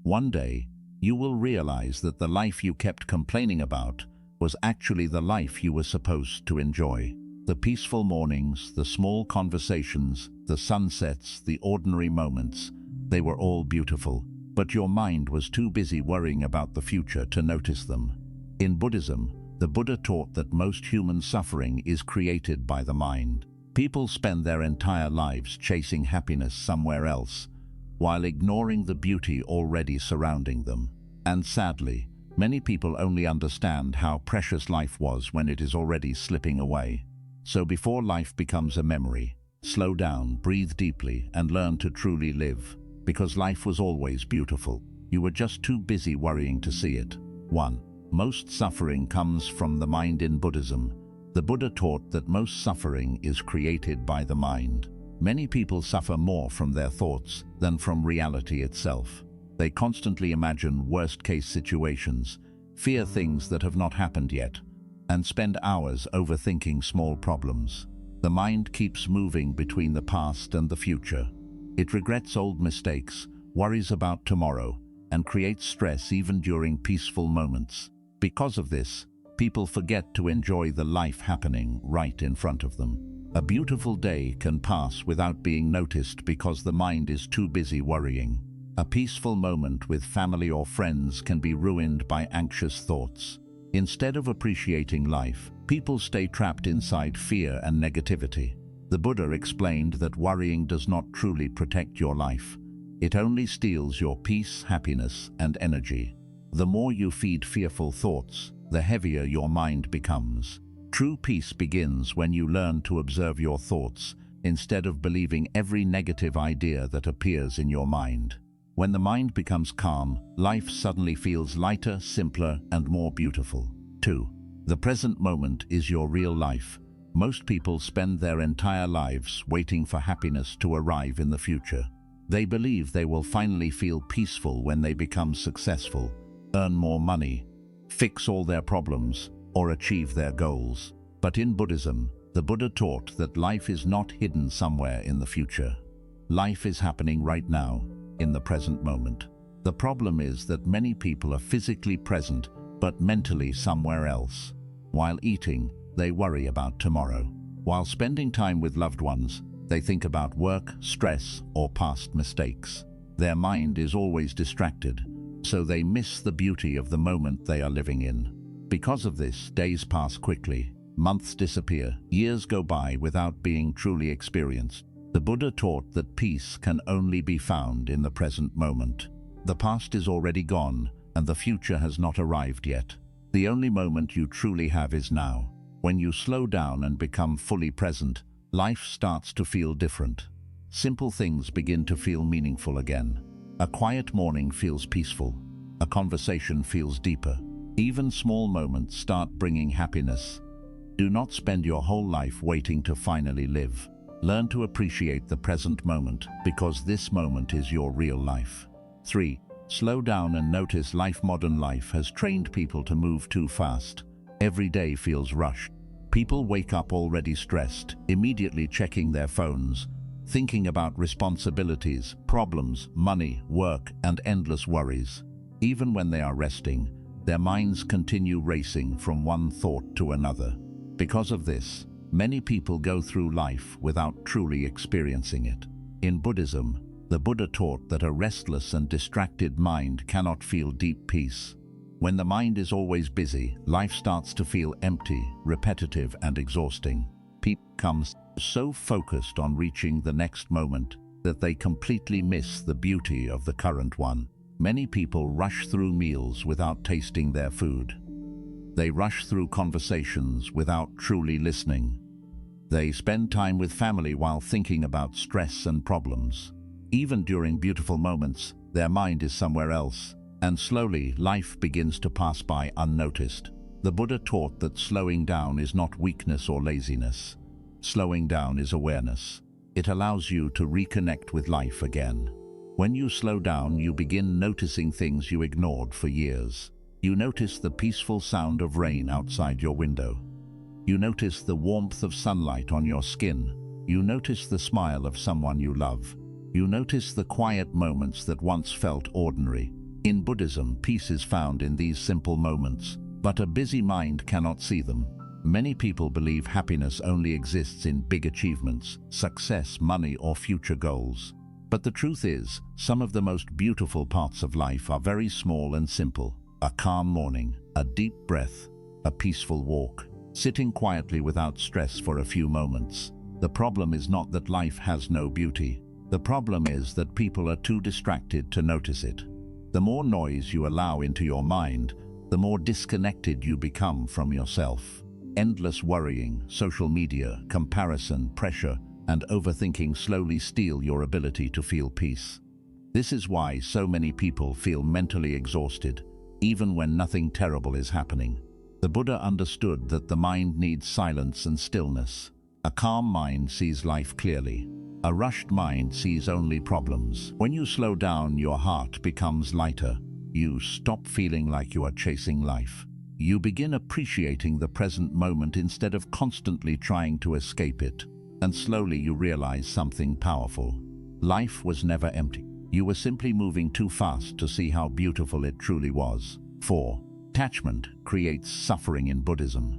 One day, you will realize that the life you kept complaining about was actually the life you were supposed to enjoy. The peaceful mornings, the small conversations, the sunsets, the ordinary moments, they were all beautiful, but your mind was too busy worrying about the future to notice them. In Buddhism, the Buddha taught that most human suffering is created by the mind. People spend their entire lives chasing happiness somewhere else, while ignoring the beauty already surrounding them. And sadly, many people only understand how precious life was when it is already slipping away. So before life becomes a memory, slow down, breathe deeply, and learn to truly live. Because life was always beautiful. You were just too busy worrying to see it. 1. Most suffering comes from the mind. In Buddhism, the Buddha taught that most suffering is created by the mind. Many people suffer more from their thoughts than from reality itself. They constantly imagine worst-case situations, fear things that have not happened yet, and spend hours overthinking small problems. The mind keeps moving between the past and the future. It regrets old mistakes, worries about tomorrow, and creates stress even during peaceful moments. Because of this, people forget to enjoy the life happening right in front of them. A beautiful day can pass without being noticed because the mind is too busy worrying. A peaceful moment with family or friends can be ruined by anxious thoughts. Instead of appreciating life, people stay trapped inside fear and negativity. The Buddha explained that worrying does not truly protect your life. It only steals your peace, happiness, and energy. The more you feed fearful thoughts, the heavier your mind becomes. True peace begins when you learn to observe your thoughts instead of believing every negative idea that appears in your mind. When the mind becomes calm, life suddenly feels lighter, simpler, and more beautiful. 2. The present moment is your real life. Most people spend their entire lives waiting for happiness to arrive in the future. They believe they will finally feel peaceful when they become successful, earn more money, fix all their problems, or achieve their goals. But in Buddhism, the Buddha taught that life is not hidden somewhere in the future. Life is happening right now, in the present moment. The problem is that many people are physically present, but mentally somewhere else. While eating, they worry about tomorrow. While spending time with loved ones, they think about work, stress, or past mistakes. Their mind is always distracted, so they miss the beauty of the moment they are living in. Because of this, days pass quickly, months disappear, years go by without being truly experienced. The Buddha taught that peace can only be found in the present moment. The past is already gone, and the future has not arrived yet. The only moment you truly have is now. When you slow down and become fully present, life starts to feel different. Simple things begin to feel meaningful again. A quiet morning feels peaceful. A conversation feels deeper. Even small moments start bringing happiness. Do not spend your whole life waiting to finally live. Learn to appreciate the present moment, because this moment is your real life. 3. Slow down and notice life. Modern life has trained people to move too fast. Every day feels rushed. People wake up already stressed, immediately checking their phones, thinking about responsibilities, problems, money, work, and endless worries. Even when they are resting, their minds continue racing from one thought to another. Because of this, many people go through life without truly experiencing it. In Buddhism, the Buddha taught that a restless and distracted mind cannot feel deep peace. When the mind is always busy, life starts to feel empty, repetitive, and exhausting. People become so focused on reaching the next moment that they completely miss the beauty of the current one. Many people rush through meals without tasting their food. They rush through conversations without truly listening. They spend time with family while thinking about stress and problems. Even during beautiful moments, their mind is somewhere else, and slowly life begins to pass by unnoticed. The Buddha taught that slowing down is not weakness or laziness. Slowing down is awareness. It allows you to reconnect with life again. When you slow down, you begin noticing things you ignored for years. You notice the peaceful sound of rain outside your window. You notice the warmth of sunlight on your skin. You notice the smile of someone you love. You notice the quiet moments that once felt ordinary. In Buddhism, peace is found in these simple moments, but a busy mind cannot see them. Many people believe happiness only exists in big achievements, success, money, or future goals. But the truth is, some of the most beautiful parts of life are very small and simple. A calm morning, a deep breath, a peaceful walk, sitting quietly without stress for a few moments. The problem is not that life has no beauty. The problem is that people are too distracted to notice it. The more noise you allow into your mind, the more disconnected you become from yourself. Endless worrying, social media, comparison, pressure, and overthinking slowly steal your ability to feel peace. This is why so many people feel mentally exhausted, even when nothing terrible is happening. The Buddha understood that the mind needs silence and stillness. A calm mind sees life clearly. A rushed mind sees only problems. When you slow down, your heart becomes lighter. You stop feeling like you are chasing life. You begin appreciating the present moment instead of constantly trying to escape it. And slowly you realize something powerful. Life was never empty. You were simply moving too fast to see how beautiful it truly was. 4. Attachment creates suffering in Buddhism.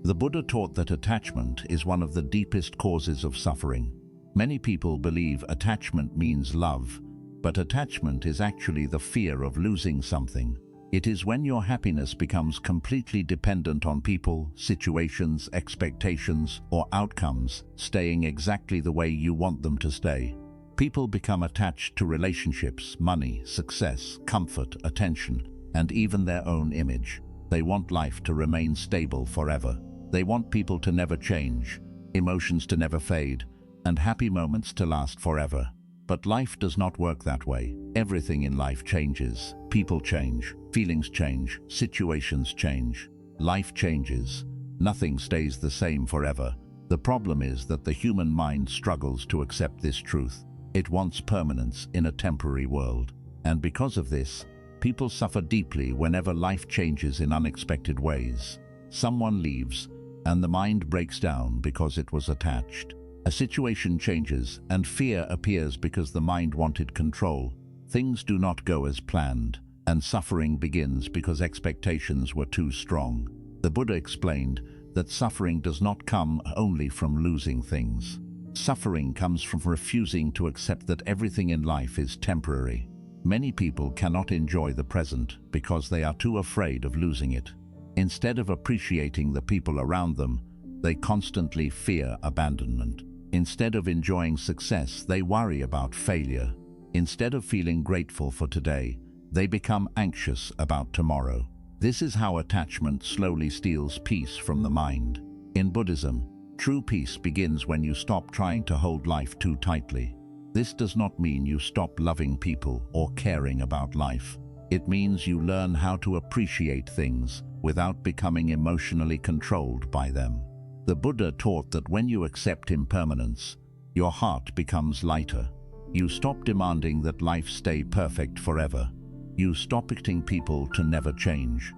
The Buddha taught that attachment is one of the deepest causes of suffering. Many people believe attachment means love, but attachment is actually the fear of losing something. It is when your happiness becomes completely dependent on people, situations, expectations, or outcomes staying exactly the way you want them to stay. People become attached to relationships, money, success, comfort, attention, and even their own image. They want life to remain stable forever. They want people to never change, emotions to never fade, and happy moments to last forever. But life does not work that way. Everything in life changes. People change, feelings change, situations change. Life changes. Nothing stays the same forever. The problem is that the human mind struggles to accept this truth. It wants permanence in a temporary world. And because of this, people suffer deeply whenever life changes in unexpected ways. Someone leaves, and the mind breaks down because it was attached. A situation changes, and fear appears because the mind wanted control. Things do not go as planned, and suffering begins because expectations were too strong. The Buddha explained that suffering does not come only from losing things. Suffering comes from refusing to accept that everything in life is temporary. Many people cannot enjoy the present because they are too afraid of losing it. Instead of appreciating the people around them, they constantly fear abandonment. Instead of enjoying success, they worry about failure. Instead of feeling grateful for today, they become anxious about tomorrow. This is how attachment slowly steals peace from the mind. In Buddhism, true peace begins when you stop trying to hold life too tightly. This does not mean you stop loving people or caring about life. It means you learn how to appreciate things without becoming emotionally controlled by them. The Buddha taught that when you accept impermanence, your heart becomes lighter. You stop demanding that life stay perfect forever. You stop expecting people to never change.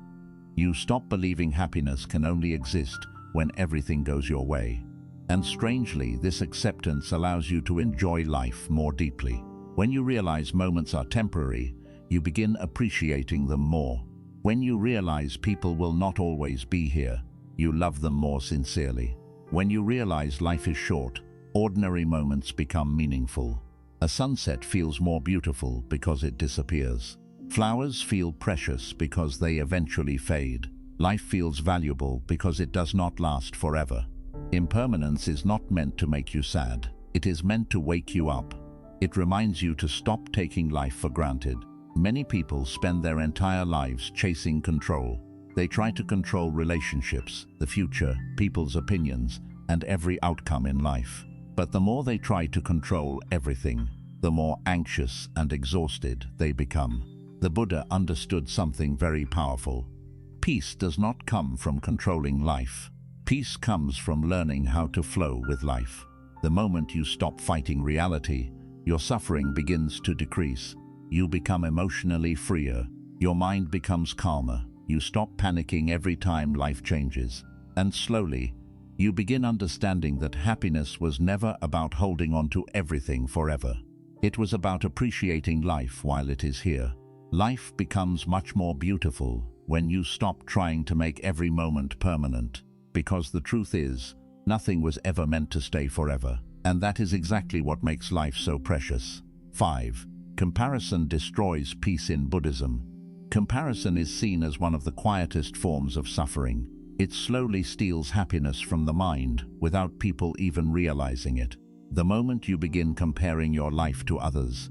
You stop believing happiness can only exist when everything goes your way. And strangely, this acceptance allows you to enjoy life more deeply. When you realize moments are temporary, you begin appreciating them more. When you realize people will not always be here, you love them more sincerely. When you realize life is short, ordinary moments become meaningful. A sunset feels more beautiful because it disappears. Flowers feel precious because they eventually fade. Life feels valuable because it does not last forever. Impermanence is not meant to make you sad. It is meant to wake you up. It reminds you to stop taking life for granted. Many people spend their entire lives chasing control. They try to control relationships, the future, people's opinions, and every outcome in life. But the more they try to control everything, the more anxious and exhausted they become. The Buddha understood something very powerful. Peace does not come from controlling life. Peace comes from learning how to flow with life. The moment you stop fighting reality, your suffering begins to decrease. You become emotionally freer. Your mind becomes calmer. You stop panicking every time life changes. And slowly, you begin understanding that happiness was never about holding on to everything forever. It was about appreciating life while it is here. Life becomes much more beautiful when you stop trying to make every moment permanent, because the truth is, nothing was ever meant to stay forever, and that is exactly what makes life so precious. 5. Comparison destroys peace in Buddhism. Comparison is seen as one of the quietest forms of suffering. It slowly steals happiness from the mind without people even realizing it. The moment you begin comparing your life to others,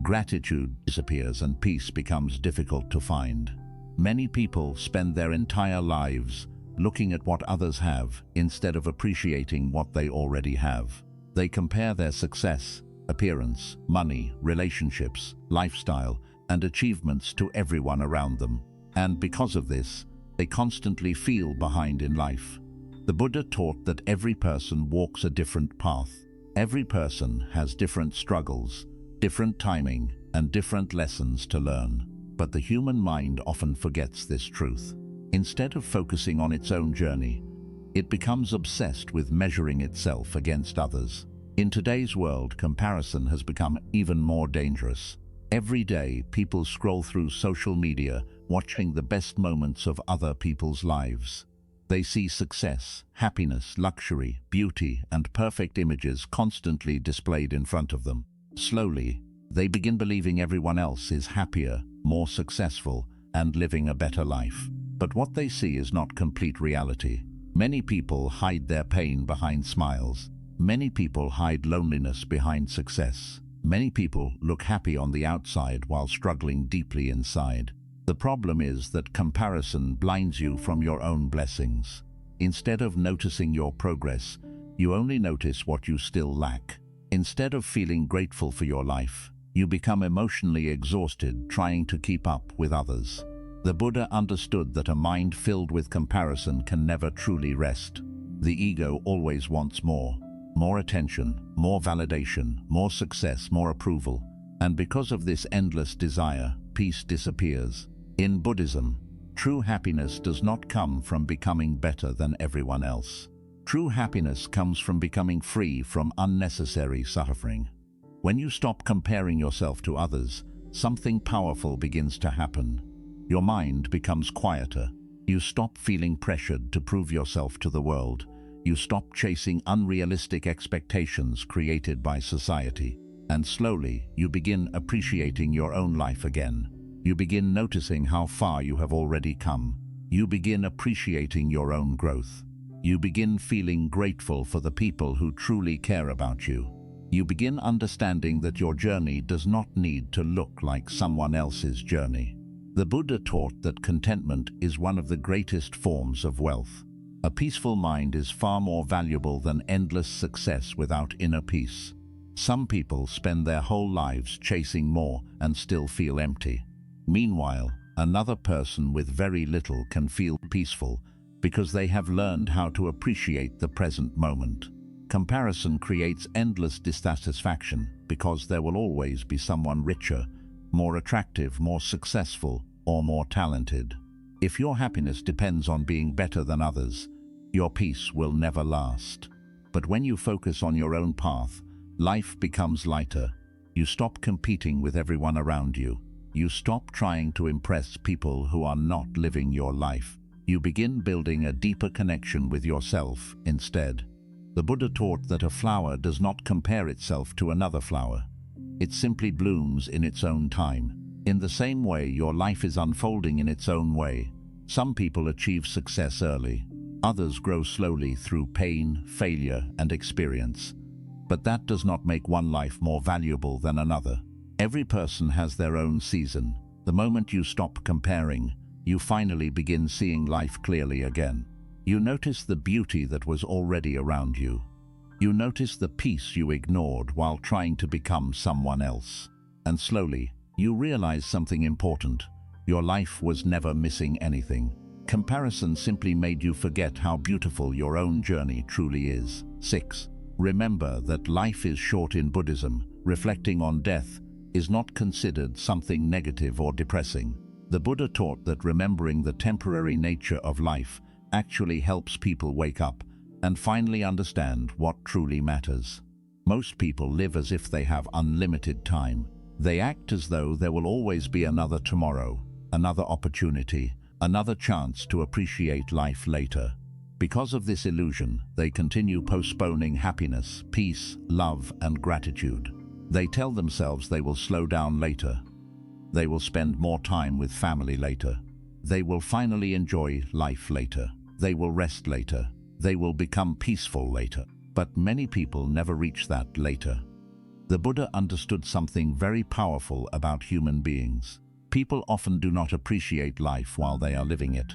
gratitude disappears and peace becomes difficult to find. Many people spend their entire lives looking at what others have instead of appreciating what they already have. They compare their success, appearance, money, relationships, lifestyle, and achievements to everyone around them. And because of this, they constantly feel behind in life. The Buddha taught that every person walks a different path. Every person has different struggles, different timing, and different lessons to learn. But the human mind often forgets this truth. Instead of focusing on its own journey, it becomes obsessed with measuring itself against others. In today's world, comparison has become even more dangerous. Every day, people scroll through social media, watching the best moments of other people's lives. They see success, happiness, luxury, beauty, and perfect images constantly displayed in front of them. Slowly, they begin believing everyone else is happier, more successful, and living a better life. But what they see is not complete reality. Many people hide their pain behind smiles. Many people hide loneliness behind success. Many people look happy on the outside while struggling deeply inside. The problem is that comparison blinds you from your own blessings. Instead of noticing your progress, you only notice what you still lack. Instead of feeling grateful for your life, you become emotionally exhausted trying to keep up with others. The Buddha understood that a mind filled with comparison can never truly rest. The ego always wants more. More attention, more validation, more success, more approval. And because of this endless desire, peace disappears. In Buddhism, true happiness does not come from becoming better than everyone else. True happiness comes from becoming free from unnecessary suffering. When you stop comparing yourself to others, something powerful begins to happen. Your mind becomes quieter. You stop feeling pressured to prove yourself to the world. You stop chasing unrealistic expectations created by society. And slowly, you begin appreciating your own life again. You begin noticing how far you have already come. You begin appreciating your own growth. You begin feeling grateful for the people who truly care about you. You begin understanding that your journey does not need to look like someone else's journey. The Buddha taught that contentment is one of the greatest forms of wealth. A peaceful mind is far more valuable than endless success without inner peace. Some people spend their whole lives chasing more and still feel empty. Meanwhile, another person with very little can feel peaceful because they have learned how to appreciate the present moment. Comparison creates endless dissatisfaction because there will always be someone richer, more attractive, more successful, or more talented. If your happiness depends on being better than others, your peace will never last. But when you focus on your own path, life becomes lighter. You stop competing with everyone around you. You stop trying to impress people who are not living your life. You begin building a deeper connection with yourself instead. The Buddha taught that a flower does not compare itself to another flower. It simply blooms in its own time. In the same way, your life is unfolding in its own way. Some people achieve success early. Others grow slowly through pain, failure, and experience. But that does not make one life more valuable than another. Every person has their own season. The moment you stop comparing, you finally begin seeing life clearly again. You notice the beauty that was already around you. You notice the peace you ignored while trying to become someone else. And slowly, you realize something important. Your life was never missing anything. Comparison simply made you forget how beautiful your own journey truly is. 6. Remember that life is short in Buddhism. Reflecting on death is not considered something negative or depressing. The Buddha taught that remembering the temporary nature of life actually helps people wake up and finally understand what truly matters. Most people live as if they have unlimited time. They act as though there will always be another tomorrow, another opportunity, another chance to appreciate life later. Because of this illusion, they continue postponing happiness, peace, love, and gratitude. They tell themselves they will slow down later. They will spend more time with family later. They will finally enjoy life later. They will rest later. They will become peaceful later. But many people never reach that later. The Buddha understood something very powerful about human beings. People often do not appreciate life while they are living it.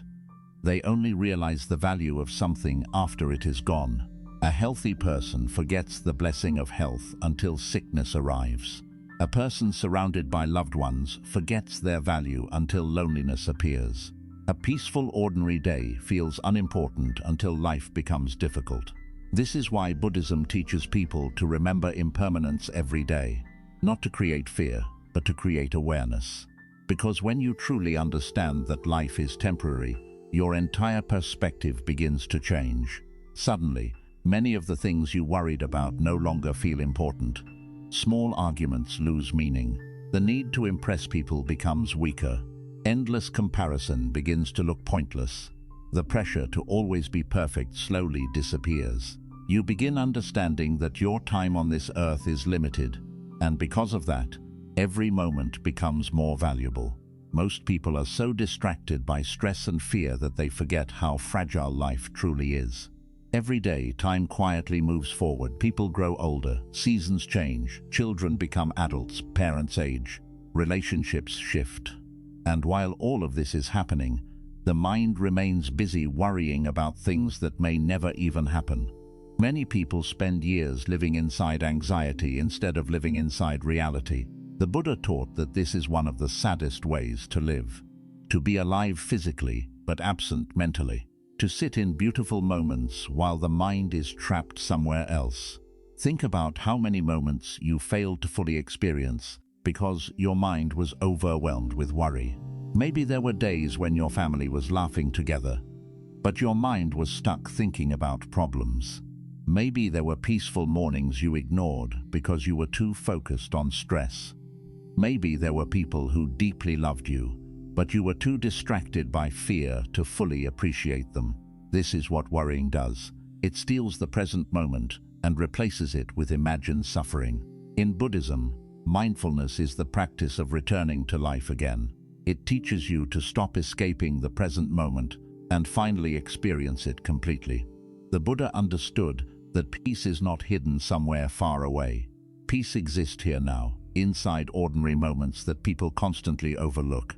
They only realize the value of something after it is gone. A healthy person forgets the blessing of health until sickness arrives. A person surrounded by loved ones forgets their value until loneliness appears. A peaceful, ordinary day feels unimportant until life becomes difficult. This is why Buddhism teaches people to remember impermanence every day, not to create fear, but to create awareness. Because when you truly understand that life is temporary, your entire perspective begins to change. Suddenly, many of the things you worried about no longer feel important. Small arguments lose meaning. The need to impress people becomes weaker. Endless comparison begins to look pointless. The pressure to always be perfect slowly disappears. You begin understanding that your time on this earth is limited, and because of that, every moment becomes more valuable. Most people are so distracted by stress and fear that they forget how fragile life truly is. Every day, time quietly moves forward. People grow older, seasons change, children become adults, parents age, relationships shift. And while all of this is happening, the mind remains busy worrying about things that may never even happen. Many people spend years living inside anxiety instead of living inside reality. The Buddha taught that this is one of the saddest ways to live. To be alive physically, but absent mentally. To sit in beautiful moments while the mind is trapped somewhere else. Think about how many moments you failed to fully experience because your mind was overwhelmed with worry. Maybe there were days when your family was laughing together, but your mind was stuck thinking about problems. Maybe there were peaceful mornings you ignored because you were too focused on stress. Maybe there were people who deeply loved you, but you were too distracted by fear to fully appreciate them. This is what worrying does. It steals the present moment and replaces it with imagined suffering. In Buddhism, mindfulness is the practice of returning to life again. It teaches you to stop escaping the present moment and finally experience it completely. The Buddha understood that peace is not hidden somewhere far away. Peace exists here now, inside ordinary moments that people constantly overlook.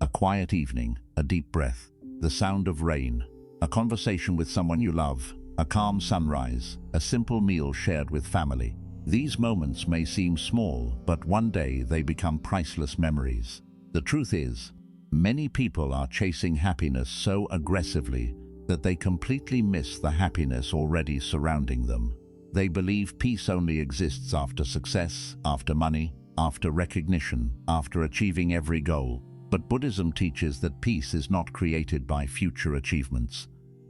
A quiet evening, a deep breath, the sound of rain, a conversation with someone you love, a calm sunrise, a simple meal shared with family. These moments may seem small, but one day they become priceless memories. The truth is, many people are chasing happiness so aggressively that they completely miss the happiness already surrounding them. They believe peace only exists after success, after money, after recognition, after achieving every goal. But Buddhism teaches that peace is not created by future achievements.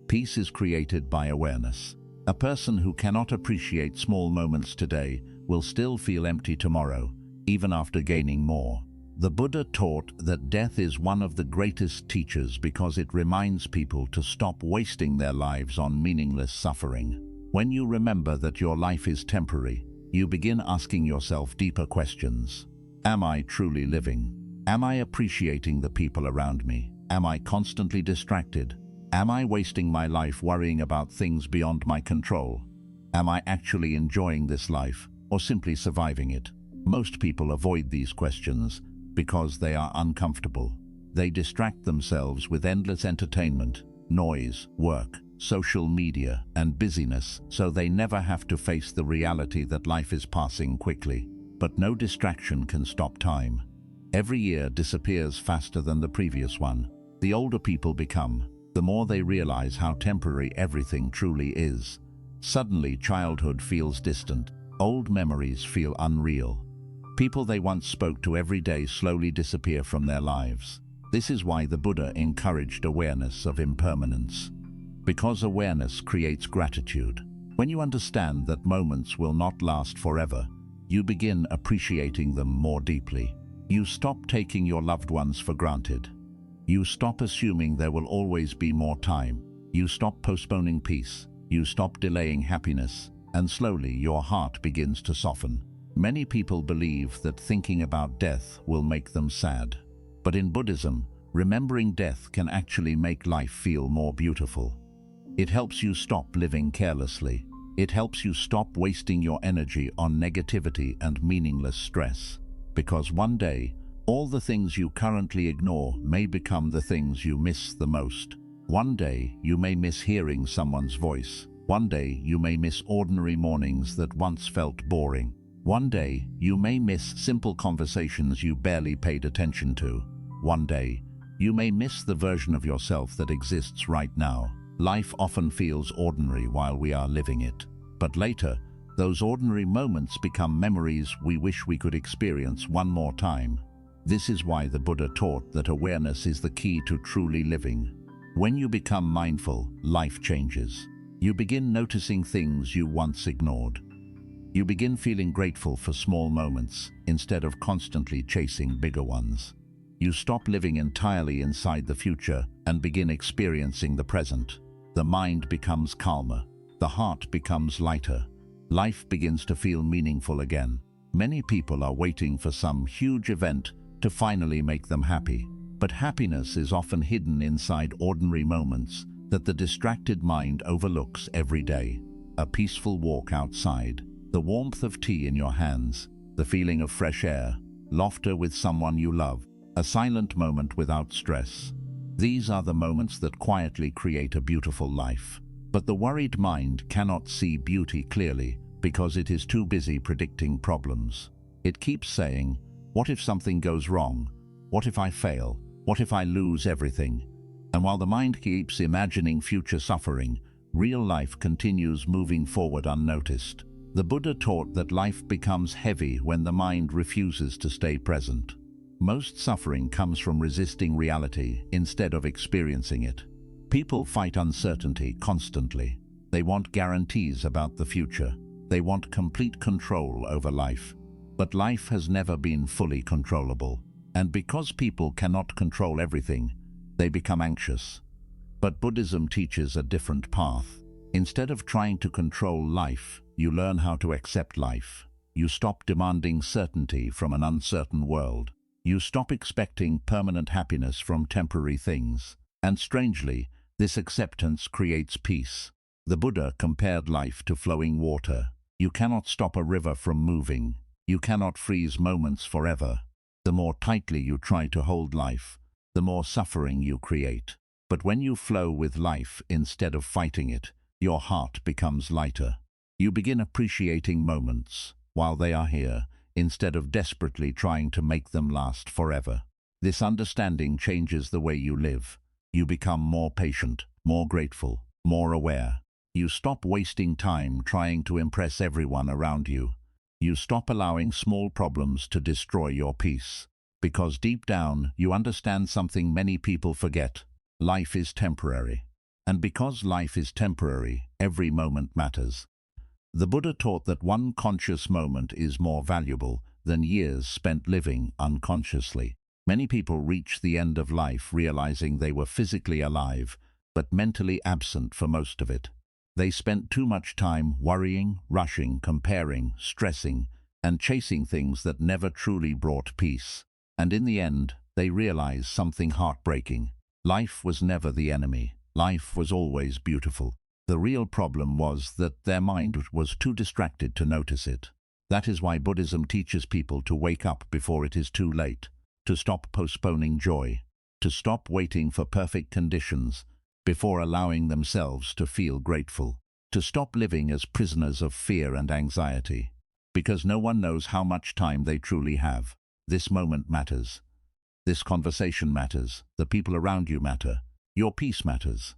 Peace is created by awareness. A person who cannot appreciate small moments today will still feel empty tomorrow, even after gaining more. The Buddha taught that death is one of the greatest teachers because it reminds people to stop wasting their lives on meaningless suffering. When you remember that your life is temporary, you begin asking yourself deeper questions. Am I truly living? Am I appreciating the people around me? Am I constantly distracted? Am I wasting my life worrying about things beyond my control? Am I actually enjoying this life or simply surviving it? Most people avoid these questions because they are uncomfortable. They distract themselves with endless entertainment, noise, work, social media, and busyness, so they never have to face the reality that life is passing quickly. But no distraction can stop time. Every year disappears faster than the previous one. The older people become, the more they realize how temporary everything truly is. Suddenly, childhood feels distant. Old memories feel unreal. People they once spoke to every day slowly disappear from their lives. This is why the Buddha encouraged awareness of impermanence. Because awareness creates gratitude. When you understand that moments will not last forever, you begin appreciating them more deeply. You stop taking your loved ones for granted. You stop assuming there will always be more time. You stop postponing peace. You stop delaying happiness, and slowly your heart begins to soften. Many people believe that thinking about death will make them sad. But in Buddhism, remembering death can actually make life feel more beautiful. It helps you stop living carelessly. It helps you stop wasting your energy on negativity and meaningless stress. Because one day, all the things you currently ignore may become the things you miss the most. One day, you may miss hearing someone's voice. One day, you may miss ordinary mornings that once felt boring. One day, you may miss simple conversations you barely paid attention to. One day, you may miss the version of yourself that exists right now. Life often feels ordinary while we are living it. But later, those ordinary moments become memories we wish we could experience one more time. This is why the Buddha taught that awareness is the key to truly living. When you become mindful, life changes. You begin noticing things you once ignored. You begin feeling grateful for small moments instead of constantly chasing bigger ones. You stop living entirely inside the future and begin experiencing the present. The mind becomes calmer. The heart becomes lighter. Life begins to feel meaningful again. Many people are waiting for some huge event to finally make them happy. But happiness is often hidden inside ordinary moments that the distracted mind overlooks every day. A peaceful walk outside, the warmth of tea in your hands, the feeling of fresh air, laughter with someone you love, a silent moment without stress. These are the moments that quietly create a beautiful life. But the worried mind cannot see beauty clearly because it is too busy predicting problems. It keeps saying, "What if something goes wrong? What if I fail? What if I lose everything?" And while the mind keeps imagining future suffering, real life continues moving forward unnoticed. The Buddha taught that life becomes heavy when the mind refuses to stay present. Most suffering comes from resisting reality instead of experiencing it. People fight uncertainty constantly. They want guarantees about the future. They want complete control over life. But life has never been fully controllable. And because people cannot control everything, they become anxious. But Buddhism teaches a different path. Instead of trying to control life, you learn how to accept life. You stop demanding certainty from an uncertain world. You stop expecting permanent happiness from temporary things. And strangely, this acceptance creates peace. The Buddha compared life to flowing water. You cannot stop a river from moving. You cannot freeze moments forever. The more tightly you try to hold life, the more suffering you create. But when you flow with life instead of fighting it, your heart becomes lighter. You begin appreciating moments while they are here, instead of desperately trying to make them last forever. This understanding changes the way you live. You become more patient, more grateful, more aware. You stop wasting time trying to impress everyone around you. You stop allowing small problems to destroy your peace. Because deep down, you understand something many people forget. Life is temporary. And because life is temporary, every moment matters. The Buddha taught that one conscious moment is more valuable than years spent living unconsciously. Many people reach the end of life realizing they were physically alive, but mentally absent for most of it. They spent too much time worrying, rushing, comparing, stressing, and chasing things that never truly brought peace. And in the end, they realized something heartbreaking. Life was never the enemy. Life was always beautiful. The real problem was that their mind was too distracted to notice it. That is why Buddhism teaches people to wake up before it is too late, to stop postponing joy, to stop waiting for perfect conditions before allowing themselves to feel grateful, to stop living as prisoners of fear and anxiety, because no one knows how much time they truly have. This moment matters. This conversation matters. The people around you matter. Your peace matters.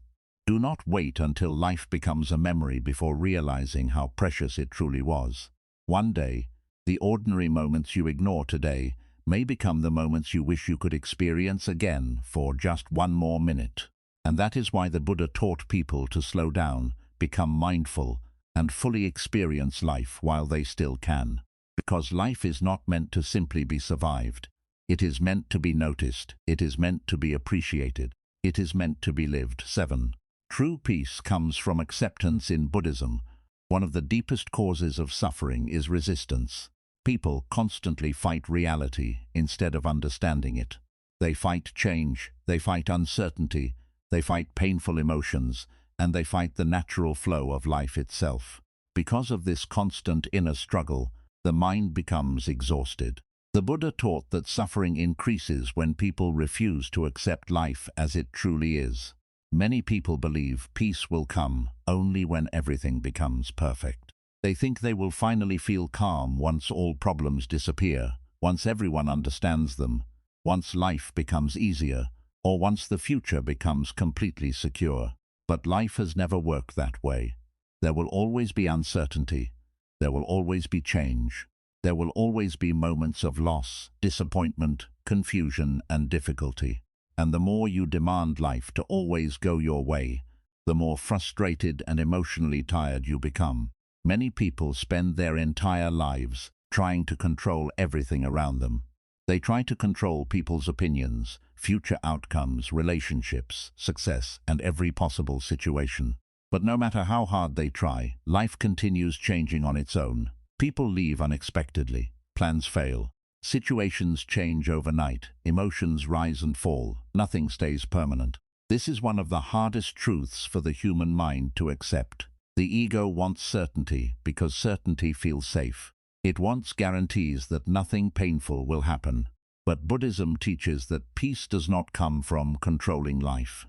Do not wait until life becomes a memory before realizing how precious it truly was. One day, the ordinary moments you ignore today may become the moments you wish you could experience again for just one more minute. And that is why the Buddha taught people to slow down, become mindful, and fully experience life while they still can. Because life is not meant to simply be survived. It is meant to be noticed. It is meant to be appreciated. It is meant to be lived. 7. True peace comes from acceptance. In Buddhism, one of the deepest causes of suffering is resistance. People constantly fight reality instead of understanding it. They fight change, they fight uncertainty, they fight painful emotions, and they fight the natural flow of life itself. Because of this constant inner struggle, the mind becomes exhausted. The Buddha taught that suffering increases when people refuse to accept life as it truly is. Many people believe peace will come only when everything becomes perfect. They think they will finally feel calm once all problems disappear, once everyone understands them, once life becomes easier, or once the future becomes completely secure. But life has never worked that way. There will always be uncertainty. There will always be change. There will always be moments of loss, disappointment, confusion, and difficulty. And the more you demand life to always go your way, the more frustrated and emotionally tired you become. Many people spend their entire lives trying to control everything around them. They try to control people's opinions, future outcomes, relationships, success, and every possible situation. But no matter how hard they try, life continues changing on its own. People leave unexpectedly, plans fail, situations change overnight, emotions rise and fall, nothing stays permanent. This is one of the hardest truths for the human mind to accept. The ego wants certainty because certainty feels safe. It wants guarantees that nothing painful will happen. But Buddhism teaches that peace does not come from controlling life.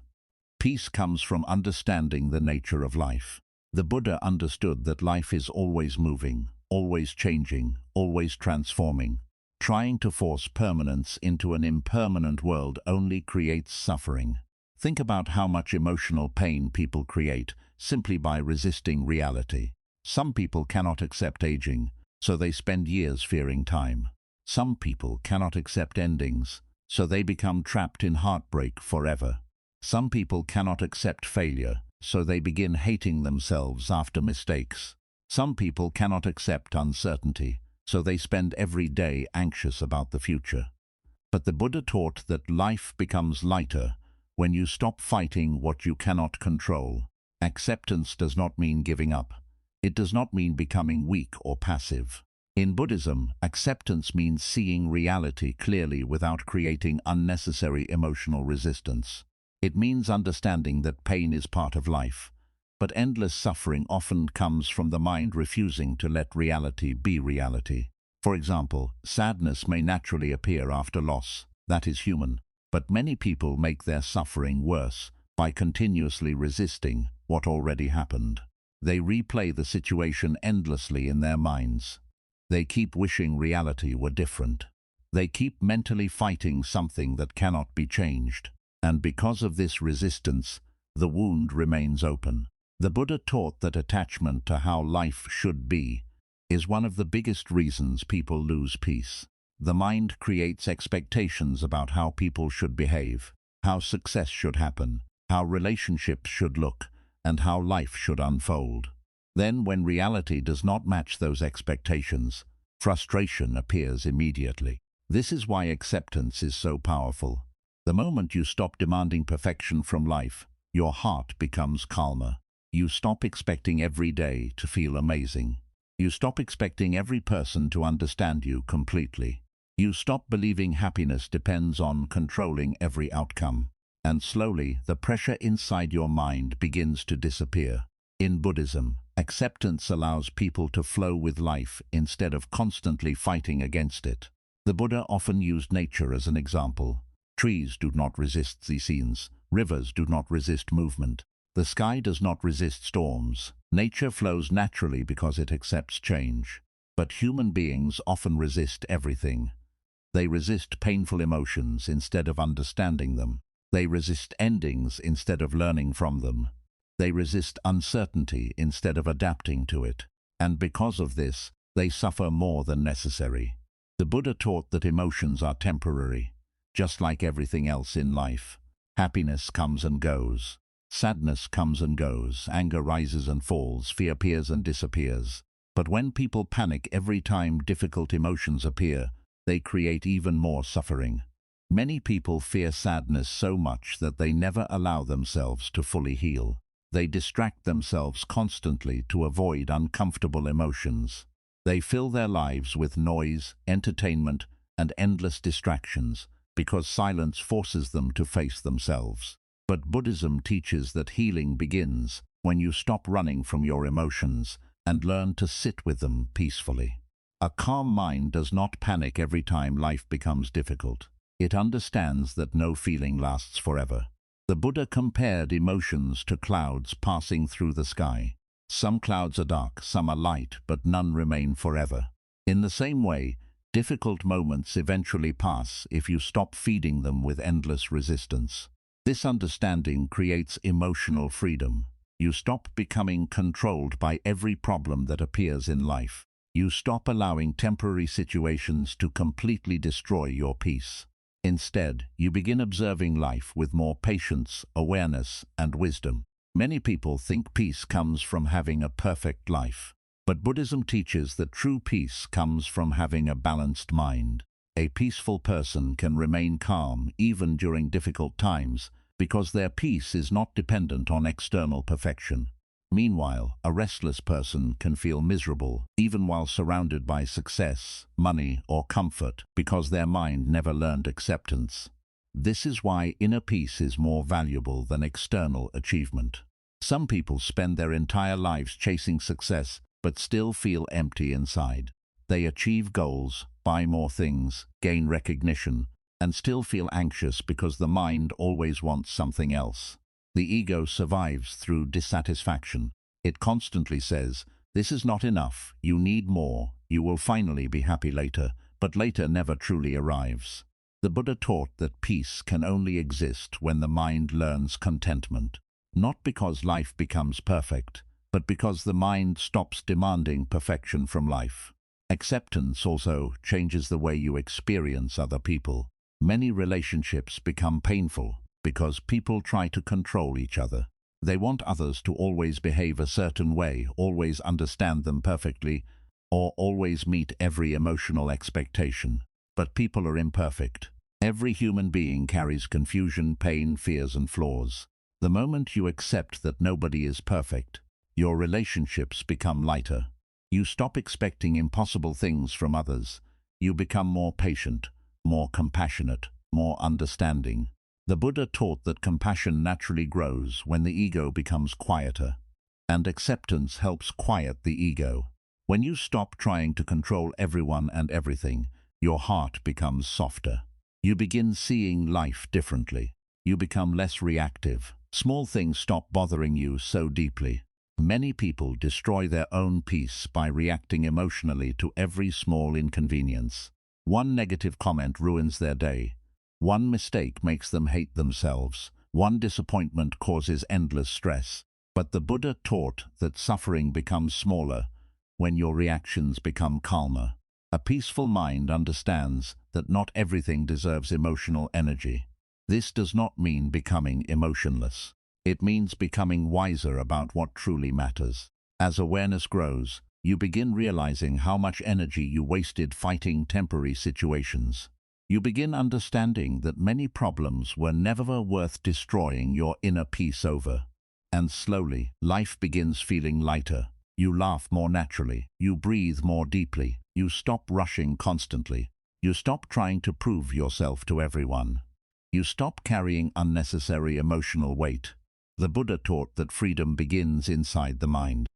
Peace comes from understanding the nature of life. The Buddha understood that life is always moving, always changing, always transforming. Trying to force permanence into an impermanent world only creates suffering. Think about how much emotional pain people create simply by resisting reality. Some people cannot accept aging, so they spend years fearing time. Some people cannot accept endings, so they become trapped in heartbreak forever. Some people cannot accept failure, so they begin hating themselves after mistakes. Some people cannot accept uncertainty, so they spend every day anxious about the future. But the Buddha taught that life becomes lighter when you stop fighting what you cannot control. Acceptance does not mean giving up. It does not mean becoming weak or passive. In Buddhism, acceptance means seeing reality clearly without creating unnecessary emotional resistance. It means understanding that pain is part of life, but endless suffering often comes from the mind refusing to let reality be reality. For example, sadness may naturally appear after loss. That is human. But many people make their suffering worse by continuously resisting what already happened. They replay the situation endlessly in their minds. They keep wishing reality were different. They keep mentally fighting something that cannot be changed. And because of this resistance, the wound remains open. The Buddha taught that attachment to how life should be is one of the biggest reasons people lose peace. The mind creates expectations about how people should behave, how success should happen, how relationships should look, and how life should unfold. Then, when reality does not match those expectations, frustration appears immediately. This is why acceptance is so powerful. The moment you stop demanding perfection from life, your heart becomes calmer. You stop expecting every day to feel amazing. You stop expecting every person to understand you completely. You stop believing happiness depends on controlling every outcome. And slowly, the pressure inside your mind begins to disappear. In Buddhism, acceptance allows people to flow with life instead of constantly fighting against it. The Buddha often used nature as an example. Trees do not resist seasons. Rivers do not resist movement. The sky does not resist storms. Nature flows naturally because it accepts change. But human beings often resist everything. They resist painful emotions instead of understanding them. They resist endings instead of learning from them. They resist uncertainty instead of adapting to it. And because of this, they suffer more than necessary. The Buddha taught that emotions are temporary, just like everything else in life. Happiness comes and goes. Sadness comes and goes. Anger rises and falls. Fear appears and disappears. But when people panic every time difficult emotions appear, they create even more suffering. Many people fear sadness so much that they never allow themselves to fully heal. They distract themselves constantly to avoid uncomfortable emotions. They fill their lives with noise, entertainment, and endless distractions because silence forces them to face themselves. But Buddhism teaches that healing begins when you stop running from your emotions and learn to sit with them peacefully. A calm mind does not panic every time life becomes difficult. It understands that no feeling lasts forever. The Buddha compared emotions to clouds passing through the sky. Some clouds are dark, some are light, but none remain forever. In the same way, difficult moments eventually pass if you stop feeding them with endless resistance. This understanding creates emotional freedom. You stop becoming controlled by every problem that appears in life. You stop allowing temporary situations to completely destroy your peace. Instead, you begin observing life with more patience, awareness, and wisdom. Many people think peace comes from having a perfect life. But Buddhism teaches that true peace comes from having a balanced mind. A peaceful person can remain calm even during difficult times because their peace is not dependent on external perfection. Meanwhile, a restless person can feel miserable even while surrounded by success, money, or comfort because their mind never learned acceptance. This is why inner peace is more valuable than external achievement. Some people spend their entire lives chasing success but still feel empty inside. They achieve goals, buy more things, gain recognition, and still feel anxious because the mind always wants something else. The ego survives through dissatisfaction. It constantly says, "This is not enough, you need more, you will finally be happy later," but later never truly arrives. The Buddha taught that peace can only exist when the mind learns contentment. Not because life becomes perfect, but because the mind stops demanding perfection from life. Acceptance also changes the way you experience other people. Many relationships become painful because people try to control each other. They want others to always behave a certain way, always understand them perfectly, or always meet every emotional expectation. But people are imperfect. Every human being carries confusion, pain, fears, and flaws. The moment you accept that nobody is perfect, your relationships become lighter. You stop expecting impossible things from others. You become more patient, more compassionate, more understanding. The Buddha taught that compassion naturally grows when the ego becomes quieter, and acceptance helps quiet the ego. When you stop trying to control everyone and everything, your heart becomes softer. You begin seeing life differently. You become less reactive. Small things stop bothering you so deeply. Many people destroy their own peace by reacting emotionally to every small inconvenience. One negative comment ruins their day. One mistake makes them hate themselves. One disappointment causes endless stress. But the Buddha taught that suffering becomes smaller when your reactions become calmer. A peaceful mind understands that not everything deserves emotional energy. This does not mean becoming emotionless. It means becoming wiser about what truly matters. As awareness grows, you begin realizing how much energy you wasted fighting temporary situations. You begin understanding that many problems were never worth destroying your inner peace over. And slowly, life begins feeling lighter. You laugh more naturally. You breathe more deeply. You stop rushing constantly. You stop trying to prove yourself to everyone. You stop carrying unnecessary emotional weight. The Buddha taught that freedom begins inside the mind,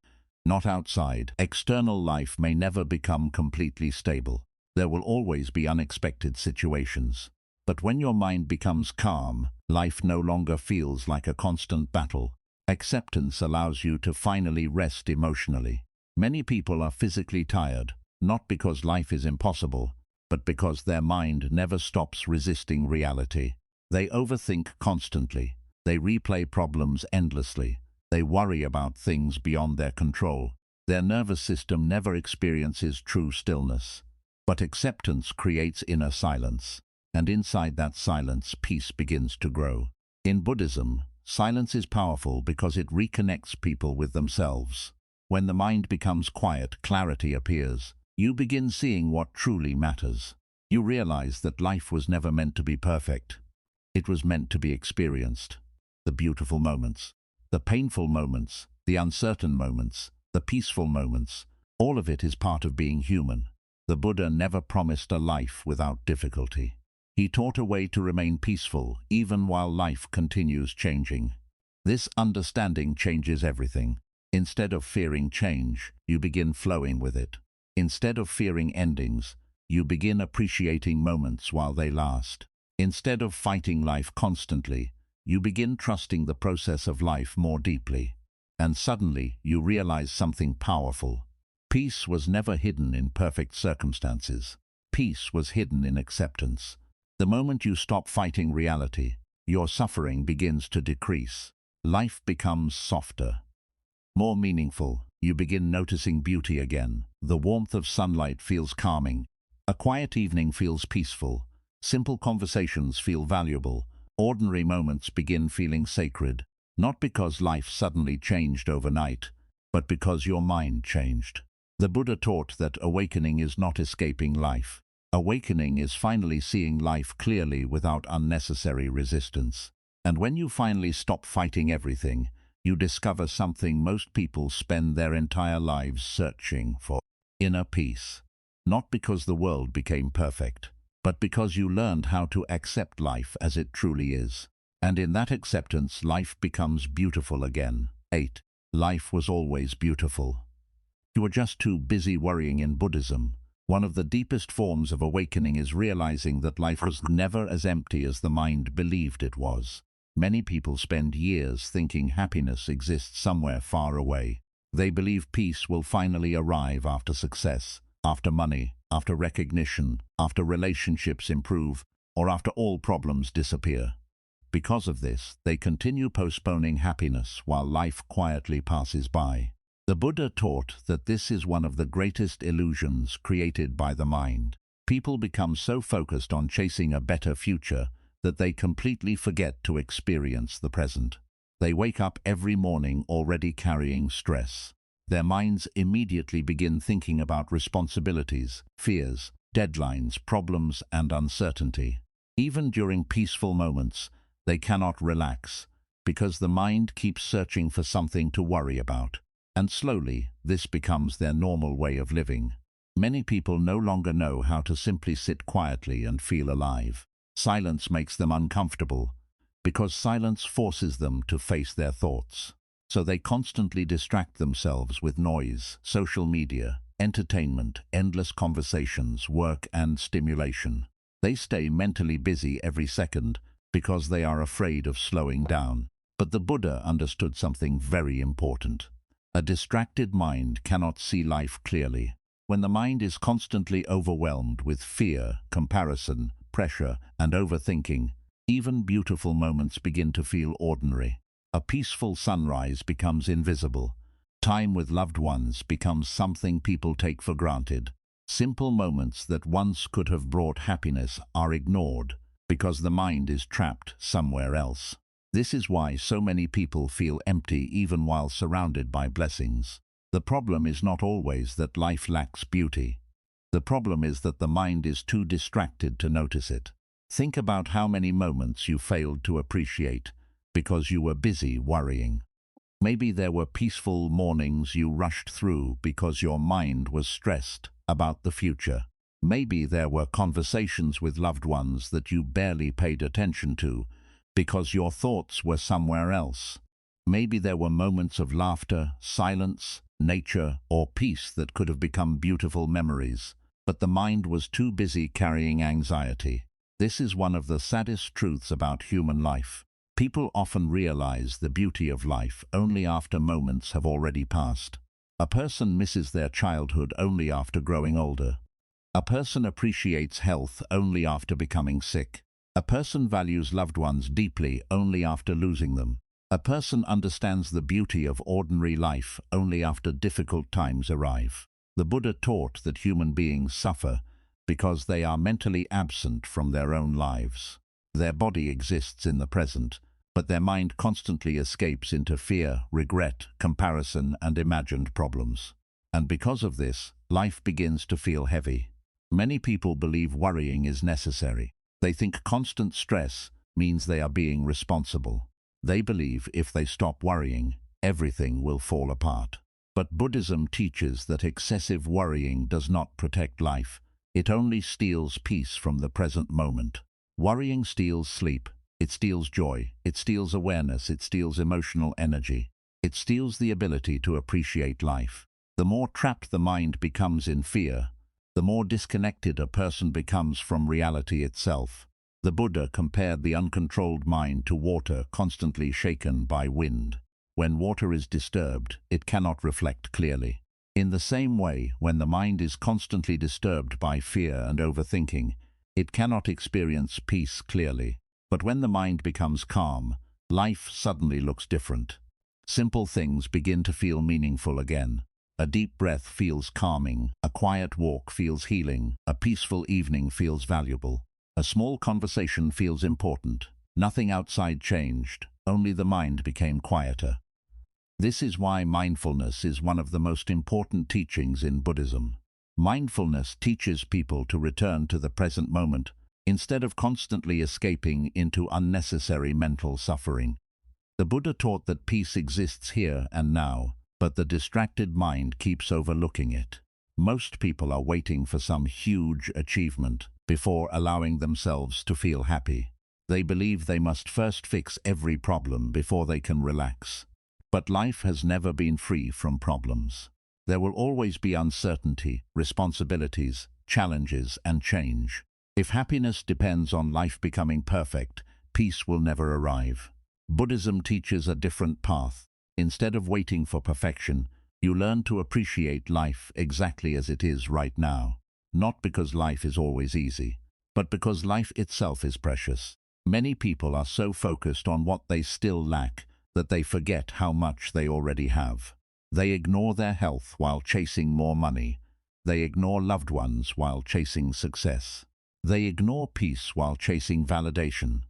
not outside. External life may never become completely stable. There will always be unexpected situations. But when your mind becomes calm, life no longer feels like a constant battle. Acceptance allows you to finally rest emotionally. Many people are physically tired, not because life is impossible, but because their mind never stops resisting reality. They overthink constantly. They replay problems endlessly. They worry about things beyond their control. Their nervous system never experiences true stillness. But acceptance creates inner silence, and inside that silence, peace begins to grow. In Buddhism, silence is powerful because it reconnects people with themselves. When the mind becomes quiet, clarity appears. You begin seeing what truly matters. You realize that life was never meant to be perfect. It was meant to be experienced. The beautiful moments, the painful moments, the uncertain moments, the peaceful moments, all of it is part of being human. The Buddha never promised a life without difficulty. He taught a way to remain peaceful even while life continues changing. This understanding changes everything. Instead of fearing change, you begin flowing with it. Instead of fearing endings, you begin appreciating moments while they last. Instead of fighting life constantly, you begin trusting the process of life more deeply. And suddenly, you realize something powerful. Peace was never hidden in perfect circumstances. Peace was hidden in acceptance. The moment you stop fighting reality, your suffering begins to decrease. Life becomes softer, more meaningful. You begin noticing beauty again. The warmth of sunlight feels calming. A quiet evening feels peaceful. Simple conversations feel valuable. Ordinary moments begin feeling sacred. Not because life suddenly changed overnight, but because your mind changed. The Buddha taught that awakening is not escaping life. Awakening is finally seeing life clearly without unnecessary resistance. And when you finally stop fighting everything, you discover something most people spend their entire lives searching for: inner peace. Not because the world became perfect, but because you learned how to accept life as it truly is. And in that acceptance, life becomes beautiful again. 8. Life was always beautiful. You are just too busy worrying. In Buddhism, one of the deepest forms of awakening is realizing that life was never as empty as the mind believed it was. Many people spend years thinking happiness exists somewhere far away. They believe peace will finally arrive after success, after money, after recognition, after relationships improve, or after all problems disappear. Because of this, they continue postponing happiness while life quietly passes by. The Buddha taught that this is one of the greatest illusions created by the mind. People become so focused on chasing a better future that they completely forget to experience the present. They wake up every morning already carrying stress. Their minds immediately begin thinking about responsibilities, fears, deadlines, problems, and uncertainty. Even during peaceful moments, they cannot relax because the mind keeps searching for something to worry about. And slowly, this becomes their normal way of living. Many people no longer know how to simply sit quietly and feel alive. Silence makes them uncomfortable because silence forces them to face their thoughts. So they constantly distract themselves with noise, social media, entertainment, endless conversations, work, and stimulation. They stay mentally busy every second because they are afraid of slowing down. But the Buddha understood something very important. A distracted mind cannot see life clearly. When the mind is constantly overwhelmed with fear, comparison, pressure, and overthinking, even beautiful moments begin to feel ordinary. A peaceful sunrise becomes invisible. Time with loved ones becomes something people take for granted. Simple moments that once could have brought happiness are ignored because the mind is trapped somewhere else. This is why so many people feel empty even while surrounded by blessings. The problem is not always that life lacks beauty. The problem is that the mind is too distracted to notice it. Think about how many moments you failed to appreciate because you were busy worrying. Maybe there were peaceful mornings you rushed through because your mind was stressed about the future. Maybe there were conversations with loved ones that you barely paid attention to because your thoughts were somewhere else. Maybe there were moments of laughter, silence, nature, or peace that could have become beautiful memories. But the mind was too busy carrying anxiety. This is one of the saddest truths about human life. People often realize the beauty of life only after moments have already passed. A person misses their childhood only after growing older. A person appreciates health only after becoming sick. A person values loved ones deeply only after losing them. A person understands the beauty of ordinary life only after difficult times arrive. The Buddha taught that human beings suffer because they are mentally absent from their own lives. Their body exists in the present, but their mind constantly escapes into fear, regret, comparison, and imagined problems. And because of this, life begins to feel heavy. Many people believe worrying is necessary. They think constant stress means they are being responsible. They believe if they stop worrying, everything will fall apart. But Buddhism teaches that excessive worrying does not protect life. It only steals peace from the present moment. Worrying steals sleep. It steals joy. It steals awareness. It steals emotional energy. It steals the ability to appreciate life. The more trapped the mind becomes in fear, the more disconnected a person becomes from reality itself. The Buddha compared the uncontrolled mind to water constantly shaken by wind. When water is disturbed, it cannot reflect clearly. In the same way, when the mind is constantly disturbed by fear and overthinking, it cannot experience peace clearly. But when the mind becomes calm, life suddenly looks different. Simple things begin to feel meaningful again. A deep breath feels calming, a quiet walk feels healing, a peaceful evening feels valuable. A small conversation feels important. Nothing outside changed, only the mind became quieter. This is why mindfulness is one of the most important teachings in Buddhism. Mindfulness teaches people to return to the present moment, instead of constantly escaping into unnecessary mental suffering. The Buddha taught that peace exists here and now, but the distracted mind keeps overlooking it. Most people are waiting for some huge achievement before allowing themselves to feel happy. They believe they must first fix every problem before they can relax. But life has never been free from problems. There will always be uncertainty, responsibilities, challenges, and change. If happiness depends on life becoming perfect, peace will never arrive. Buddhism teaches a different path. Instead of waiting for perfection, you learn to appreciate life exactly as it is right now. Not because life is always easy, but because life itself is precious. Many people are so focused on what they still lack that they forget how much they already have. They ignore their health while chasing more money. They ignore loved ones while chasing success. They ignore peace while chasing validation.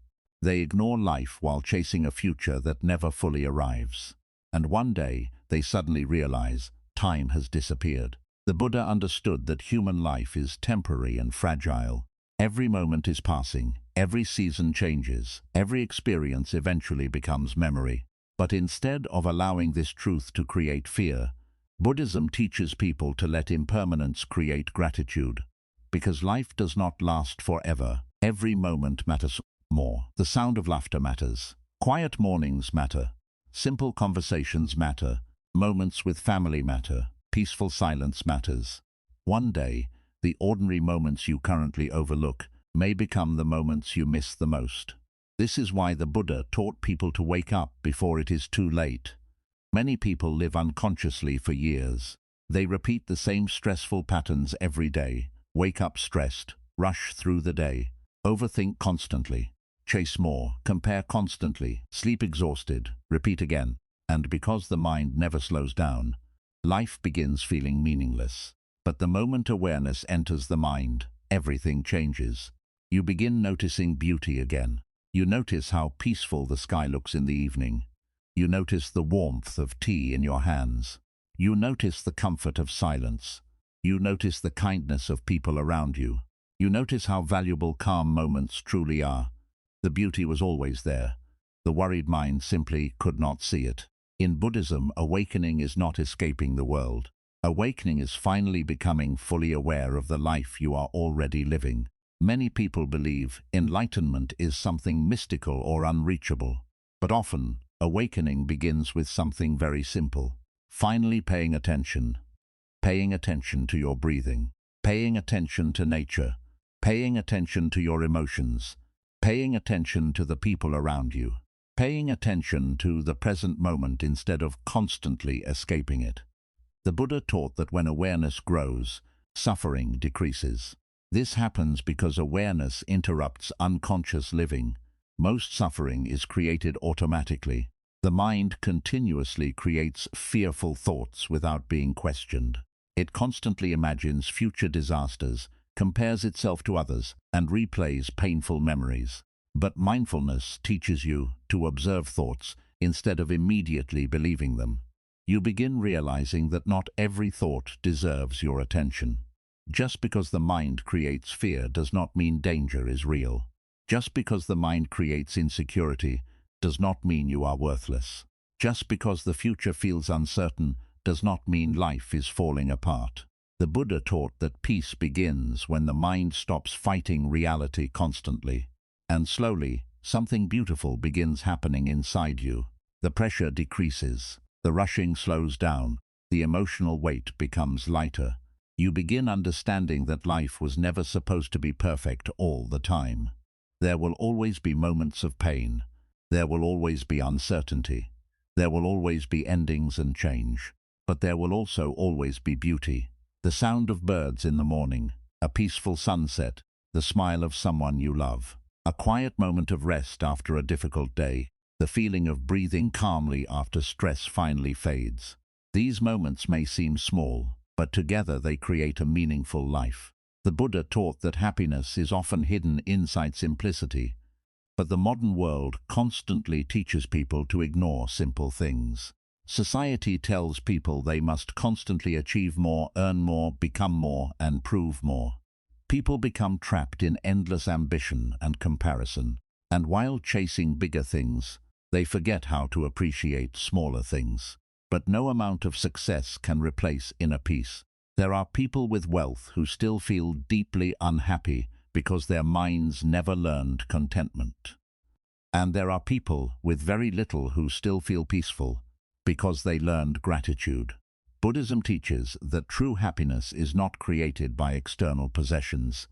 They ignore life while chasing a future that never fully arrives. And one day, they suddenly realize time has disappeared. The Buddha understood that human life is temporary and fragile. Every moment is passing, every season changes, every experience eventually becomes memory. But instead of allowing this truth to create fear, Buddhism teaches people to let impermanence create gratitude. Because life does not last forever, every moment matters more. The sound of laughter matters. Quiet mornings matter. Simple conversations matter. Moments with family matter. Peaceful silence matters. One day, the ordinary moments you currently overlook may become the moments you miss the most. This is why the Buddha taught people to wake up before it is too late. Many people live unconsciously for years. They repeat the same stressful patterns every day. Wake up stressed, rush through the day, overthink constantly, chase more, compare constantly, sleep exhausted, repeat again. And because the mind never slows down, life begins feeling meaningless. But the moment awareness enters the mind, everything changes. You begin noticing beauty again. You notice how peaceful the sky looks in the evening. You notice the warmth of tea in your hands. You notice the comfort of silence. You notice the kindness of people around you. You notice how valuable calm moments truly are. The beauty was always there. The worried mind simply could not see it. In Buddhism, awakening is not escaping the world. Awakening is finally becoming fully aware of the life you are already living. Many people believe enlightenment is something mystical or unreachable. But often, awakening begins with something very simple. Finally paying attention. Paying attention to your breathing. Paying attention to nature. Paying attention to your emotions. Paying attention to the people around you. Paying attention to the present moment instead of constantly escaping it. The Buddha taught that when awareness grows, suffering decreases. This happens because awareness interrupts unconscious living. Most suffering is created automatically. The mind continuously creates fearful thoughts without being questioned. It constantly imagines future disasters, compares itself to others, and replays painful memories. But mindfulness teaches you to observe thoughts instead of immediately believing them. You begin realizing that not every thought deserves your attention. Just because the mind creates fear does not mean danger is real. Just because the mind creates insecurity does not mean you are worthless. Just because the future feels uncertain does not mean life is falling apart. The Buddha taught that peace begins when the mind stops fighting reality constantly. And slowly, something beautiful begins happening inside you. The pressure decreases, the rushing slows down, the emotional weight becomes lighter. You begin understanding that life was never supposed to be perfect all the time. There will always be moments of pain. There will always be uncertainty. There will always be endings and change. But there will also always be beauty. The sound of birds in the morning, a peaceful sunset, the smile of someone you love. A quiet moment of rest after a difficult day, the feeling of breathing calmly after stress finally fades. These moments may seem small, but together they create a meaningful life. The Buddha taught that happiness is often hidden inside simplicity, but the modern world constantly teaches people to ignore simple things. Society tells people they must constantly achieve more, earn more, become more, and prove more. People become trapped in endless ambition and comparison, and while chasing bigger things, they forget how to appreciate smaller things. But no amount of success can replace inner peace. There are people with wealth who still feel deeply unhappy because their minds never learned contentment. And there are people with very little who still feel peaceful because they learned gratitude. Buddhism teaches that true happiness is not created by external possessions.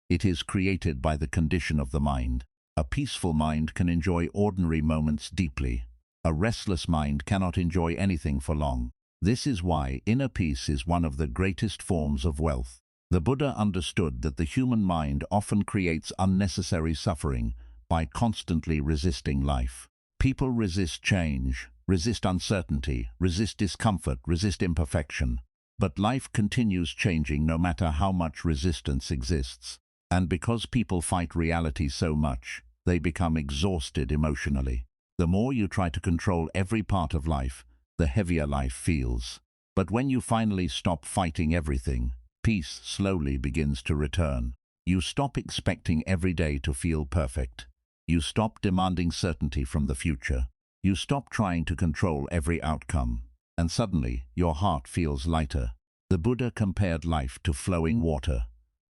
It is created by the condition of the mind. A peaceful mind can enjoy ordinary moments deeply. A restless mind cannot enjoy anything for long. This is why inner peace is one of the greatest forms of wealth. The Buddha understood that the human mind often creates unnecessary suffering by constantly resisting life. People resist change, resist uncertainty, resist discomfort, resist imperfection. But life continues changing no matter how much resistance exists. And because people fight reality so much, they become exhausted emotionally. The more you try to control every part of life, the heavier life feels. But when you finally stop fighting everything, peace slowly begins to return. You stop expecting every day to feel perfect. You stop demanding certainty from the future. You stop trying to control every outcome. And suddenly, your heart feels lighter. The Buddha compared life to flowing water.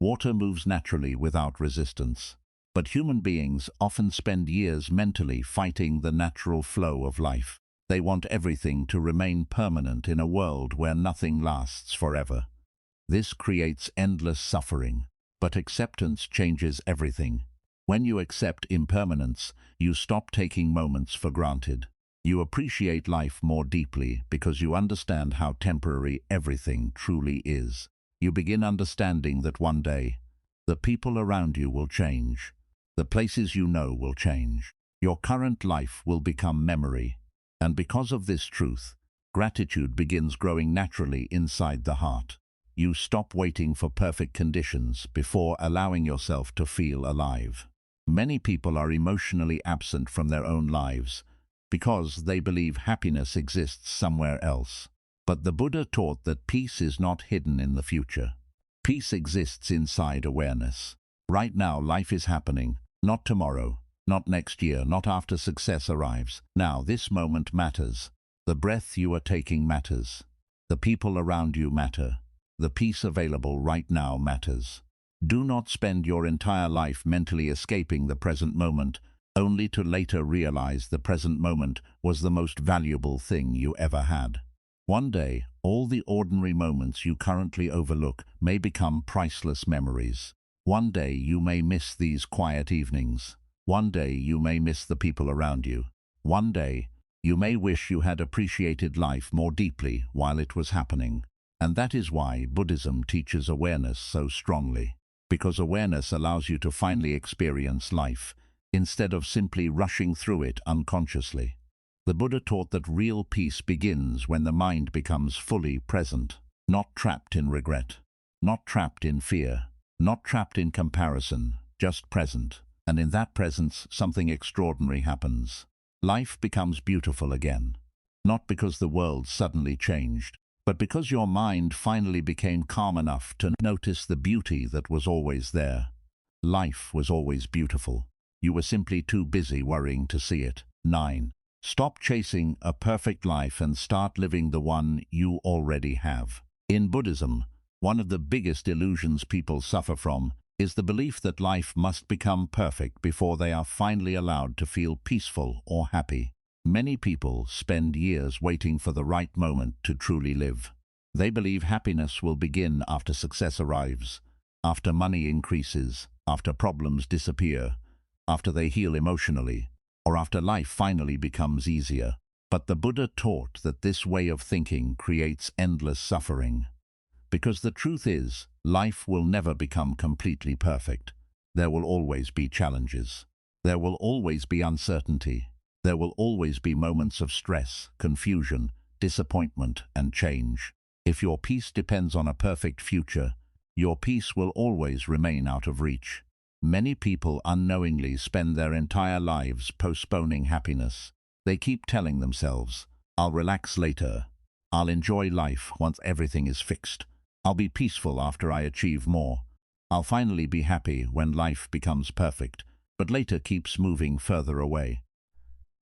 Water moves naturally without resistance. But human beings often spend years mentally fighting the natural flow of life. They want everything to remain permanent in a world where nothing lasts forever. This creates endless suffering. But acceptance changes everything. When you accept impermanence, you stop taking moments for granted. You appreciate life more deeply because you understand how temporary everything truly is. You begin understanding that one day, the people around you will change. The places you know will change. Your current life will become memory. And because of this truth, gratitude begins growing naturally inside the heart. You stop waiting for perfect conditions before allowing yourself to feel alive. Many people are emotionally absent from their own lives because they believe happiness exists somewhere else. But the Buddha taught that peace is not hidden in the future. Peace exists inside awareness. Right now, life is happening, not tomorrow, not next year, not after success arrives. Now, this moment matters. The breath you are taking matters. The people around you matter. The peace available right now matters. Do not spend your entire life mentally escaping the present moment, only to later realize the present moment was the most valuable thing you ever had. One day, all the ordinary moments you currently overlook may become priceless memories. One day you may miss these quiet evenings. One day you may miss the people around you. One day you may wish you had appreciated life more deeply while it was happening. And that is why Buddhism teaches awareness so strongly. Because awareness allows you to finally experience life, instead of simply rushing through it unconsciously. The Buddha taught that real peace begins when the mind becomes fully present, not trapped in regret, not trapped in fear, not trapped in comparison, just present. And in that presence, something extraordinary happens. Life becomes beautiful again. Not because the world suddenly changed, but because your mind finally became calm enough to notice the beauty that was always there. Life was always beautiful. You were simply too busy worrying to see it. 9. Stop chasing a perfect life and start living the one you already have. In Buddhism, one of the biggest illusions people suffer from is the belief that life must become perfect before they are finally allowed to feel peaceful or happy. Many people spend years waiting for the right moment to truly live. They believe happiness will begin after success arrives, after money increases, after problems disappear, after they heal emotionally, or after life finally becomes easier. But the Buddha taught that this way of thinking creates endless suffering. Because the truth is, life will never become completely perfect. There will always be challenges. There will always be uncertainty. There will always be moments of stress, confusion, disappointment, and change. If your peace depends on a perfect future, your peace will always remain out of reach. Many people unknowingly spend their entire lives postponing happiness. They keep telling themselves, "I'll relax later. I'll enjoy life once everything is fixed. I'll be peaceful after I achieve more. I'll finally be happy when life becomes perfect," but later keeps moving further away.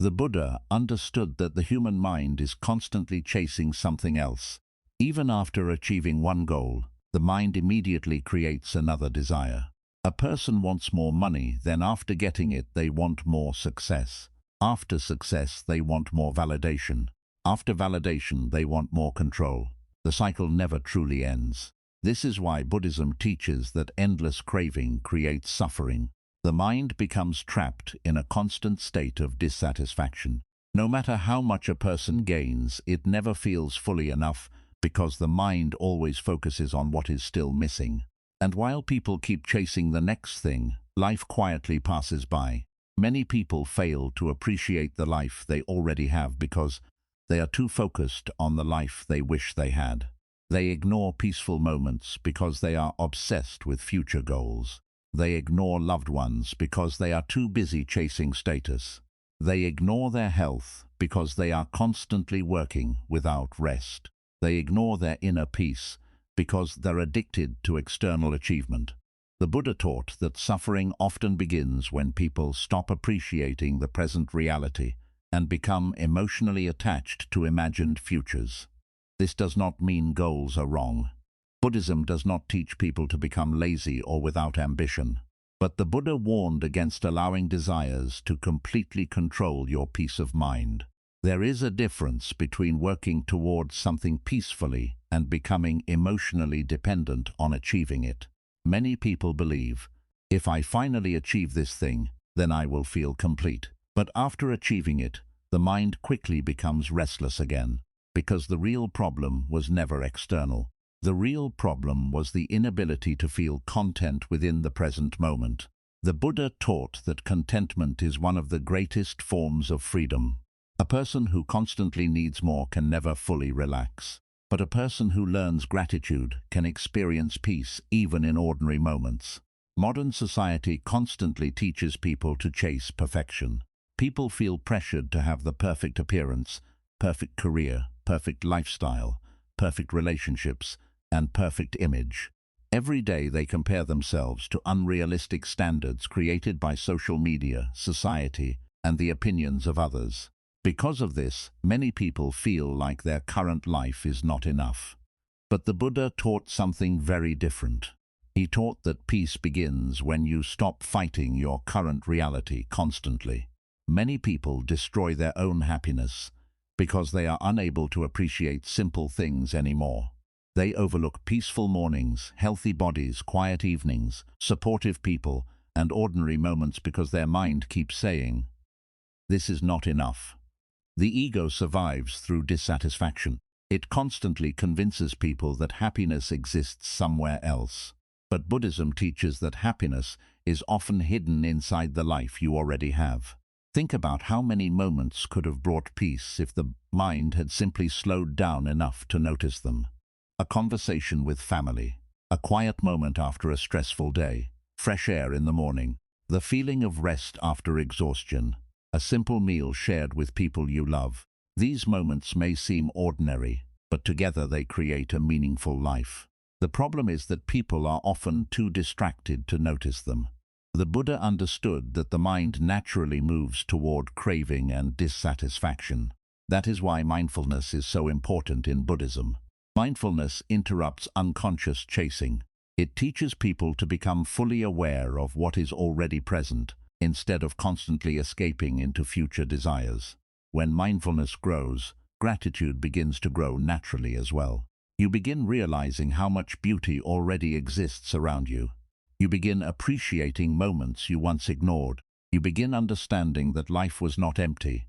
The Buddha understood that the human mind is constantly chasing something else. Even after achieving one goal, the mind immediately creates another desire. A person wants more money, then after getting it, they want more success. After success, they want more validation. After validation, they want more control. The cycle never truly ends. This is why Buddhism teaches that endless craving creates suffering. The mind becomes trapped in a constant state of dissatisfaction. No matter how much a person gains, it never feels fully enough because the mind always focuses on what is still missing. And while people keep chasing the next thing, life quietly passes by. Many people fail to appreciate the life they already have because they are too focused on the life they wish they had. They ignore peaceful moments because they are obsessed with future goals. They ignore loved ones because they are too busy chasing status. They ignore their health because they are constantly working without rest. They ignore their inner peace because they're addicted to external achievement. The Buddha taught that suffering often begins when people stop appreciating the present reality and become emotionally attached to imagined futures. This does not mean goals are wrong. Buddhism does not teach people to become lazy or without ambition. But the Buddha warned against allowing desires to completely control your peace of mind. There is a difference between working towards something peacefully and becoming emotionally dependent on achieving it. Many people believe, if I finally achieve this thing, then I will feel complete. But after achieving it, the mind quickly becomes restless again, because the real problem was never external. The real problem was the inability to feel content within the present moment. The Buddha taught that contentment is one of the greatest forms of freedom. A person who constantly needs more can never fully relax. But a person who learns gratitude can experience peace even in ordinary moments. Modern society constantly teaches people to chase perfection. People feel pressured to have the perfect appearance, perfect career, perfect lifestyle, perfect relationships, and perfect image. Every day they compare themselves to unrealistic standards created by social media, society, and the opinions of others. Because of this, many people feel like their current life is not enough. But the Buddha taught something very different. He taught that peace begins when you stop fighting your current reality constantly. Many people destroy their own happiness because they are unable to appreciate simple things anymore. They overlook peaceful mornings, healthy bodies, quiet evenings, supportive people, and ordinary moments because their mind keeps saying, "This is not enough." The ego survives through dissatisfaction. It constantly convinces people that happiness exists somewhere else. But Buddhism teaches that happiness is often hidden inside the life you already have. Think about how many moments could have brought peace if the mind had simply slowed down enough to notice them. A conversation with family, a quiet moment after a stressful day, fresh air in the morning, the feeling of rest after exhaustion, a simple meal shared with people you love. These moments may seem ordinary, but together they create a meaningful life. The problem is that people are often too distracted to notice them. The Buddha understood that the mind naturally moves toward craving and dissatisfaction. That is why mindfulness is so important in Buddhism. Mindfulness interrupts unconscious chasing. It teaches people to become fully aware of what is already present, instead of constantly escaping into future desires. When mindfulness grows, gratitude begins to grow naturally as well. You begin realizing how much beauty already exists around you. You begin appreciating moments you once ignored. You begin understanding that life was not empty.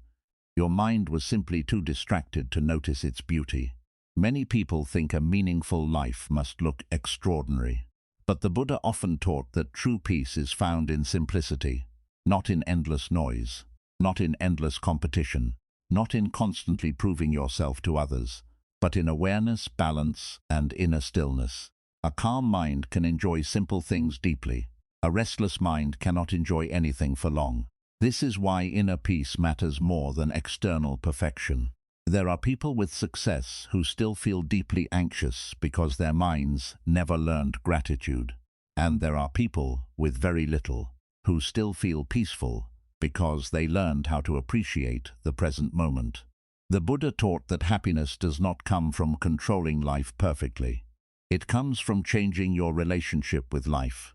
Your mind was simply too distracted to notice its beauty. Many people think a meaningful life must look extraordinary. But the Buddha often taught that true peace is found in simplicity, not in endless noise, not in endless competition, not in constantly proving yourself to others, but in awareness, balance, and inner stillness. A calm mind can enjoy simple things deeply. A restless mind cannot enjoy anything for long. This is why inner peace matters more than external perfection. There are people with success who still feel deeply anxious because their minds never learned gratitude. And there are people with very little who still feel peaceful because they learned how to appreciate the present moment. The Buddha taught that happiness does not come from controlling life perfectly. It comes from changing your relationship with life.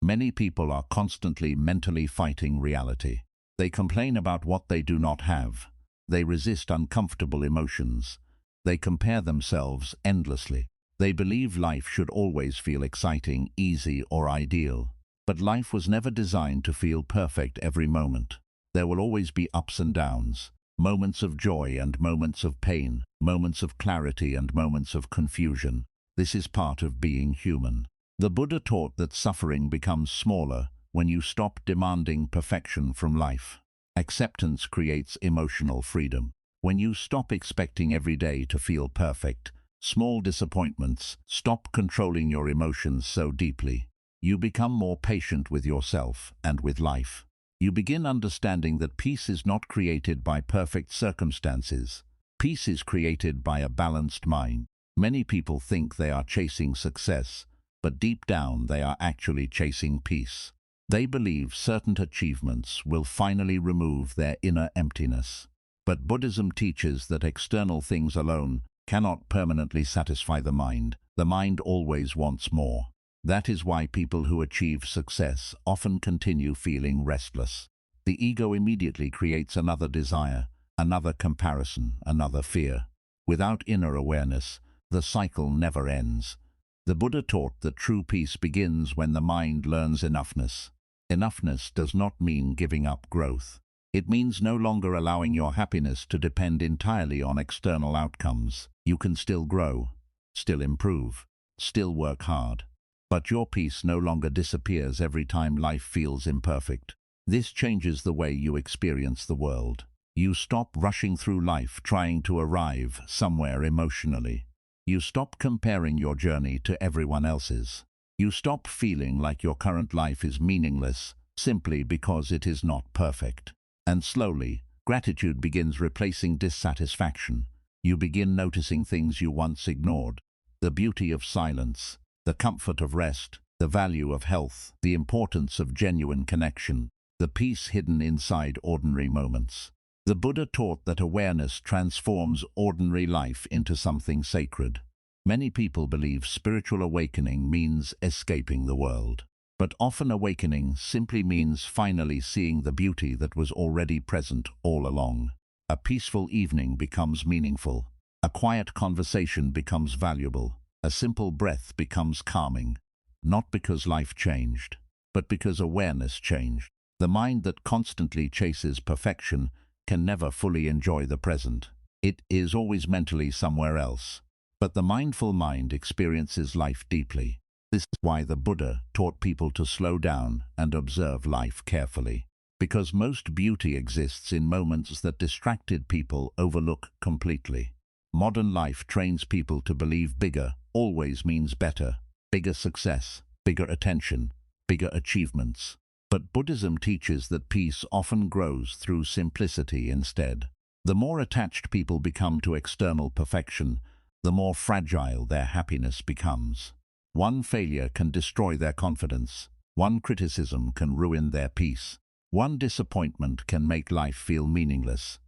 Many people are constantly mentally fighting reality. They complain about what they do not have. They resist uncomfortable emotions. They compare themselves endlessly. They believe life should always feel exciting, easy, or ideal. But life was never designed to feel perfect every moment. There will always be ups and downs, moments of joy and moments of pain, moments of clarity and moments of confusion. This is part of being human. The Buddha taught that suffering becomes smaller when you stop demanding perfection from life. Acceptance creates emotional freedom. When you stop expecting every day to feel perfect, small disappointments stop controlling your emotions so deeply. You become more patient with yourself and with life. You begin understanding that peace is not created by perfect circumstances. Peace is created by a balanced mind. Many people think they are chasing success, but deep down they are actually chasing peace. They believe certain achievements will finally remove their inner emptiness. But Buddhism teaches that external things alone cannot permanently satisfy the mind. The mind always wants more. That is why people who achieve success often continue feeling restless. The ego immediately creates another desire, another comparison, another fear. Without inner awareness, the cycle never ends. The Buddha taught that true peace begins when the mind learns enoughness. Enoughness does not mean giving up growth. It means no longer allowing your happiness to depend entirely on external outcomes. You can still grow, still improve, still work hard. But your peace no longer disappears every time life feels imperfect. This changes the way you experience the world. You stop rushing through life trying to arrive somewhere emotionally. You stop comparing your journey to everyone else's. You stop feeling like your current life is meaningless simply because it is not perfect. And slowly, gratitude begins replacing dissatisfaction. You begin noticing things you once ignored. The beauty of silence, the comfort of rest, the value of health, the importance of genuine connection, the peace hidden inside ordinary moments. The Buddha taught that awareness transforms ordinary life into something sacred. Many people believe spiritual awakening means escaping the world. But often awakening simply means finally seeing the beauty that was already present all along. A peaceful evening becomes meaningful. A quiet conversation becomes valuable. A simple breath becomes calming. Not because life changed, but because awareness changed. The mind that constantly chases perfection can never fully enjoy the present. It is always mentally somewhere else. But the mindful mind experiences life deeply. This is why the Buddha taught people to slow down and observe life carefully. Because most beauty exists in moments that distracted people overlook completely. Modern life trains people to believe bigger always means better. Bigger success, bigger attention, bigger achievements. But Buddhism teaches that peace often grows through simplicity instead. The more attached people become to external perfection, the more fragile their happiness becomes. One failure can destroy their confidence. One criticism can ruin their peace. One disappointment can make life feel meaningless.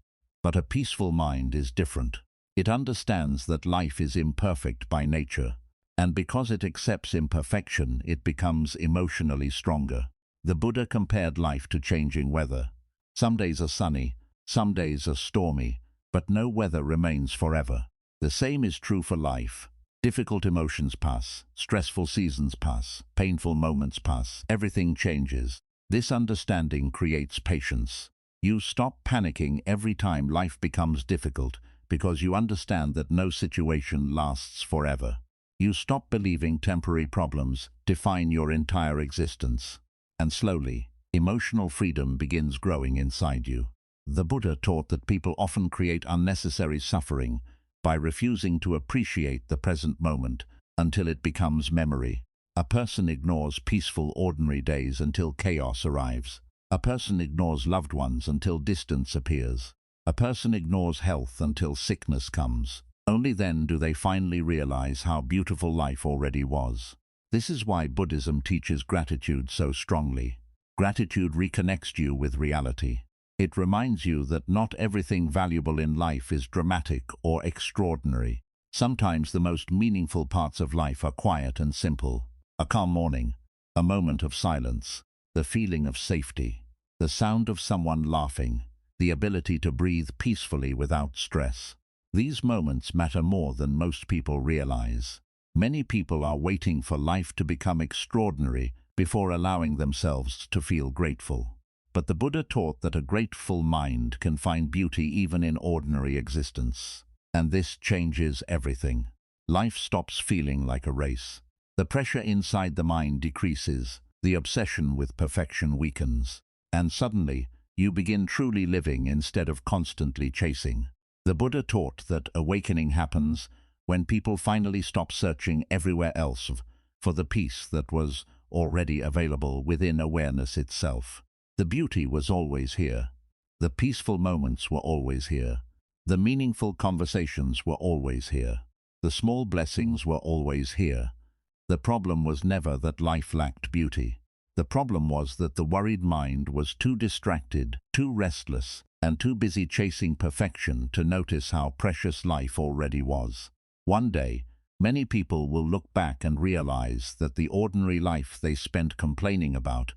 But a peaceful mind is different. It understands that life is imperfect by nature, and because it accepts imperfection, it becomes emotionally stronger. The Buddha compared life to changing weather. Some days are sunny, some days are stormy, but no weather remains forever. The same is true for life. Difficult emotions pass, stressful seasons pass, painful moments pass, everything changes. This understanding creates patience. You stop panicking every time life becomes difficult because you understand that no situation lasts forever. You stop believing temporary problems define your entire existence. And slowly, emotional freedom begins growing inside you. The Buddha taught that people often create unnecessary suffering by refusing to appreciate the present moment until it becomes memory. A person ignores peaceful, ordinary days until chaos arrives. A person ignores loved ones until distance appears. A person ignores health until sickness comes. Only then do they finally realize how beautiful life already was. This is why Buddhism teaches gratitude so strongly. Gratitude reconnects you with reality. It reminds you that not everything valuable in life is dramatic or extraordinary. Sometimes the most meaningful parts of life are quiet and simple. A calm morning, a moment of silence, the feeling of safety, the sound of someone laughing, the ability to breathe peacefully without stress. These moments matter more than most people realize. Many people are waiting for life to become extraordinary before allowing themselves to feel grateful. But the Buddha taught that a grateful mind can find beauty even in ordinary existence. And this changes everything. Life stops feeling like a race. The pressure inside the mind decreases, the obsession with perfection weakens, and suddenly you begin truly living instead of constantly chasing. The Buddha taught that awakening happens when people finally stop searching everywhere else for the peace that was already available within awareness itself. The beauty was always here. The peaceful moments were always here. The meaningful conversations were always here. The small blessings were always here. The problem was never that life lacked beauty. The problem was that the worried mind was too distracted, too restless, and too busy chasing perfection to notice how precious life already was. One day, many people will look back and realize that the ordinary life they spent complaining about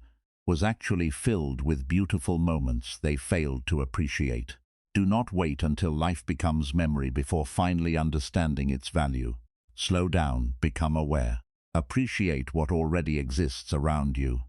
was actually filled with beautiful moments they failed to appreciate. Do not wait until life becomes memory before finally understanding its value. Slow down, become aware. Appreciate what already exists around you.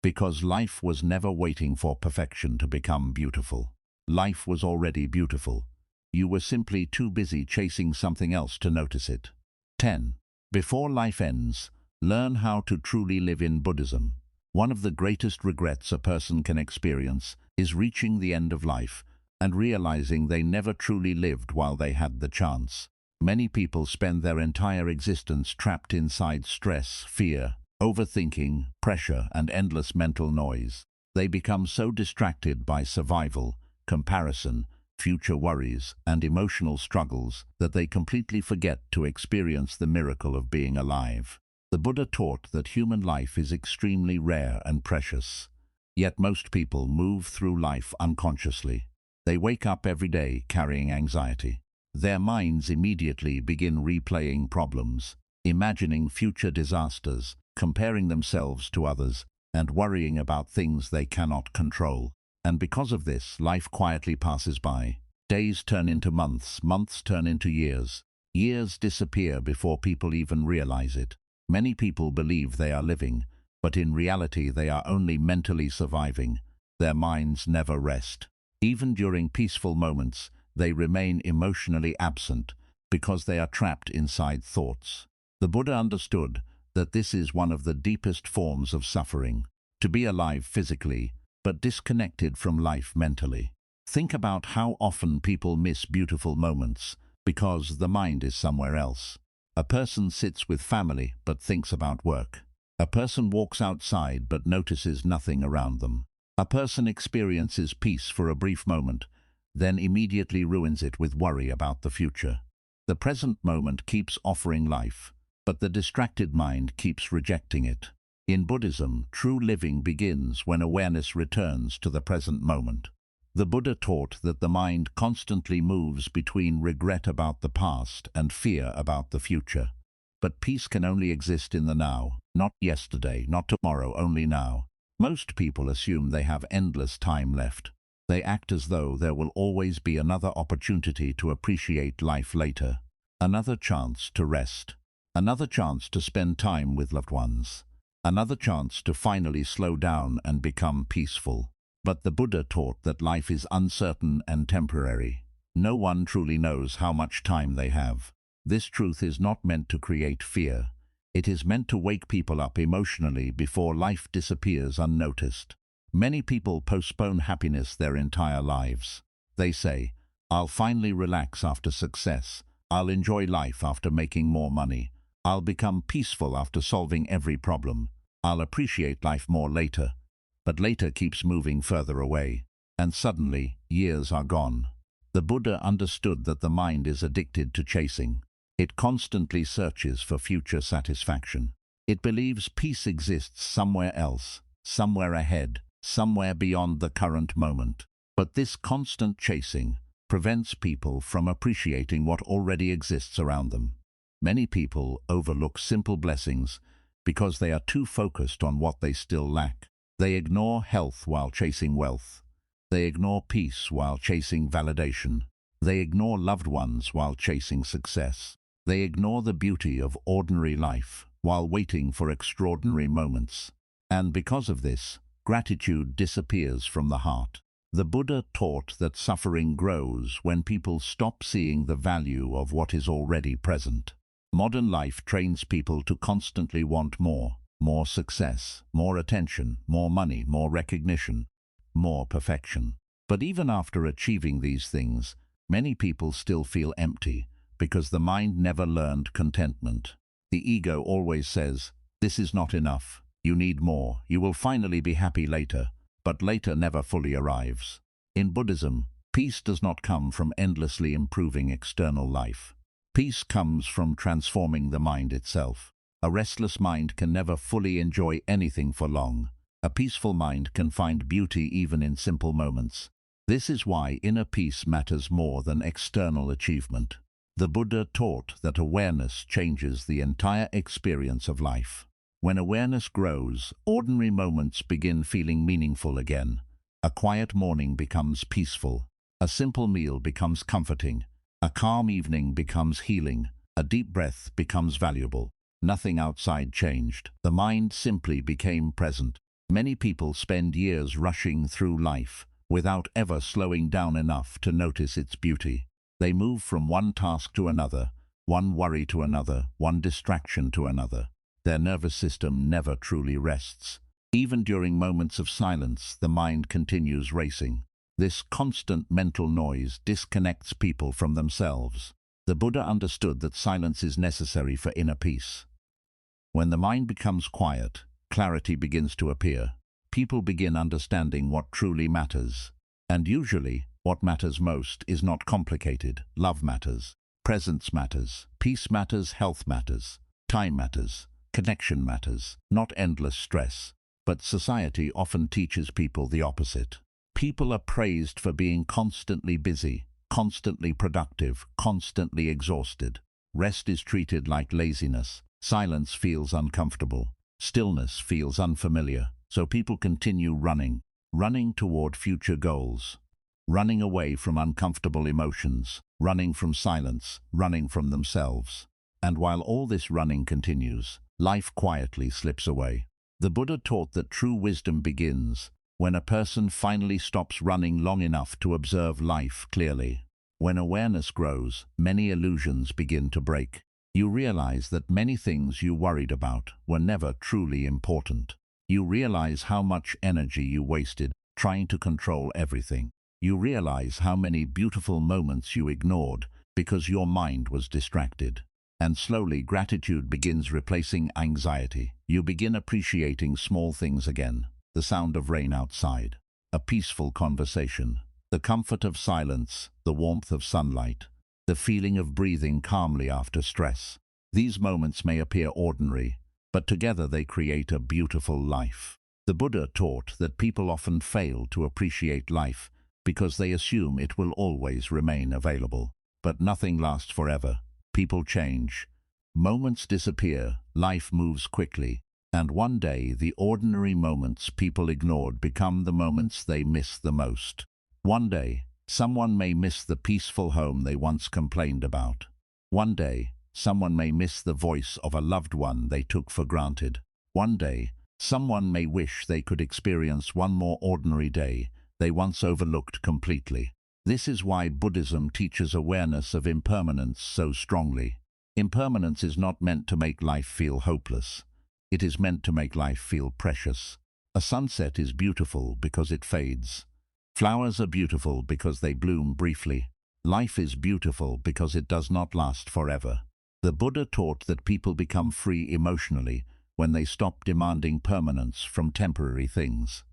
Because life was never waiting for perfection to become beautiful. Life was already beautiful. You were simply too busy chasing something else to notice it. 10. Before life ends, learn how to truly live in Buddhism. One of the greatest regrets a person can experience is reaching the end of life and realizing they never truly lived while they had the chance. Many people spend their entire existence trapped inside stress, fear, overthinking, pressure, and endless mental noise. They become so distracted by survival, comparison, future worries, and emotional struggles that they completely forget to experience the miracle of being alive. The Buddha taught that human life is extremely rare and precious. Yet most people move through life unconsciously. They wake up every day carrying anxiety. Their minds immediately begin replaying problems, imagining future disasters, comparing themselves to others, and worrying about things they cannot control. And because of this, life quietly passes by. Days turn into months, months turn into years. Years disappear before people even realize it. Many people believe they are living, but in reality they are only mentally surviving. Their minds never rest. Even during peaceful moments, they remain emotionally absent because they are trapped inside thoughts. The Buddha understood that this is one of the deepest forms of suffering, to be alive physically, but disconnected from life mentally. Think about how often people miss beautiful moments because the mind is somewhere else. A person sits with family but thinks about work. A person walks outside but notices nothing around them. A person experiences peace for a brief moment, then immediately ruins it with worry about the future. The present moment keeps offering life, but the distracted mind keeps rejecting it. In Buddhism, true living begins when awareness returns to the present moment. The Buddha taught that the mind constantly moves between regret about the past and fear about the future. But peace can only exist in the now, not yesterday, not tomorrow, only now. Most people assume they have endless time left. They act as though there will always be another opportunity to appreciate life later, another chance to rest, another chance to spend time with loved ones, another chance to finally slow down and become peaceful. But the Buddha taught that life is uncertain and temporary. No one truly knows how much time they have. This truth is not meant to create fear. It is meant to wake people up emotionally before life disappears unnoticed. Many people postpone happiness their entire lives. They say, "I'll finally relax after success. I'll enjoy life after making more money. I'll become peaceful after solving every problem. I'll appreciate life more later." But later keeps moving further away, and suddenly years are gone. The Buddha understood that the mind is addicted to chasing. It constantly searches for future satisfaction. It believes peace exists somewhere else, somewhere ahead, somewhere beyond the current moment. But this constant chasing prevents people from appreciating what already exists around them. Many people overlook simple blessings because they are too focused on what they still lack. They ignore health while chasing wealth. They ignore peace while chasing validation. They ignore loved ones while chasing success. They ignore the beauty of ordinary life while waiting for extraordinary moments. And because of this, gratitude disappears from the heart. The Buddha taught that suffering grows when people stop seeing the value of what is already present. Modern life trains people to constantly want more. More success, more attention, more money, more recognition, more perfection. But even after achieving these things, many people still feel empty because the mind never learned contentment. The ego always says, "This is not enough. You need more. You will finally be happy later." But later never fully arrives. In Buddhism, peace does not come from endlessly improving external life. Peace comes from transforming the mind itself. A restless mind can never fully enjoy anything for long. A peaceful mind can find beauty even in simple moments. This is why inner peace matters more than external achievement. The Buddha taught that awareness changes the entire experience of life. When awareness grows, ordinary moments begin feeling meaningful again. A quiet morning becomes peaceful. A simple meal becomes comforting. A calm evening becomes healing. A deep breath becomes valuable. Nothing outside changed. The mind simply became present. Many people spend years rushing through life without ever slowing down enough to notice its beauty. They move from one task to another, one worry to another, one distraction to another. Their nervous system never truly rests. Even during moments of silence, the mind continues racing. This constant mental noise disconnects people from themselves. The Buddha understood that silence is necessary for inner peace. When the mind becomes quiet, clarity begins to appear. People begin understanding what truly matters. And usually, what matters most is not complicated. Love matters. Presence matters. Peace matters. Health matters. Time matters. Connection matters. Not endless stress. But society often teaches people the opposite. People are praised for being constantly busy, constantly productive, constantly exhausted. Rest is treated like laziness. Silence feels uncomfortable. Stillness feels unfamiliar. So people continue running toward future goals, running away from uncomfortable emotions, running from silence, running from themselves. And while all this running continues, life quietly slips away. The Buddha taught that true wisdom begins when a person finally stops running long enough to observe life clearly. When awareness grows, many illusions begin to break. You realize that many things you worried about were never truly important. You realize how much energy you wasted trying to control everything. You realize how many beautiful moments you ignored because your mind was distracted. And slowly, gratitude begins replacing anxiety. You begin appreciating small things again. The sound of rain outside, a peaceful conversation, the comfort of silence, the warmth of sunlight, the feeling of breathing calmly after stress. These moments may appear ordinary, but together they create a beautiful life. The Buddha taught that people often fail to appreciate life because they assume it will always remain available. But nothing lasts forever. People change. Moments disappear. Life moves quickly. And one day, the ordinary moments people ignored become the moments they miss the most. One day, someone may miss the peaceful home they once complained about. One day, someone may miss the voice of a loved one they took for granted. One day, someone may wish they could experience one more ordinary day they once overlooked completely. This is why Buddhism teaches awareness of impermanence so strongly. Impermanence is not meant to make life feel hopeless. It is meant to make life feel precious. A sunset is beautiful because it fades. Flowers are beautiful because they bloom briefly. Life is beautiful because it does not last forever. The Buddha taught that people become free emotionally when they stop demanding permanence from temporary things.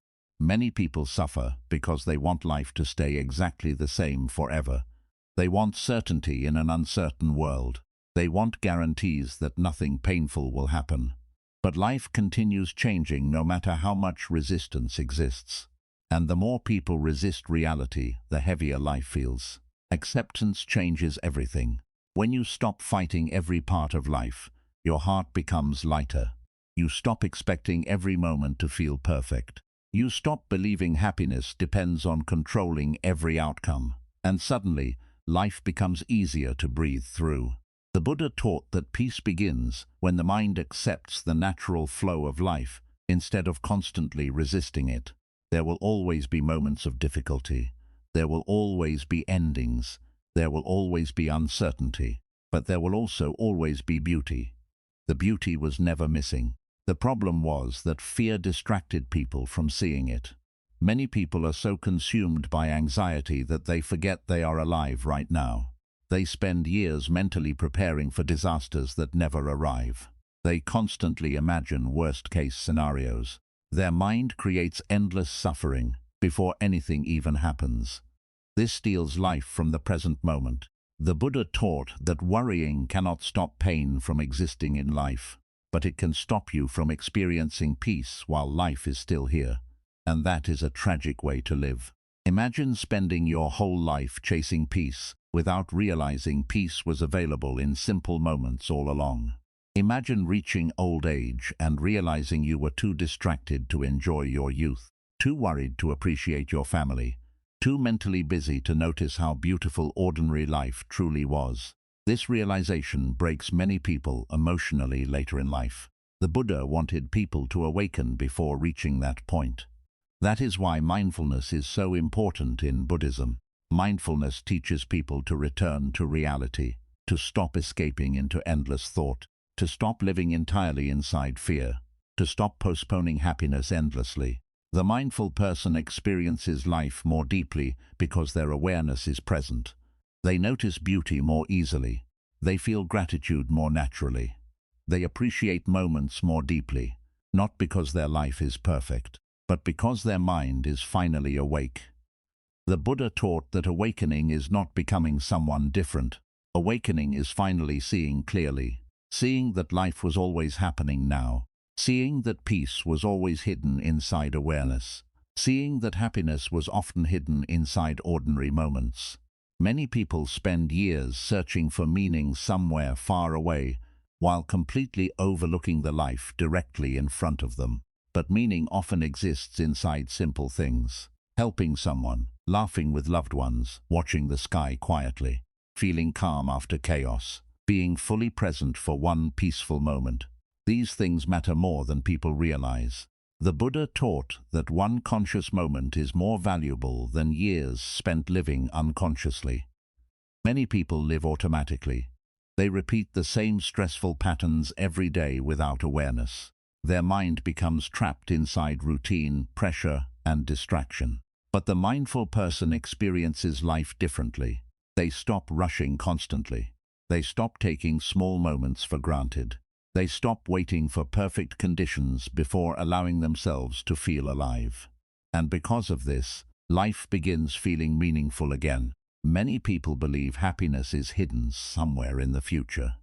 Many people suffer because they want life to stay exactly the same forever. They want certainty in an uncertain world. They want guarantees that nothing painful will happen. But life continues changing no matter how much resistance exists. And the more people resist reality, the heavier life feels. Acceptance changes everything. When you stop fighting every part of life, your heart becomes lighter. You stop expecting every moment to feel perfect. You stop believing happiness depends on controlling every outcome. And suddenly, life becomes easier to breathe through. The Buddha taught that peace begins when the mind accepts the natural flow of life instead of constantly resisting it. There will always be moments of difficulty. There will always be endings. There will always be uncertainty. But there will also always be beauty. The beauty was never missing. The problem was that fear distracted people from seeing it. Many people are so consumed by anxiety that they forget they are alive right now. They spend years mentally preparing for disasters that never arrive. They constantly imagine worst-case scenarios. Their mind creates endless suffering before anything even happens. This steals life from the present moment. The Buddha taught that worrying cannot stop pain from existing in life, but it can stop you from experiencing peace while life is still here. And that is a tragic way to live. Imagine spending your whole life chasing peace without realizing peace was available in simple moments all along. Imagine reaching old age and realizing you were too distracted to enjoy your youth, too worried to appreciate your family, too mentally busy to notice how beautiful ordinary life truly was. This realization breaks many people emotionally later in life. The Buddha wanted people to awaken before reaching that point. That is why mindfulness is so important in Buddhism. Mindfulness teaches people to return to reality, to stop escaping into endless thought, to stop living entirely inside fear, to stop postponing happiness endlessly. The mindful person experiences life more deeply because their awareness is present. They notice beauty more easily. They feel gratitude more naturally. They appreciate moments more deeply, not because their life is perfect, but because their mind is finally awake. The Buddha taught that awakening is not becoming someone different. Awakening is finally seeing clearly, seeing that life was always happening now, seeing that peace was always hidden inside awareness, seeing that happiness was often hidden inside ordinary moments. Many people spend years searching for meaning somewhere far away, while completely overlooking the life directly in front of them. But meaning often exists inside simple things. Helping someone, laughing with loved ones, watching the sky quietly, feeling calm after chaos, being fully present for one peaceful moment. These things matter more than people realize. The Buddha taught that one conscious moment is more valuable than years spent living unconsciously. Many people live automatically. They repeat the same stressful patterns every day without awareness. Their mind becomes trapped inside routine, pressure, and distraction. But the mindful person experiences life differently. They stop rushing constantly. They stop taking small moments for granted. They stop waiting for perfect conditions before allowing themselves to feel alive. And because of this, life begins feeling meaningful again. Many people believe happiness is hidden somewhere in the future.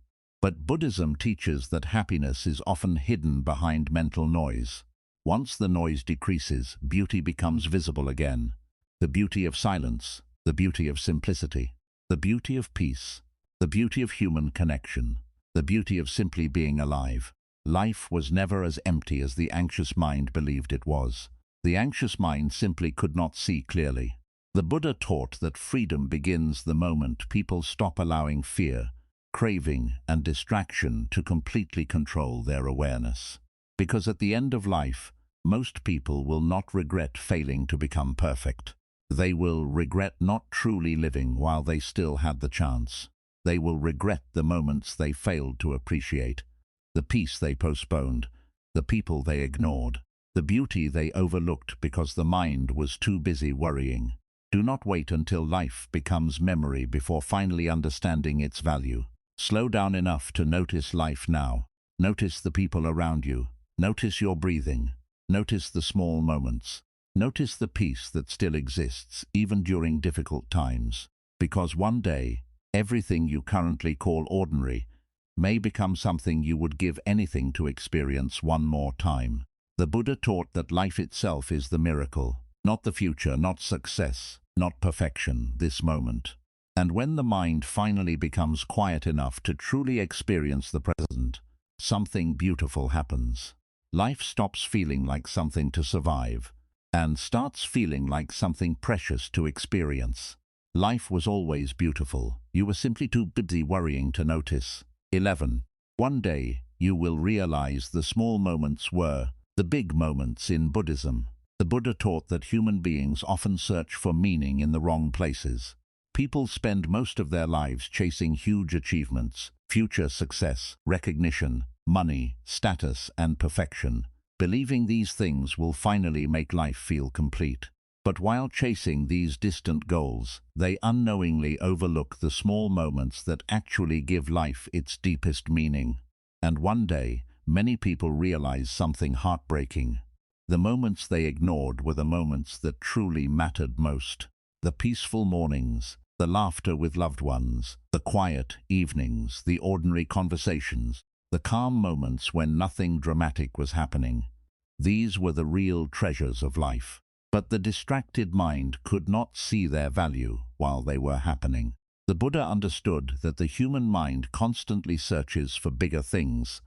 But Buddhism teaches that happiness is often hidden behind mental noise. Once the noise decreases, beauty becomes visible again. The beauty of silence, the beauty of simplicity, the beauty of peace, the beauty of human connection, the beauty of simply being alive. Life was never as empty as the anxious mind believed it was. The anxious mind simply could not see clearly. The Buddha taught that freedom begins the moment people stop allowing fear, craving, and distraction to completely control their awareness. Because at the end of life, most people will not regret failing to become perfect. They will regret not truly living while they still had the chance. They will regret the moments they failed to appreciate, the peace they postponed, the people they ignored, the beauty they overlooked because the mind was too busy worrying. Do not wait until life becomes memory before finally understanding its value. Slow down enough to notice life now. Notice the people around you. Notice your breathing. Notice the small moments. Notice the peace that still exists, even during difficult times. Because one day, everything you currently call ordinary may become something you would give anything to experience one more time. The Buddha taught that life itself is the miracle, not the future, not success, not perfection, this moment. And when the mind finally becomes quiet enough to truly experience the present, something beautiful happens. Life stops feeling like something to survive and starts feeling like something precious to experience. Life was always beautiful. You were simply too busy worrying to notice. 11. One day, you will realize the small moments were the big moments in Buddhism. The Buddha taught that human beings often search for meaning in the wrong places. People spend most of their lives chasing huge achievements, future success, recognition, money, status, and perfection, believing these things will finally make life feel complete. But while chasing these distant goals, they unknowingly overlook the small moments that actually give life its deepest meaning. And one day, many people realize something heartbreaking. The moments they ignored were the moments that truly mattered most. The peaceful mornings, the laughter with loved ones, the quiet evenings, the ordinary conversations, the calm moments when nothing dramatic was happening. These were the real treasures of life. But the distracted mind could not see their value while they were happening. The Buddha understood that the human mind constantly searches for bigger things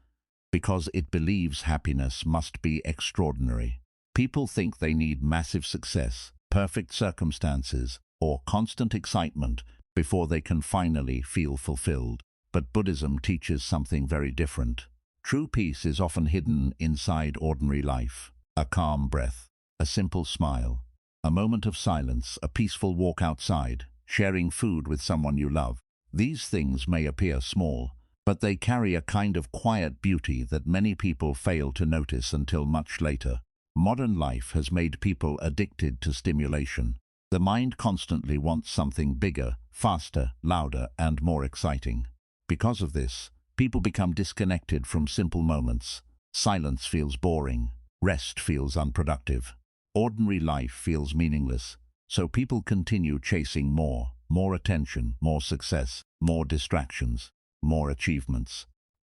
because it believes happiness must be extraordinary. People think they need massive success, perfect circumstances, or constant excitement before they can finally feel fulfilled. But Buddhism teaches something very different. True peace is often hidden inside ordinary life. A calm breath, a simple smile, a moment of silence, a peaceful walk outside, sharing food with someone you love. These things may appear small, but they carry a kind of quiet beauty that many people fail to notice until much later. Modern life has made people addicted to stimulation. The mind constantly wants something bigger, faster, louder, and more exciting. Because of this, people become disconnected from simple moments. Silence feels boring. Rest feels unproductive. Ordinary life feels meaningless, so people continue chasing more attention, more success, more distractions, more achievements.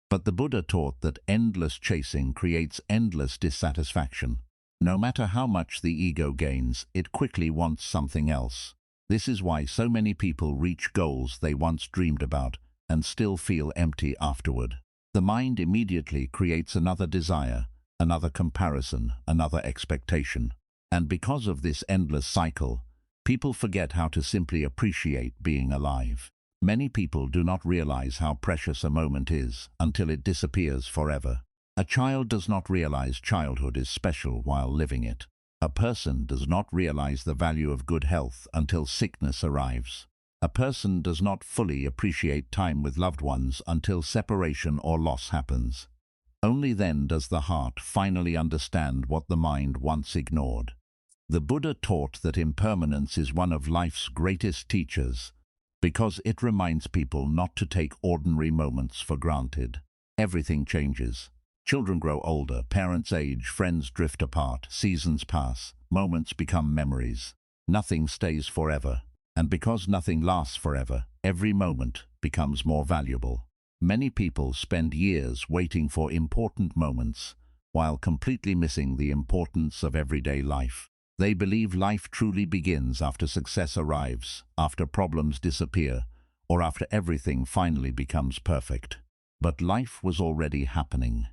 But the Buddha taught that endless chasing creates endless dissatisfaction. No matter how much the ego gains, it quickly wants something else. This is why so many people reach goals they once dreamed about and still feel empty afterward. The mind immediately creates another desire, another comparison, another expectation. And because of this endless cycle, people forget how to simply appreciate being alive. Many people do not realize how precious a moment is until it disappears forever. A child does not realize childhood is special while living it. A person does not realize the value of good health until sickness arrives. A person does not fully appreciate time with loved ones until separation or loss happens. Only then does the heart finally understand what the mind once ignored. The Buddha taught that impermanence is one of life's greatest teachers, Because it reminds people not to take ordinary moments for granted. Everything changes. Children grow older, parents age, friends drift apart, seasons pass, moments become memories. Nothing stays forever, and because nothing lasts forever, every moment becomes more valuable. Many people spend years waiting for important moments, while completely missing the importance of everyday life. They believe life truly begins after success arrives, after problems disappear, or after everything finally becomes perfect. But life was already happening.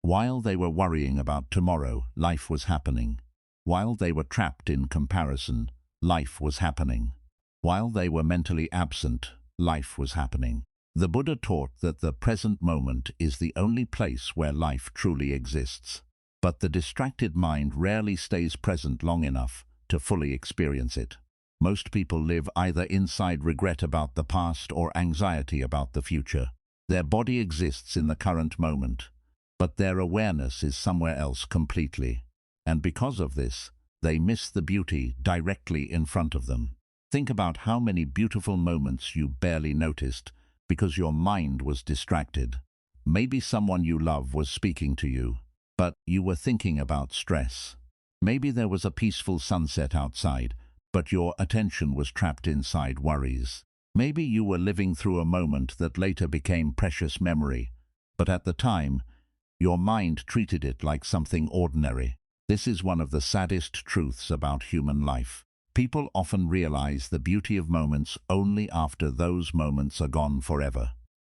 While they were worrying about tomorrow, life was happening. While they were trapped in comparison, life was happening. While they were mentally absent, life was happening. The Buddha taught that the present moment is the only place where life truly exists. But the distracted mind rarely stays present long enough to fully experience it. Most people live either inside regret about the past or anxiety about the future. Their body exists in the current moment, but their awareness is somewhere else completely. And because of this, they miss the beauty directly in front of them. Think about how many beautiful moments you barely noticed because your mind was distracted. Maybe someone you love was speaking to you, but you were thinking about stress. Maybe there was a peaceful sunset outside, but your attention was trapped inside worries. Maybe you were living through a moment that later became precious memory, but at the time, your mind treated it like something ordinary. This is one of the saddest truths about human life. People often realize the beauty of moments only after those moments are gone forever.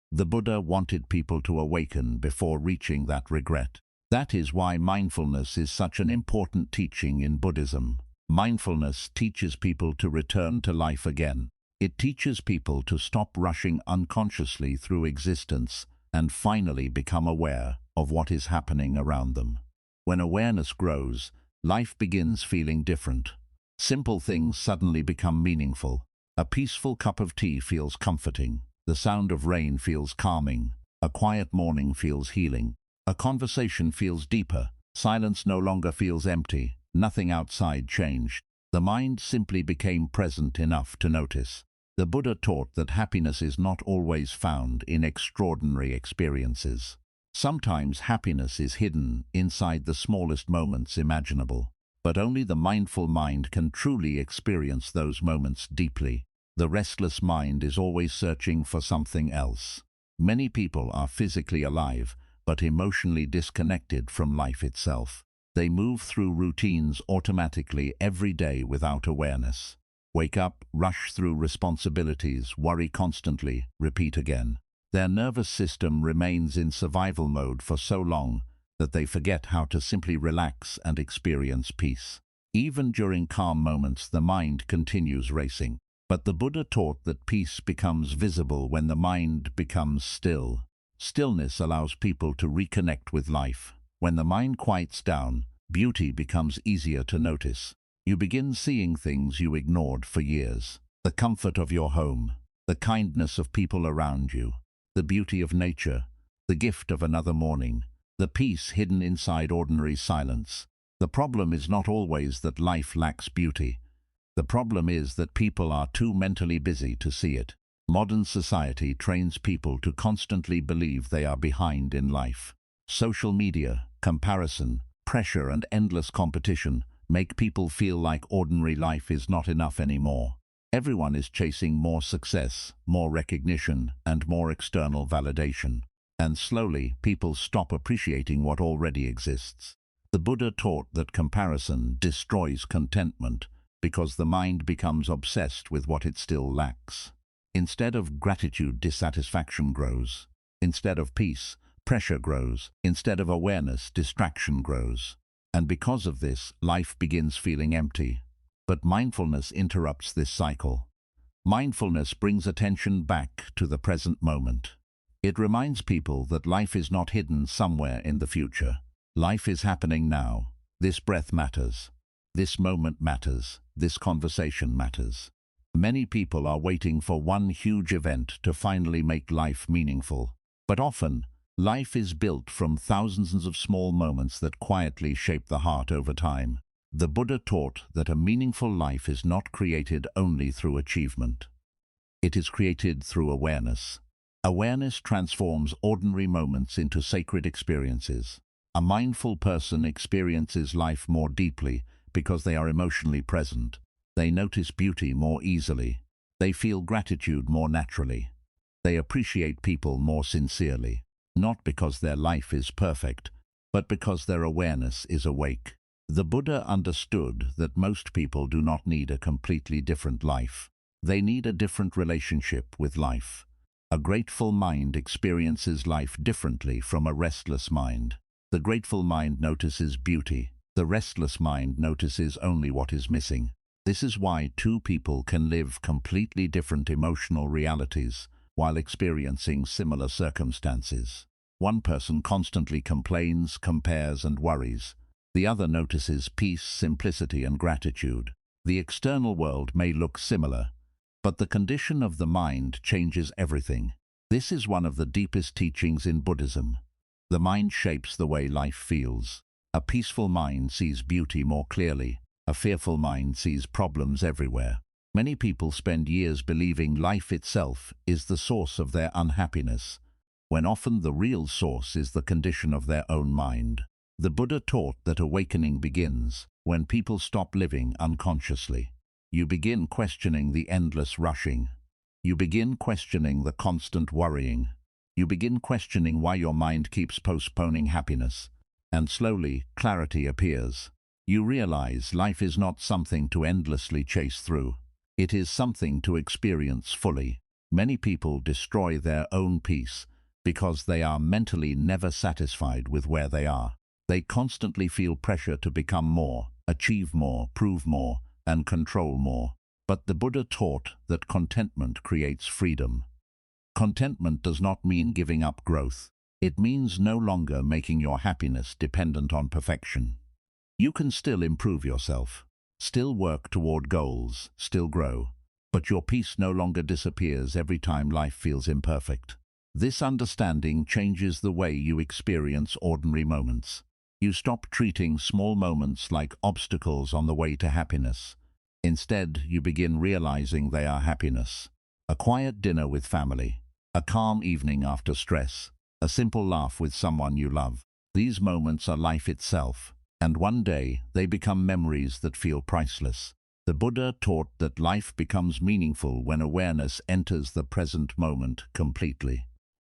The Buddha wanted people to awaken before reaching that regret. That is why mindfulness is such an important teaching in Buddhism. Mindfulness teaches people to return to life again. It teaches people to stop rushing unconsciously through existence and finally become aware of what is happening around them. When awareness grows, life begins feeling different. Simple things suddenly become meaningful. A peaceful cup of tea feels comforting. The sound of rain feels calming. A quiet morning feels healing. A conversation feels deeper. Silence no longer feels empty. Nothing outside changed. The mind simply became present enough to notice. The Buddha taught that happiness is not always found in extraordinary experiences. Sometimes happiness is hidden inside the smallest moments imaginable. But only the mindful mind can truly experience those moments deeply. The restless mind is always searching for something else. Many people are physically alive, but emotionally disconnected from life itself. They move through routines automatically every day without awareness. Wake up, rush through responsibilities, worry constantly, repeat again. Their nervous system remains in survival mode for so long that they forget how to simply relax and experience peace. Even during calm moments, the mind continues racing. But the Buddha taught that peace becomes visible when the mind becomes still. Stillness allows people to reconnect with life. When the mind quiets down, beauty becomes easier to notice. You begin seeing things you ignored for years. The comfort of your home, the kindness of people around you, the beauty of nature, the gift of another morning, the peace hidden inside ordinary silence. The problem is not always that life lacks beauty. The problem is that people are too mentally busy to see it. Modern society trains people to constantly believe they are behind in life. Social media, comparison, pressure and endless competition make people feel like ordinary life is not enough anymore. Everyone is chasing more success, more recognition, and more external validation. And slowly, people stop appreciating what already exists. The Buddha taught that comparison destroys contentment because the mind becomes obsessed with what it still lacks. Instead of gratitude, dissatisfaction grows. Instead of peace, pressure grows. Instead of awareness, distraction grows. And because of this, life begins feeling empty. But mindfulness interrupts this cycle. Mindfulness brings attention back to the present moment. It reminds people that life is not hidden somewhere in the future. Life is happening now. This breath matters. This moment matters. This conversation matters. Many people are waiting for one huge event to finally make life meaningful. But often, life is built from thousands of small moments that quietly shape the heart over time. The Buddha taught that a meaningful life is not created only through achievement. It is created through awareness. Awareness transforms ordinary moments into sacred experiences. A mindful person experiences life more deeply because they are emotionally present. They notice beauty more easily. They feel gratitude more naturally. They appreciate people more sincerely, not because their life is perfect, but because their awareness is awake. The Buddha understood that most people do not need a completely different life. They need a different relationship with life. A grateful mind experiences life differently from a restless mind. The grateful mind notices beauty. The restless mind notices only what is missing. This is why two people can live completely different emotional realities while experiencing similar circumstances. One person constantly complains, compares, and worries. The other notices peace, simplicity, and gratitude. The external world may look similar, but the condition of the mind changes everything. This is one of the deepest teachings in Buddhism. The mind shapes the way life feels. A peaceful mind sees beauty more clearly. A fearful mind sees problems everywhere. Many people spend years believing life itself is the source of their unhappiness, when often the real source is the condition of their own mind. The Buddha taught that awakening begins when people stop living unconsciously. You begin questioning the endless rushing. You begin questioning the constant worrying. You begin questioning why your mind keeps postponing happiness. And slowly, clarity appears. You realize life is not something to endlessly chase through. It is something to experience fully. Many people destroy their own peace because they are mentally never satisfied with where they are. They constantly feel pressure to become more, achieve more, prove more, and control more. But the Buddha taught that contentment creates freedom. Contentment does not mean giving up growth. It means no longer making your happiness dependent on perfection. You can still improve yourself, still work toward goals, still grow, but your peace no longer disappears every time life feels imperfect. This understanding changes the way you experience ordinary moments. You stop treating small moments like obstacles on the way to happiness. Instead, you begin realizing they are happiness. A quiet dinner with family, a calm evening after stress, a simple laugh with someone you love. These moments are life itself, and one day they become memories that feel priceless. The Buddha taught that life becomes meaningful when awareness enters the present moment completely.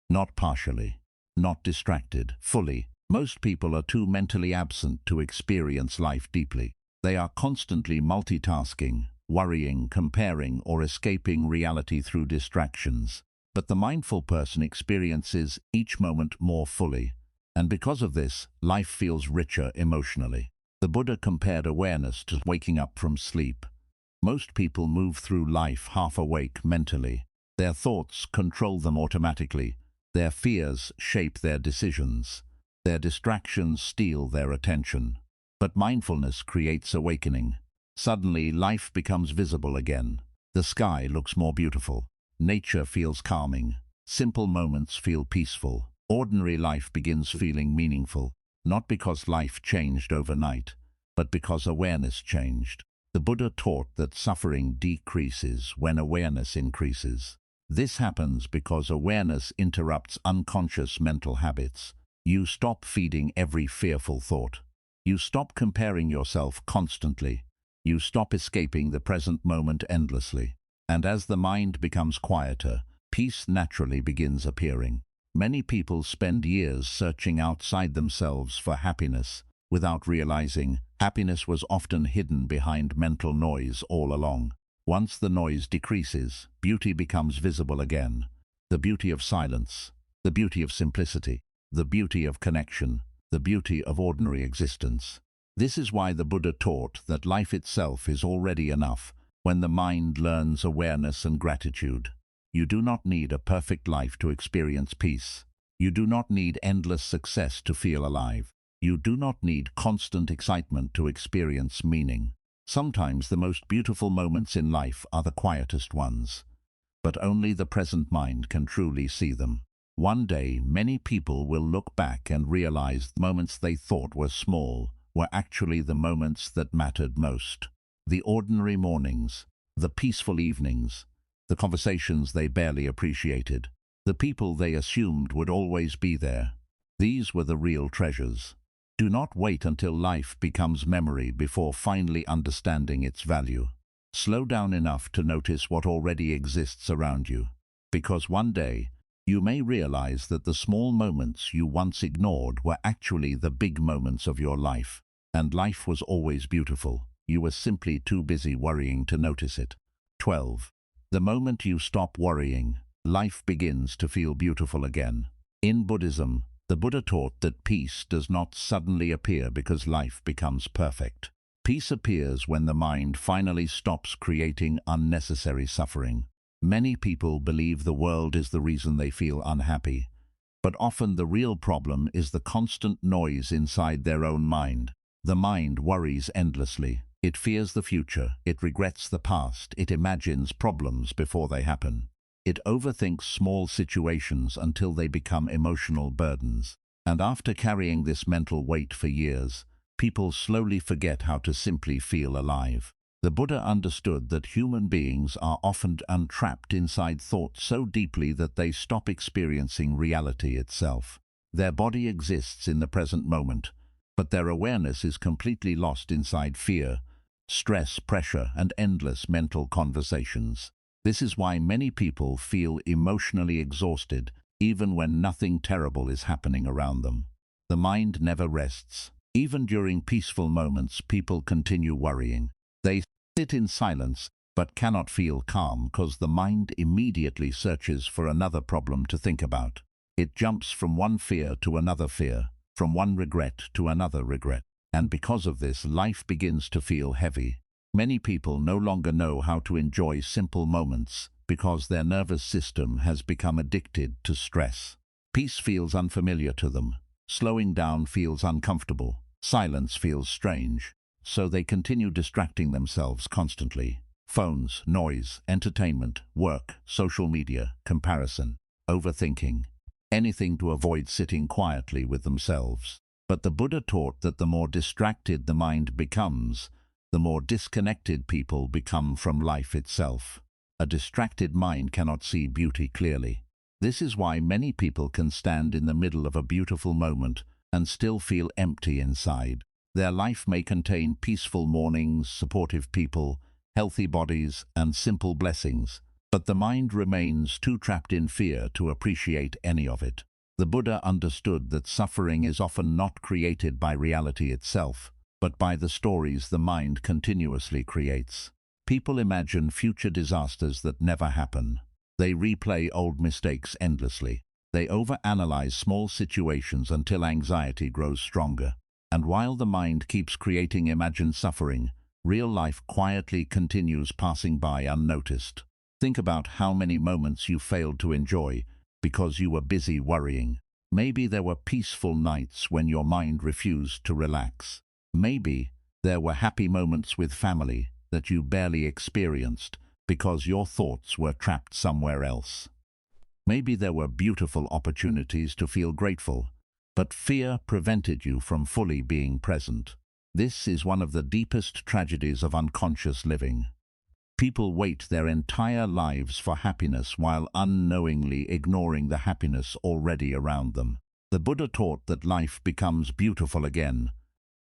Not partially, not distracted, fully. Most people are too mentally absent to experience life deeply. They are constantly multitasking, worrying, comparing, or escaping reality through distractions. But the mindful person experiences each moment more fully, and because of this, life feels richer emotionally. The Buddha compared awareness to waking up from sleep. Most people move through life half awake mentally. Their thoughts control them automatically. Their fears shape their decisions. Their distractions steal their attention. But mindfulness creates awakening. Suddenly, life becomes visible again. The sky looks more beautiful. Nature feels calming. Simple moments feel peaceful. Ordinary life begins feeling meaningful, not because life changed overnight, but because awareness changed. The Buddha taught that suffering decreases when awareness increases. This happens because awareness interrupts unconscious mental habits. You stop feeding every fearful thought. You stop comparing yourself constantly. You stop escaping the present moment endlessly. And as the mind becomes quieter, peace naturally begins appearing. Many people spend years searching outside themselves for happiness without realizing happiness was often hidden behind mental noise all along. Once the noise decreases, beauty becomes visible again. The beauty of silence, the beauty of simplicity, the beauty of connection, the beauty of ordinary existence. This is why the Buddha taught that life itself is already enough when the mind learns awareness and gratitude. You do not need a perfect life to experience peace. You do not need endless success to feel alive. You do not need constant excitement to experience meaning. Sometimes the most beautiful moments in life are the quietest ones, but only the present mind can truly see them. One day, many people will look back and realize the moments they thought were small were actually the moments that mattered most. The ordinary mornings, the peaceful evenings, the conversations they barely appreciated, the people they assumed would always be there. These were the real treasures. Do not wait until life becomes memory before finally understanding its value. Slow down enough to notice what already exists around you, because one day you may realize that the small moments you once ignored were actually the big moments of your life, and life was always beautiful. You were simply too busy worrying to notice it. 12. The moment you stop worrying, life begins to feel beautiful again. In Buddhism, the Buddha taught that peace does not suddenly appear because life becomes perfect. Peace appears when the mind finally stops creating unnecessary suffering. Many people believe the world is the reason they feel unhappy, but often the real problem is the constant noise inside their own mind. The mind worries endlessly. It fears the future, it regrets the past, it imagines problems before they happen. It overthinks small situations until they become emotional burdens. And after carrying this mental weight for years, people slowly forget how to simply feel alive. The Buddha understood that human beings are often entrapped inside thoughts so deeply that they stop experiencing reality itself. Their body exists in the present moment, but their awareness is completely lost inside fear, stress, pressure, and endless mental conversations. This is why many people feel emotionally exhausted even when nothing terrible is happening around them. The mind never rests. Even during peaceful moments, people continue worrying. They sit in silence but cannot feel calm because the mind immediately searches for another problem to think about. It jumps from one fear to another fear, from one regret to another regret. And because of this, life begins to feel heavy. Many people no longer know how to enjoy simple moments because their nervous system has become addicted to stress. Peace feels unfamiliar to them. Slowing down feels uncomfortable. Silence feels strange. So they continue distracting themselves constantly. Phones, noise, entertainment, work, social media, comparison, overthinking. Anything to avoid sitting quietly with themselves. But the Buddha taught that the more distracted the mind becomes, the more disconnected people become from life itself. A distracted mind cannot see beauty clearly. This is why many people can stand in the middle of a beautiful moment and still feel empty inside. Their life may contain peaceful mornings, supportive people, healthy bodies, and simple blessings, but the mind remains too trapped in fear to appreciate any of it. The Buddha understood that suffering is often not created by reality itself, but by the stories the mind continuously creates. People imagine future disasters that never happen. They replay old mistakes endlessly. They overanalyze small situations until anxiety grows stronger. And while the mind keeps creating imagined suffering, real life quietly continues passing by unnoticed. Think about how many moments you failed to enjoy because you were busy worrying. Maybe there were peaceful nights when your mind refused to relax. Maybe there were happy moments with family that you barely experienced because your thoughts were trapped somewhere else. Maybe there were beautiful opportunities to feel grateful, but fear prevented you from fully being present. This is one of the deepest tragedies of unconscious living. People wait their entire lives for happiness while unknowingly ignoring the happiness already around them. The Buddha taught that life becomes beautiful again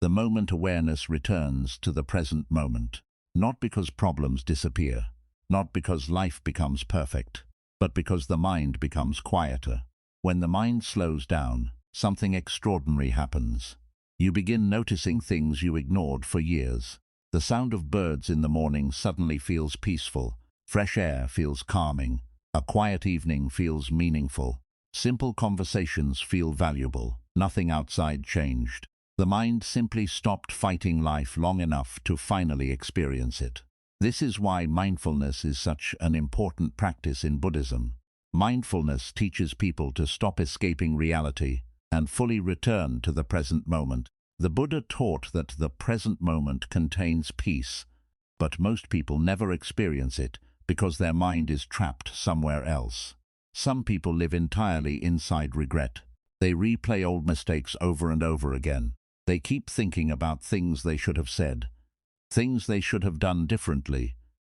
the moment awareness returns to the present moment. Not because problems disappear, not because life becomes perfect, but because the mind becomes quieter. When the mind slows down, something extraordinary happens. You begin noticing things you ignored for years. The sound of birds in the morning suddenly feels peaceful. Fresh air feels calming. A quiet evening feels meaningful. Simple conversations feel valuable. Nothing outside changed. The mind simply stopped fighting life long enough to finally experience it. This is why mindfulness is such an important practice in Buddhism. Mindfulness teaches people to stop escaping reality and fully return to the present moment. The Buddha taught that the present moment contains peace, but most people never experience it because their mind is trapped somewhere else. Some people live entirely inside regret. They replay old mistakes over and over again. They keep thinking about things they should have said, things they should have done differently,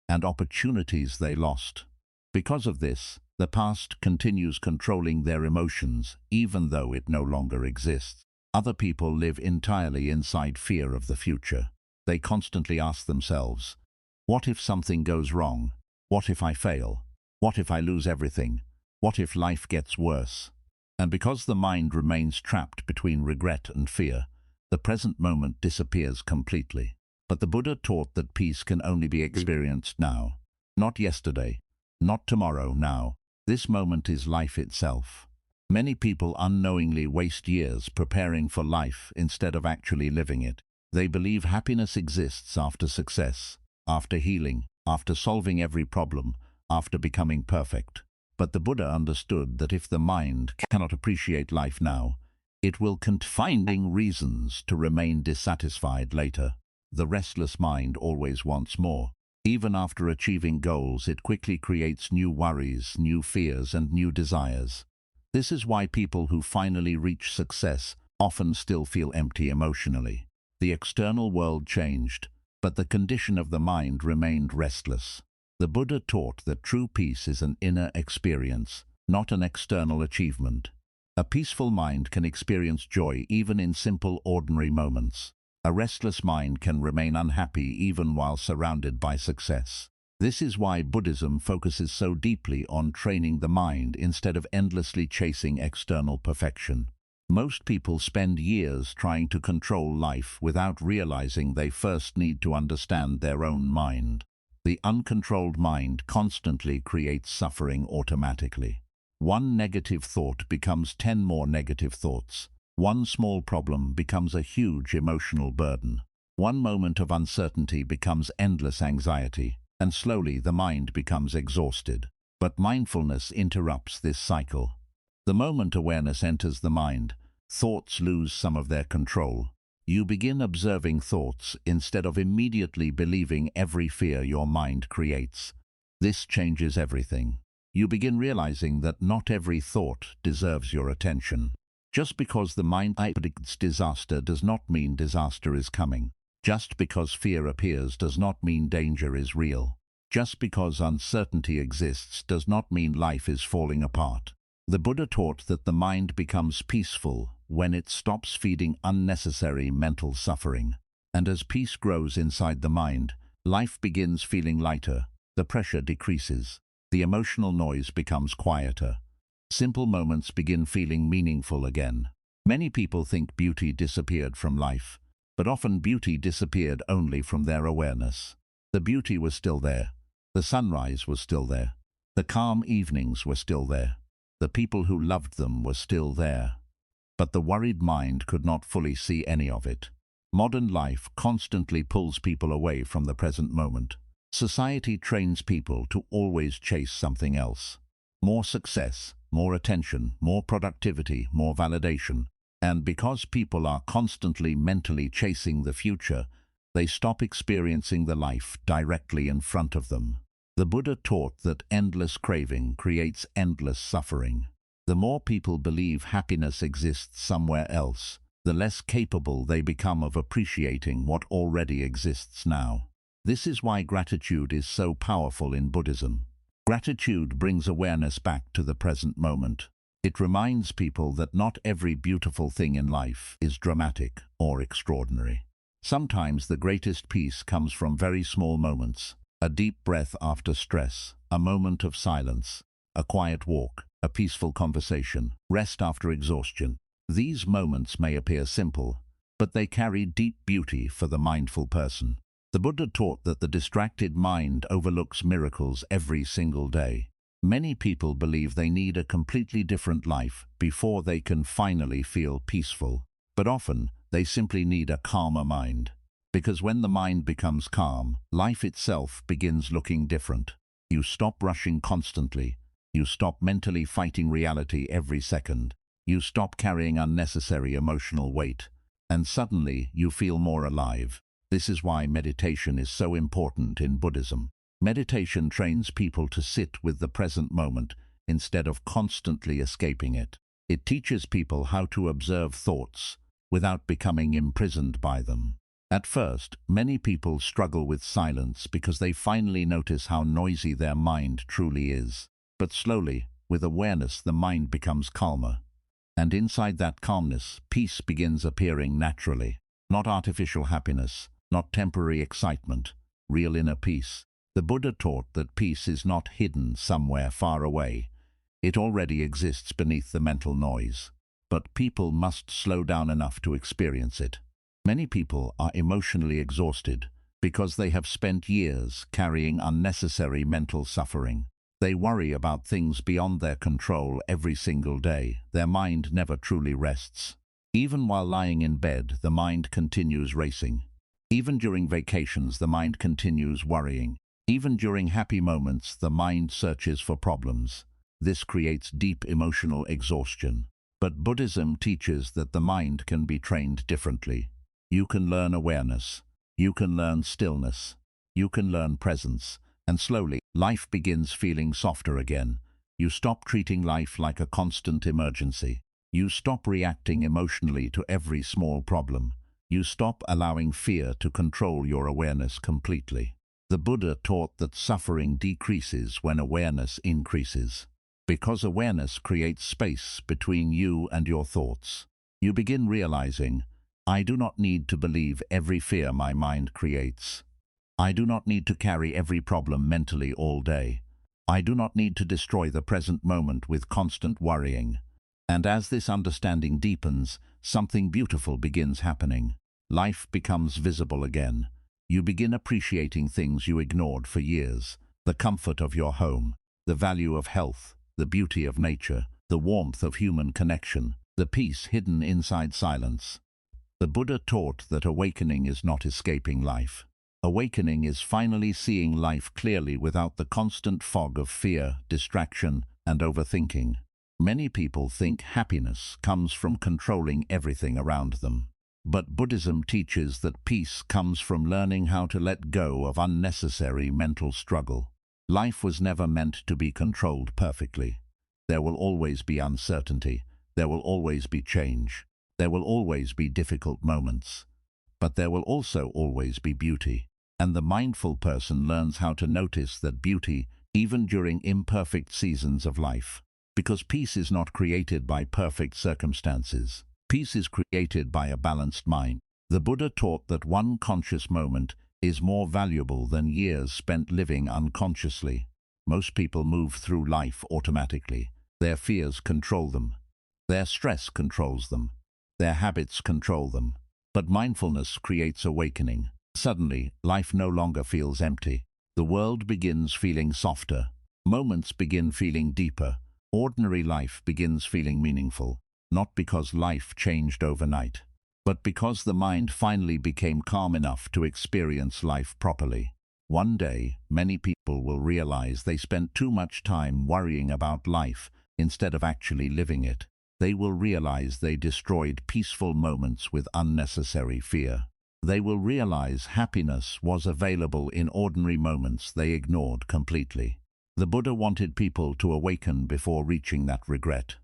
and opportunities they lost. Because of this, the past continues controlling their emotions even though it no longer exists. Other people live entirely inside fear of the future. They constantly ask themselves, what if something goes wrong? What if I fail? What if I lose everything? What if life gets worse? And because the mind remains trapped between regret and fear, the present moment disappears completely. But the Buddha taught that peace can only be experienced now, not yesterday, not tomorrow, now. This moment is life itself. Many people unknowingly waste years preparing for life instead of actually living it. They believe happiness exists after success, after healing, after solving every problem, after becoming perfect. But the Buddha understood that if the mind cannot appreciate life now, it will finding reasons to remain dissatisfied later. The restless mind always wants more. Even after achieving goals, it quickly creates new worries, new fears, and new desires. This is why people who finally reach success often still feel empty emotionally. The external world changed, but the condition of the mind remained restless. The Buddha taught that true peace is an inner experience, not an external achievement. A peaceful mind can experience joy even in simple, ordinary moments. A restless mind can remain unhappy even while surrounded by success. This is why Buddhism focuses so deeply on training the mind instead of endlessly chasing external perfection. Most people spend years trying to control life without realizing they first need to understand their own mind. The uncontrolled mind constantly creates suffering automatically. One negative thought becomes 10 more negative thoughts. One small problem becomes a huge emotional burden. One moment of uncertainty becomes endless anxiety, and slowly the mind becomes exhausted. But mindfulness interrupts this cycle. The moment awareness enters the mind, thoughts lose some of their control. You begin observing thoughts instead of immediately believing every fear your mind creates. This changes everything. You begin realizing that not every thought deserves your attention. Just because the mind predicts disaster does not mean disaster is coming. Just because fear appears does not mean danger is real. Just because uncertainty exists does not mean life is falling apart. The Buddha taught that the mind becomes peaceful when it stops feeding unnecessary mental suffering. And as peace grows inside the mind, life begins feeling lighter, the pressure decreases, the emotional noise becomes quieter. Simple moments begin feeling meaningful again. Many people think beauty disappeared from life, but often beauty disappeared only from their awareness. The beauty was still there. The sunrise was still there. The calm evenings were still there. The people who loved them were still there. But the worried mind could not fully see any of it. Modern life constantly pulls people away from the present moment. Society trains people to always chase something else. More success, more attention, more productivity, more validation. And because people are constantly mentally chasing the future, they stop experiencing the life directly in front of them. The Buddha taught that endless craving creates endless suffering. The more people believe happiness exists somewhere else, the less capable they become of appreciating what already exists now. This is why gratitude is so powerful in Buddhism. Gratitude brings awareness back to the present moment. It reminds people that not every beautiful thing in life is dramatic or extraordinary. Sometimes the greatest peace comes from very small moments. A deep breath after stress, a moment of silence, a quiet walk, a peaceful conversation, rest after exhaustion. These moments may appear simple, but they carry deep beauty for the mindful person. The Buddha taught that the distracted mind overlooks miracles every single day. Many people believe they need a completely different life before they can finally feel peaceful. But often, they simply need a calmer mind. Because when the mind becomes calm, life itself begins looking different. You stop rushing constantly. You stop mentally fighting reality every second. You stop carrying unnecessary emotional weight. And suddenly, you feel more alive. This is why meditation is so important in Buddhism. Meditation trains people to sit with the present moment instead of constantly escaping it. It teaches people how to observe thoughts without becoming imprisoned by them. At first, many people struggle with silence because they finally notice how noisy their mind truly is. But slowly, with awareness, the mind becomes calmer. And inside that calmness, peace begins appearing naturally. Not artificial happiness, not temporary excitement, real inner peace. The Buddha taught that peace is not hidden somewhere far away. It already exists beneath the mental noise. But people must slow down enough to experience it. Many people are emotionally exhausted because they have spent years carrying unnecessary mental suffering. They worry about things beyond their control every single day. Their mind never truly rests. Even while lying in bed, the mind continues racing. Even during vacations, the mind continues worrying. Even during happy moments, the mind searches for problems. This creates deep emotional exhaustion. But Buddhism teaches that the mind can be trained differently. You can learn awareness. You can learn stillness. You can learn presence. And slowly, life begins feeling softer again. You stop treating life like a constant emergency. You stop reacting emotionally to every small problem. You stop allowing fear to control your awareness completely. The Buddha taught that suffering decreases when awareness increases. Because awareness creates space between you and your thoughts. You begin realizing, I do not need to believe every fear my mind creates. I do not need to carry every problem mentally all day. I do not need to destroy the present moment with constant worrying. And as this understanding deepens, something beautiful begins happening. Life becomes visible again. You begin appreciating things you ignored for years. The comfort of your home, the value of health, the beauty of nature, the warmth of human connection, the peace hidden inside silence. The Buddha taught that awakening is not escaping life. Awakening is finally seeing life clearly without the constant fog of fear, distraction, and overthinking. Many people think happiness comes from controlling everything around them. But Buddhism teaches that peace comes from learning how to let go of unnecessary mental struggle. Life was never meant to be controlled perfectly. There will always be uncertainty. There will always be change. There will always be difficult moments. But there will also always be beauty. And the mindful person learns how to notice that beauty even during imperfect seasons of life. Because peace is not created by perfect circumstances. Peace is created by a balanced mind. The Buddha taught that one conscious moment is more valuable than years spent living unconsciously. Most people move through life automatically. Their fears control them. Their stress controls them. Their habits control them. But mindfulness creates awakening. Suddenly, life no longer feels empty. The world begins feeling softer. Moments begin feeling deeper. Ordinary life begins feeling meaningful. Not because life changed overnight, but because the mind finally became calm enough to experience life properly. One day, many people will realize they spent too much time worrying about life instead of actually living it. They will realize they destroyed peaceful moments with unnecessary fear. They will realize happiness was available in ordinary moments they ignored completely. The Buddha wanted people to awaken before reaching that regret.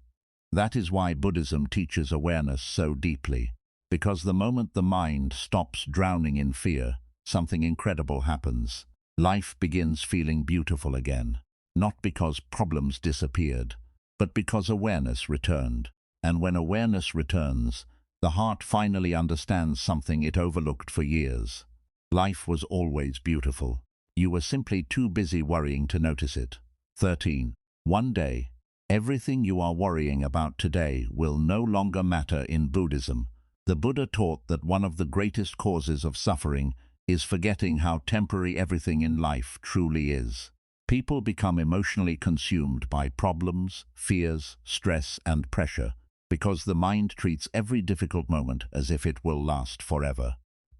That is why Buddhism teaches awareness so deeply. Because the moment the mind stops drowning in fear, something incredible happens. Life begins feeling beautiful again. Not because problems disappeared, but because awareness returned. And when awareness returns, the heart finally understands something it overlooked for years. Life was always beautiful. You were simply too busy worrying to notice it. 13. One day, everything you are worrying about today will no longer matter in Buddhism. The Buddha taught that one of the greatest causes of suffering is forgetting how temporary everything in life truly is. People become emotionally consumed by problems, fears, stress, and pressure, because the mind treats every difficult moment as if it will last forever.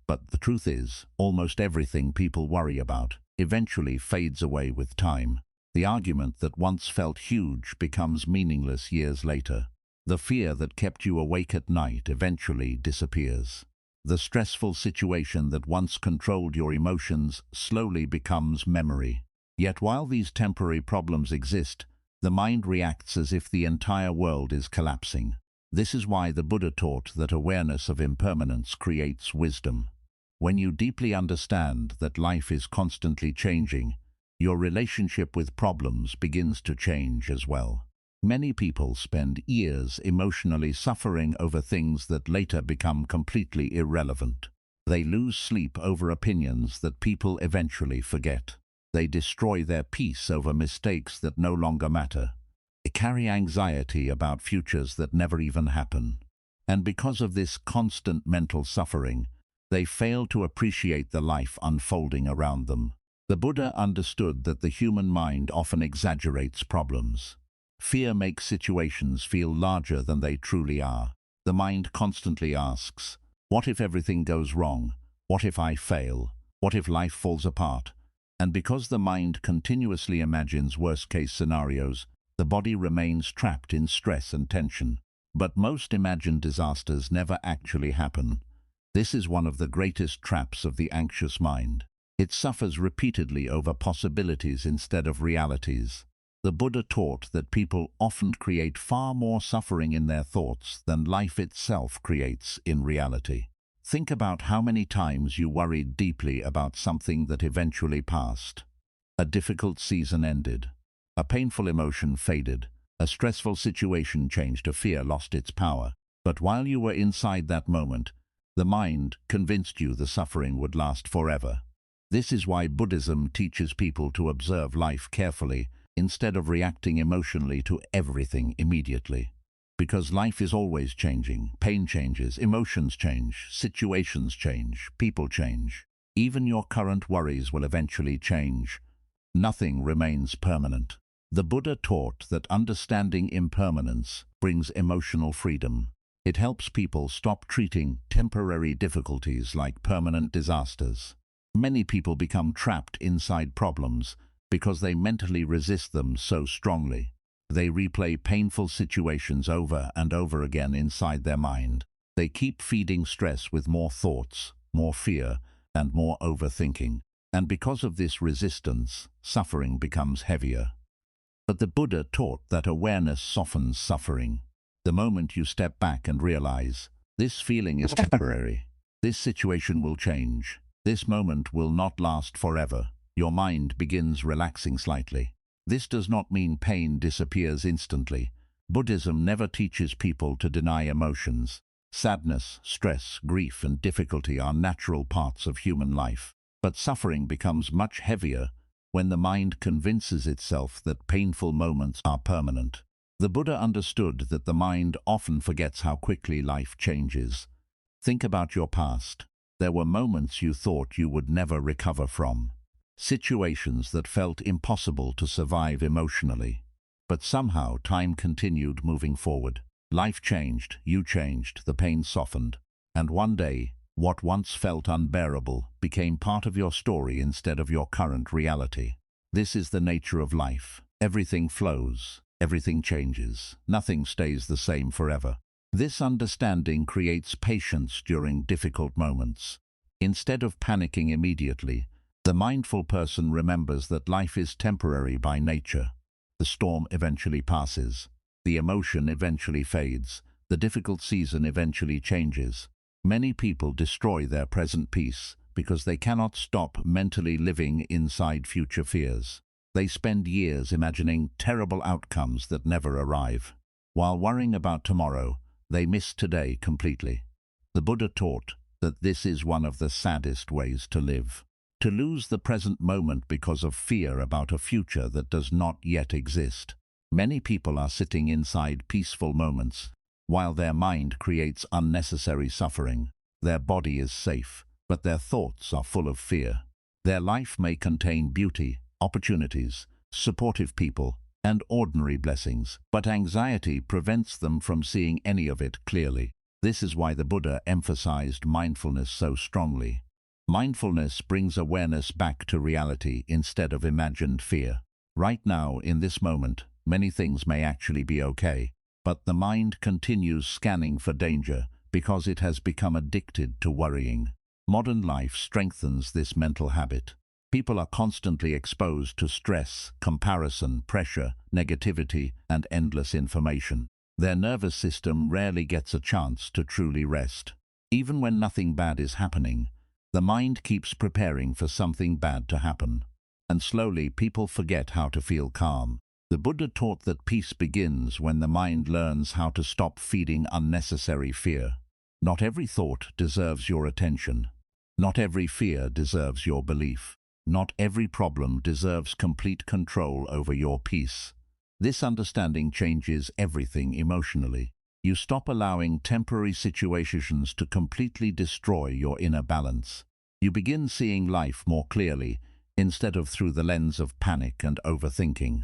But the truth is, almost everything people worry about eventually fades away with time. The argument that once felt huge becomes meaningless years later. The fear that kept you awake at night eventually disappears. The stressful situation that once controlled your emotions slowly becomes memory. Yet while these temporary problems exist, the mind reacts as if the entire world is collapsing. This is why the Buddha taught that awareness of impermanence creates wisdom. When you deeply understand that life is constantly changing, your relationship with problems begins to change as well. Many people spend years emotionally suffering over things that later become completely irrelevant. They lose sleep over opinions that people eventually forget. They destroy their peace over mistakes that no longer matter. They carry anxiety about futures that never even happen. And because of this constant mental suffering, they fail to appreciate the life unfolding around them. The Buddha understood that the human mind often exaggerates problems. Fear makes situations feel larger than they truly are. The mind constantly asks, what if everything goes wrong? What if I fail? What if life falls apart? And because the mind continuously imagines worst-case scenarios, the body remains trapped in stress and tension. But most imagined disasters never actually happen. This is one of the greatest traps of the anxious mind. It suffers repeatedly over possibilities instead of realities. The Buddha taught that people often create far more suffering in their thoughts than life itself creates in reality. Think about how many times you worried deeply about something that eventually passed. A difficult season ended. A painful emotion faded. A stressful situation changed. A fear lost its power. But while you were inside that moment, the mind convinced you the suffering would last forever. This is why Buddhism teaches people to observe life carefully instead of reacting emotionally to everything immediately. Because life is always changing. Pain changes, emotions change, situations change, people change. Even your current worries will eventually change. Nothing remains permanent. The Buddha taught that understanding impermanence brings emotional freedom. It helps people stop treating temporary difficulties like permanent disasters. Many people become trapped inside problems because they mentally resist them so strongly. They replay painful situations over and over again inside their mind. They keep feeding stress with more thoughts, more fear, and more overthinking. And because of this resistance, suffering becomes heavier. But the Buddha taught that awareness softens suffering. The moment you step back and realize, this feeling is temporary, this situation will change, this moment will not last forever, your mind begins relaxing slightly. This does not mean pain disappears instantly. Buddhism never teaches people to deny emotions. Sadness, stress, grief, and difficulty are natural parts of human life. But suffering becomes much heavier when the mind convinces itself that painful moments are permanent. The Buddha understood that the mind often forgets how quickly life changes. Think about your past. There were moments you thought you would never recover from. Situations that felt impossible to survive emotionally. But somehow time continued moving forward. Life changed, you changed, the pain softened. And one day, what once felt unbearable became part of your story instead of your current reality. This is the nature of life. Everything flows, everything changes, nothing stays the same forever. This understanding creates patience during difficult moments. Instead of panicking immediately, the mindful person remembers that life is temporary by nature. The storm eventually passes. The emotion eventually fades. The difficult season eventually changes. Many people destroy their present peace because they cannot stop mentally living inside future fears. They spend years imagining terrible outcomes that never arrive. While worrying about tomorrow, they miss today completely. The Buddha taught that this is one of the saddest ways to live. To lose the present moment because of fear about a future that does not yet exist. Many people are sitting inside peaceful moments, while their mind creates unnecessary suffering. Their body is safe, but their thoughts are full of fear. Their life may contain beauty, opportunities, supportive people, and ordinary blessings, but anxiety prevents them from seeing any of it clearly. This is why the Buddha emphasized mindfulness so strongly. Mindfulness brings awareness back to reality instead of imagined fear. Right now, in this moment, many things may actually be okay, but the mind continues scanning for danger because it has become addicted to worrying. Modern life strengthens this mental habit. People are constantly exposed to stress, comparison, pressure, negativity, and endless information. Their nervous system rarely gets a chance to truly rest. Even when nothing bad is happening, The mind keeps preparing for something bad to happen. And slowly people forget how to feel calm. The Buddha taught that peace begins when the mind learns how to stop feeding unnecessary fear. Not every thought deserves your attention. Not every fear deserves your belief. Not every problem deserves complete control over your peace. This understanding changes everything emotionally. You stop allowing temporary situations to completely destroy your inner balance. You begin seeing life more clearly, instead of through the lens of panic and overthinking.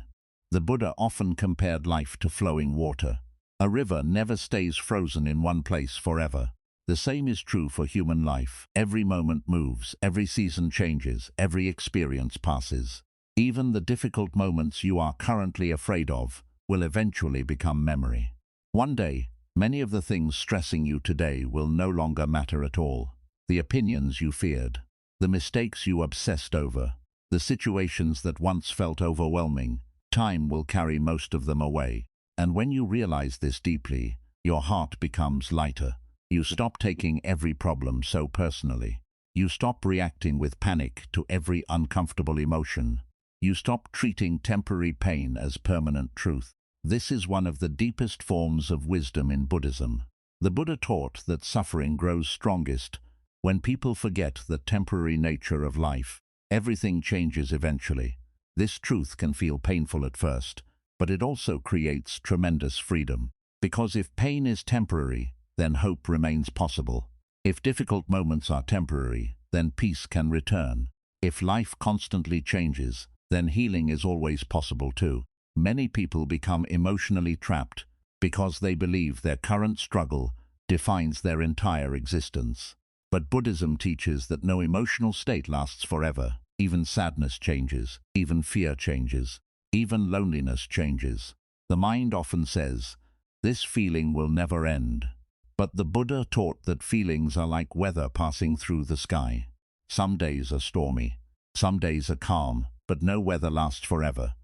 The Buddha often compared life to flowing water. A river never stays frozen in one place forever. The same is true for human life. Every moment moves, every season changes, every experience passes. Even the difficult moments you are currently afraid of will eventually become memory. One day, many of the things stressing you today will no longer matter at all. The opinions you feared, the mistakes you obsessed over, the situations that once felt overwhelming, time will carry most of them away. And when you realize this deeply, your heart becomes lighter. You stop taking every problem so personally. You stop reacting with panic to every uncomfortable emotion. You stop treating temporary pain as permanent truth. This is one of the deepest forms of wisdom in Buddhism. The Buddha taught that suffering grows strongest when people forget the temporary nature of life. Everything changes eventually. This truth can feel painful at first, but it also creates tremendous freedom. Because if pain is temporary, then hope remains possible. If difficult moments are temporary, then peace can return. If life constantly changes, then healing is always possible too. Many people become emotionally trapped because they believe their current struggle defines their entire existence. But Buddhism teaches that no emotional state lasts forever. Even sadness changes, even fear changes, even loneliness changes. The mind often says, "This feeling will never end." But the Buddha taught that feelings are like weather passing through the sky. Some days are stormy, some days are calm, but no weather lasts forever.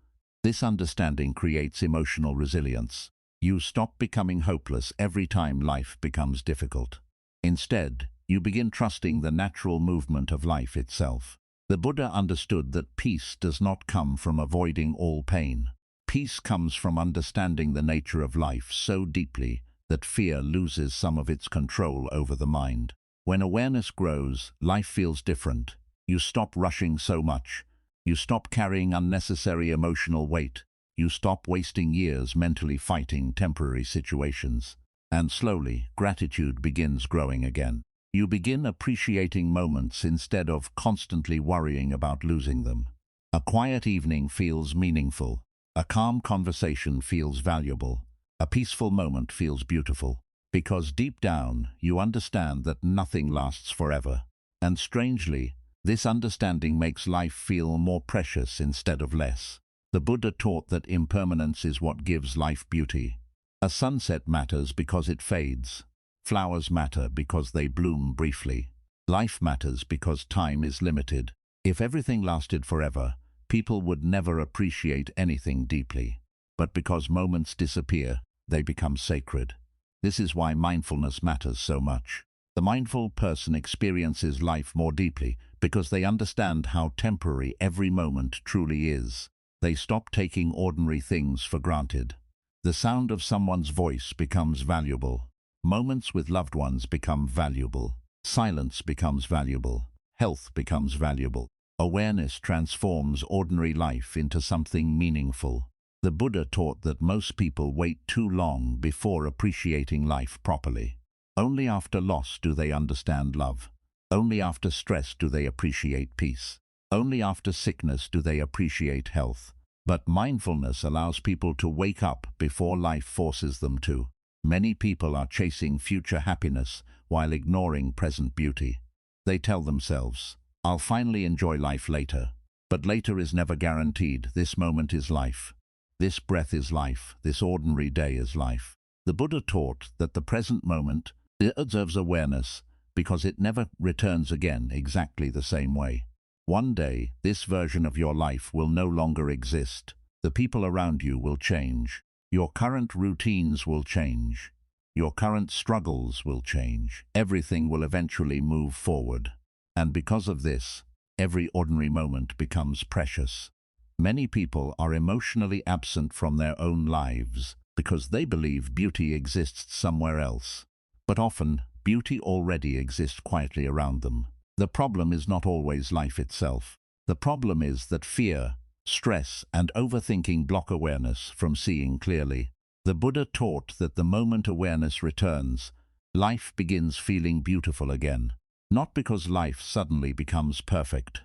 This understanding creates emotional resilience. You stop becoming hopeless every time life becomes difficult. Instead, you begin trusting the natural movement of life itself. The Buddha understood that peace does not come from avoiding all pain. Peace comes from understanding the nature of life so deeply that fear loses some of its control over the mind. When awareness grows, life feels different. You stop rushing so much. You stop carrying unnecessary emotional weight. You stop wasting years mentally fighting temporary situations. And slowly, gratitude begins growing again. You begin appreciating moments instead of constantly worrying about losing them. A quiet evening feels meaningful. A calm conversation feels valuable. A peaceful moment feels beautiful. Because deep down, you understand that nothing lasts forever. And strangely, this understanding makes life feel more precious instead of less. The Buddha taught that impermanence is what gives life beauty. A sunset matters because it fades. Flowers matter because they bloom briefly. Life matters because time is limited. If everything lasted forever, people would never appreciate anything deeply. But because moments disappear, they become sacred. This is why mindfulness matters so much. The mindful person experiences life more deeply because they understand how temporary every moment truly is. They stop taking ordinary things for granted. The sound of someone's voice becomes valuable. Moments with loved ones become valuable. Silence becomes valuable. Health becomes valuable. Awareness transforms ordinary life into something meaningful. The Buddha taught that most people wait too long before appreciating life properly. Only after loss do they understand love. Only after stress do they appreciate peace. Only after sickness do they appreciate health. But mindfulness allows people to wake up before life forces them to. Many people are chasing future happiness while ignoring present beauty. They tell themselves, "I'll finally enjoy life later." But later is never guaranteed. This moment is life. This breath is life. This ordinary day is life. The Buddha taught that the present moment deserves awareness because it never returns again exactly the same way. One day, this version of your life will no longer exist. The people around you will change. Your current routines will change. Your current struggles will change. Everything will eventually move forward. And because of this, every ordinary moment becomes precious. Many people are emotionally absent from their own lives because they believe beauty exists somewhere else. But often, beauty already exists quietly around them. The problem is not always life itself. The problem is that fear, stress, and overthinking block awareness from seeing clearly. The Buddha taught that the moment awareness returns, life begins feeling beautiful again. Not because life suddenly becomes perfect,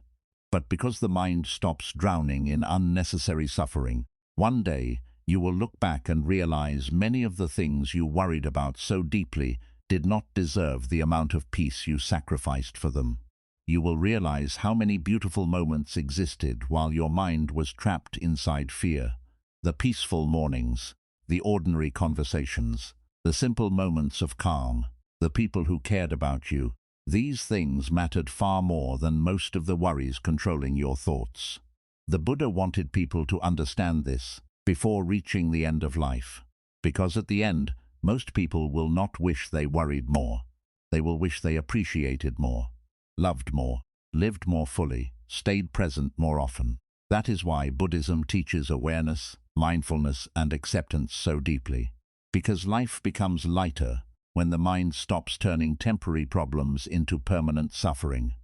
but because the mind stops drowning in unnecessary suffering. One day, you will look back and realize many of the things you worried about so deeply did not deserve the amount of peace you sacrificed for them. You will realize how many beautiful moments existed while your mind was trapped inside fear. The peaceful mornings, the ordinary conversations, the simple moments of calm, the people who cared about you. These things mattered far more than most of the worries controlling your thoughts. The Buddha wanted people to understand this before reaching the end of life, because at the end, most people will not wish they worried more. They will wish they appreciated more, loved more, lived more fully, stayed present more often. That is why Buddhism teaches awareness, mindfulness, and acceptance so deeply. Because life becomes lighter when the mind stops turning temporary problems into permanent suffering.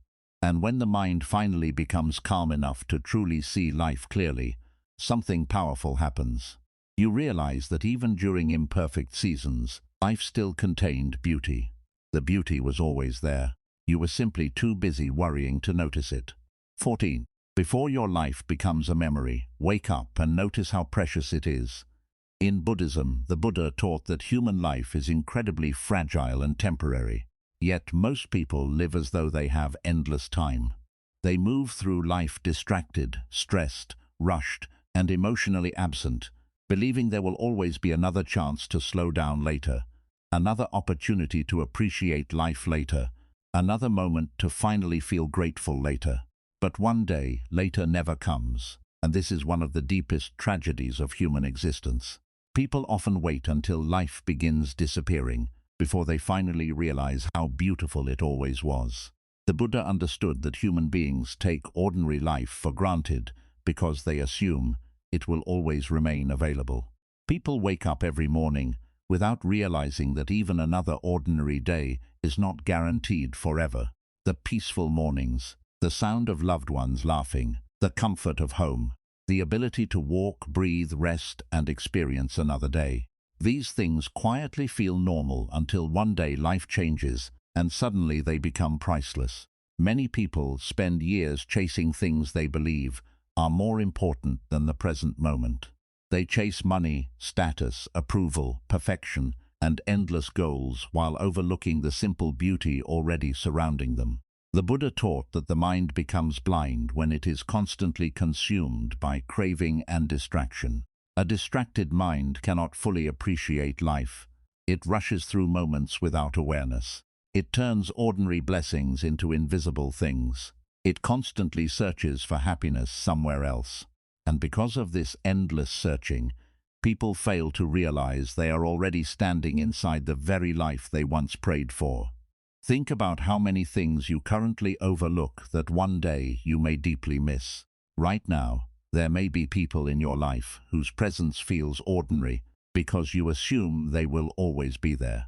And when the mind finally becomes calm enough to truly see life clearly, something powerful happens. You realize that even during imperfect seasons, life still contained beauty. The beauty was always there. You were simply too busy worrying to notice it. 14. Before your life becomes a memory, wake up and notice how precious it is. In Buddhism, the Buddha taught that human life is incredibly fragile and temporary. Yet most people live as though they have endless time. They move through life distracted, stressed, rushed, and emotionally absent, believing there will always be another chance to slow down later, another opportunity to appreciate life later, another moment to finally feel grateful later. But one day, later never comes, and this is one of the deepest tragedies of human existence. People often wait until life begins disappearing before they finally realize how beautiful it always was. The Buddha understood that human beings take ordinary life for granted because they assume it will always remain available. People wake up every morning without realizing that even another ordinary day is not guaranteed forever. The peaceful mornings, the sound of loved ones laughing, the comfort of home, the ability to walk, breathe, rest, and experience another day. These things quietly feel normal until one day life changes and suddenly they become priceless. Many people spend years chasing things they believe are more important than the present moment. They chase money, status, approval, perfection, and endless goals while overlooking the simple beauty already surrounding them. The Buddha taught that the mind becomes blind when it is constantly consumed by craving and distraction. A distracted mind cannot fully appreciate life. It rushes through moments without awareness. It turns ordinary blessings into invisible things. It constantly searches for happiness somewhere else. And because of this endless searching, people fail to realize they are already standing inside the very life they once prayed for. Think about how many things you currently overlook that one day you may deeply miss. Right now, there may be people in your life whose presence feels ordinary because you assume they will always be there.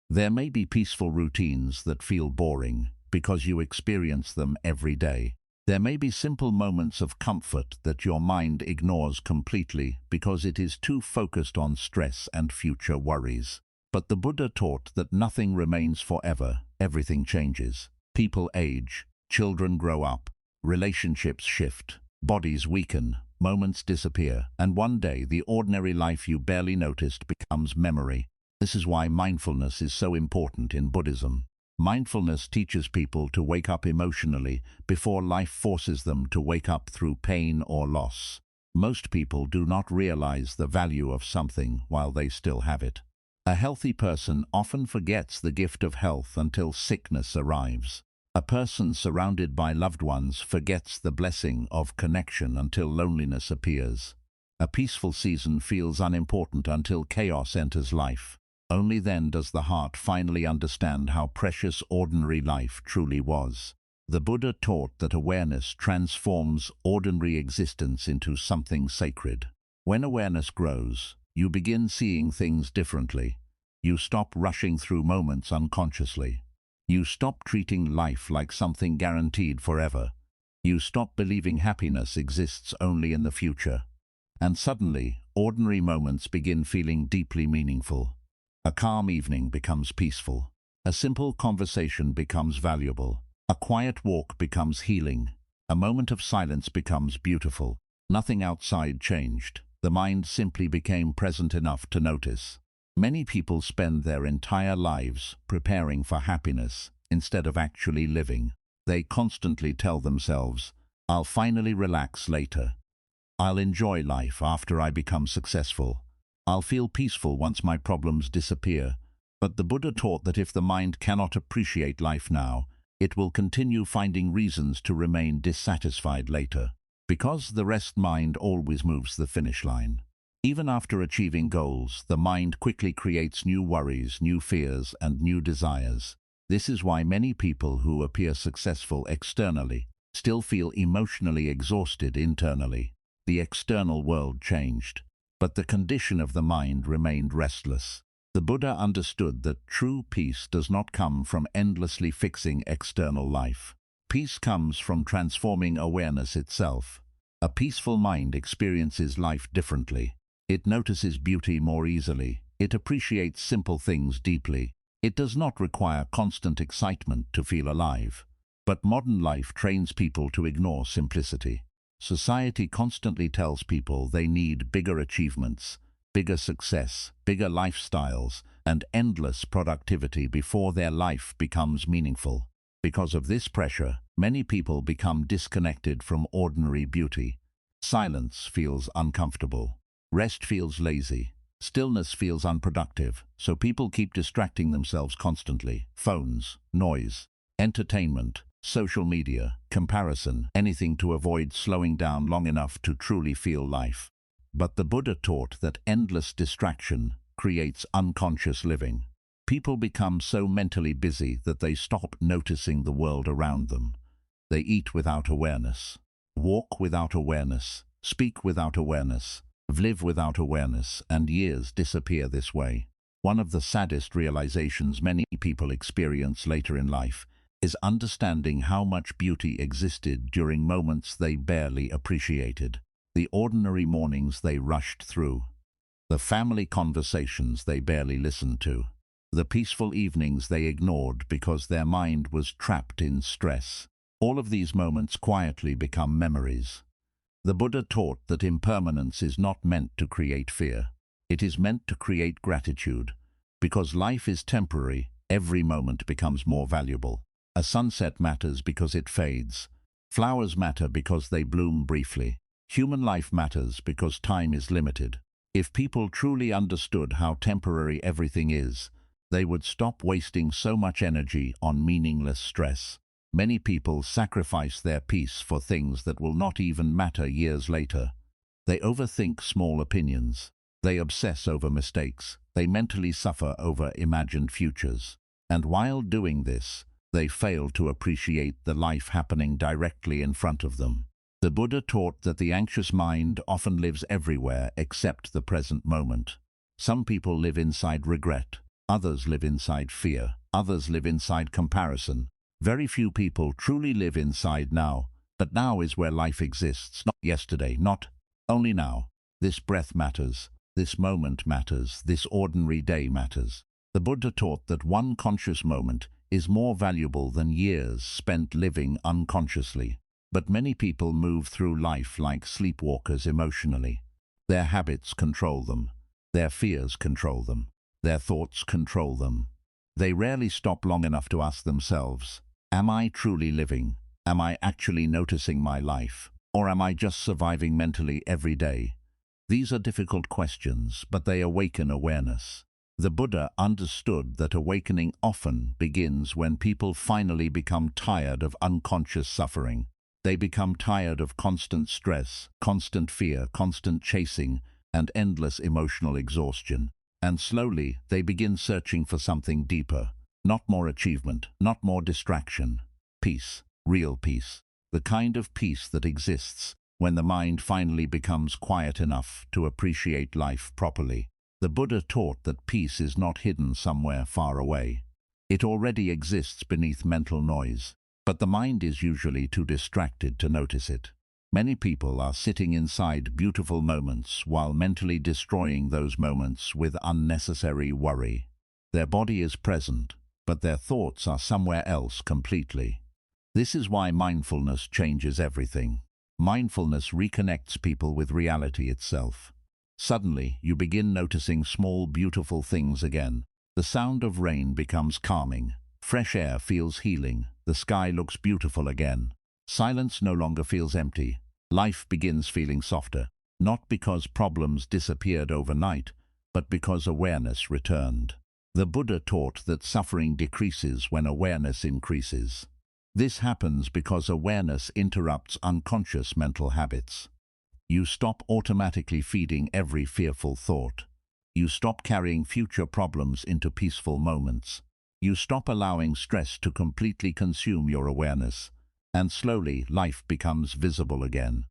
There may be peaceful routines that feel boring because you experience them every day. There may be simple moments of comfort that your mind ignores completely because it is too focused on stress and future worries. But the Buddha taught that nothing remains forever, everything changes. People age, children grow up, relationships shift, bodies weaken, moments disappear, and one day the ordinary life you barely noticed becomes memory. This is why mindfulness is so important in Buddhism. Mindfulness teaches people to wake up emotionally before life forces them to wake up through pain or loss. Most people do not realize the value of something while they still have it. A healthy person often forgets the gift of health until sickness arrives. A person surrounded by loved ones forgets the blessing of connection until loneliness appears. A peaceful season feels unimportant until chaos enters life. Only then does the heart finally understand how precious ordinary life truly was. The Buddha taught that awareness transforms ordinary existence into something sacred. When awareness grows, you begin seeing things differently. You stop rushing through moments unconsciously. You stop treating life like something guaranteed forever. You stop believing happiness exists only in the future. And suddenly, ordinary moments begin feeling deeply meaningful. A calm evening becomes peaceful. A simple conversation becomes valuable. A quiet walk becomes healing. A moment of silence becomes beautiful. Nothing outside changed. The mind simply became present enough to notice. Many people spend their entire lives preparing for happiness instead of actually living. They constantly tell themselves, "I'll finally relax later. I'll enjoy life after I become successful. I'll feel peaceful once my problems disappear." But the Buddha taught that if the mind cannot appreciate life now, it will continue finding reasons to remain dissatisfied later. Because the rest mind always moves the finish line. Even after achieving goals, the mind quickly creates new worries, new fears, and new desires. This is why many people who appear successful externally still feel emotionally exhausted internally. The external world changed, but the condition of the mind remained restless. The Buddha understood that true peace does not come from endlessly fixing external life. Peace comes from transforming awareness itself. A peaceful mind experiences life differently. It notices beauty more easily. It appreciates simple things deeply. It does not require constant excitement to feel alive. But modern life trains people to ignore simplicity. Society constantly tells people they need bigger achievements, bigger success, bigger lifestyles, and endless productivity before their life becomes meaningful. Because of this pressure, many people become disconnected from ordinary beauty. Silence feels uncomfortable. Rest feels lazy. Stillness feels unproductive, so people keep distracting themselves constantly. Phones, noise, entertainment, social media, comparison, anything to avoid slowing down long enough to truly feel life. But the Buddha taught that endless distraction creates unconscious living. People become so mentally busy that they stop noticing the world around them. They eat without awareness, walk without awareness, speak without awareness, live without awareness, and years disappear this way. One of the saddest realizations many people experience later in life is understanding how much beauty existed during moments they barely appreciated. The ordinary mornings they rushed through, the family conversations they barely listened to, the peaceful evenings they ignored because their mind was trapped in stress. All of these moments quietly become memories. The Buddha taught that impermanence is not meant to create fear. It is meant to create gratitude. Because life is temporary, every moment becomes more valuable. A sunset matters because it fades. Flowers matter because they bloom briefly. Human life matters because time is limited. If people truly understood how temporary everything is, they would stop wasting so much energy on meaningless stress. Many people sacrifice their peace for things that will not even matter years later. They overthink small opinions. They obsess over mistakes. They mentally suffer over imagined futures. And while doing this, they fail to appreciate the life happening directly in front of them. The Buddha taught that the anxious mind often lives everywhere except the present moment. Some people live inside regret. Others live inside fear. Others live inside comparison. Very few people truly live inside now, but now is where life exists, not yesterday, not only now. This breath matters, this moment matters, this ordinary day matters. The Buddha taught that one conscious moment is more valuable than years spent living unconsciously. But many people move through life like sleepwalkers emotionally. Their habits control them, their fears control them, their thoughts control them. They rarely stop long enough to ask themselves, am I truly living? Am I actually noticing my life? Or am I just surviving mentally every day? These are difficult questions, but they awaken awareness. The Buddha understood that awakening often begins when people finally become tired of unconscious suffering. They become tired of constant stress, constant fear, constant chasing, and endless emotional exhaustion. And slowly, they begin searching for something deeper. Not more achievement, not more distraction. Peace. real peace, the kind of peace that exists when the mind finally becomes quiet enough to appreciate life properly. The Buddha taught that peace is not hidden somewhere far away. It already exists beneath mental noise, but the mind is usually too distracted to notice it. Many people are sitting inside beautiful moments while mentally destroying those moments with unnecessary worry. Their body is present, but their thoughts are somewhere else completely. This is why mindfulness changes everything. Mindfulness reconnects people with reality itself. Suddenly, you begin noticing small, beautiful things again. The sound of rain becomes calming. Fresh air feels healing. The sky looks beautiful again. Silence no longer feels empty. Life begins feeling softer, not because problems disappeared overnight, but because awareness returned. The Buddha taught that suffering decreases when awareness increases. This happens because awareness interrupts unconscious mental habits. You stop automatically feeding every fearful thought. You stop carrying future problems into peaceful moments. You stop allowing stress to completely consume your awareness, and slowly life becomes visible again.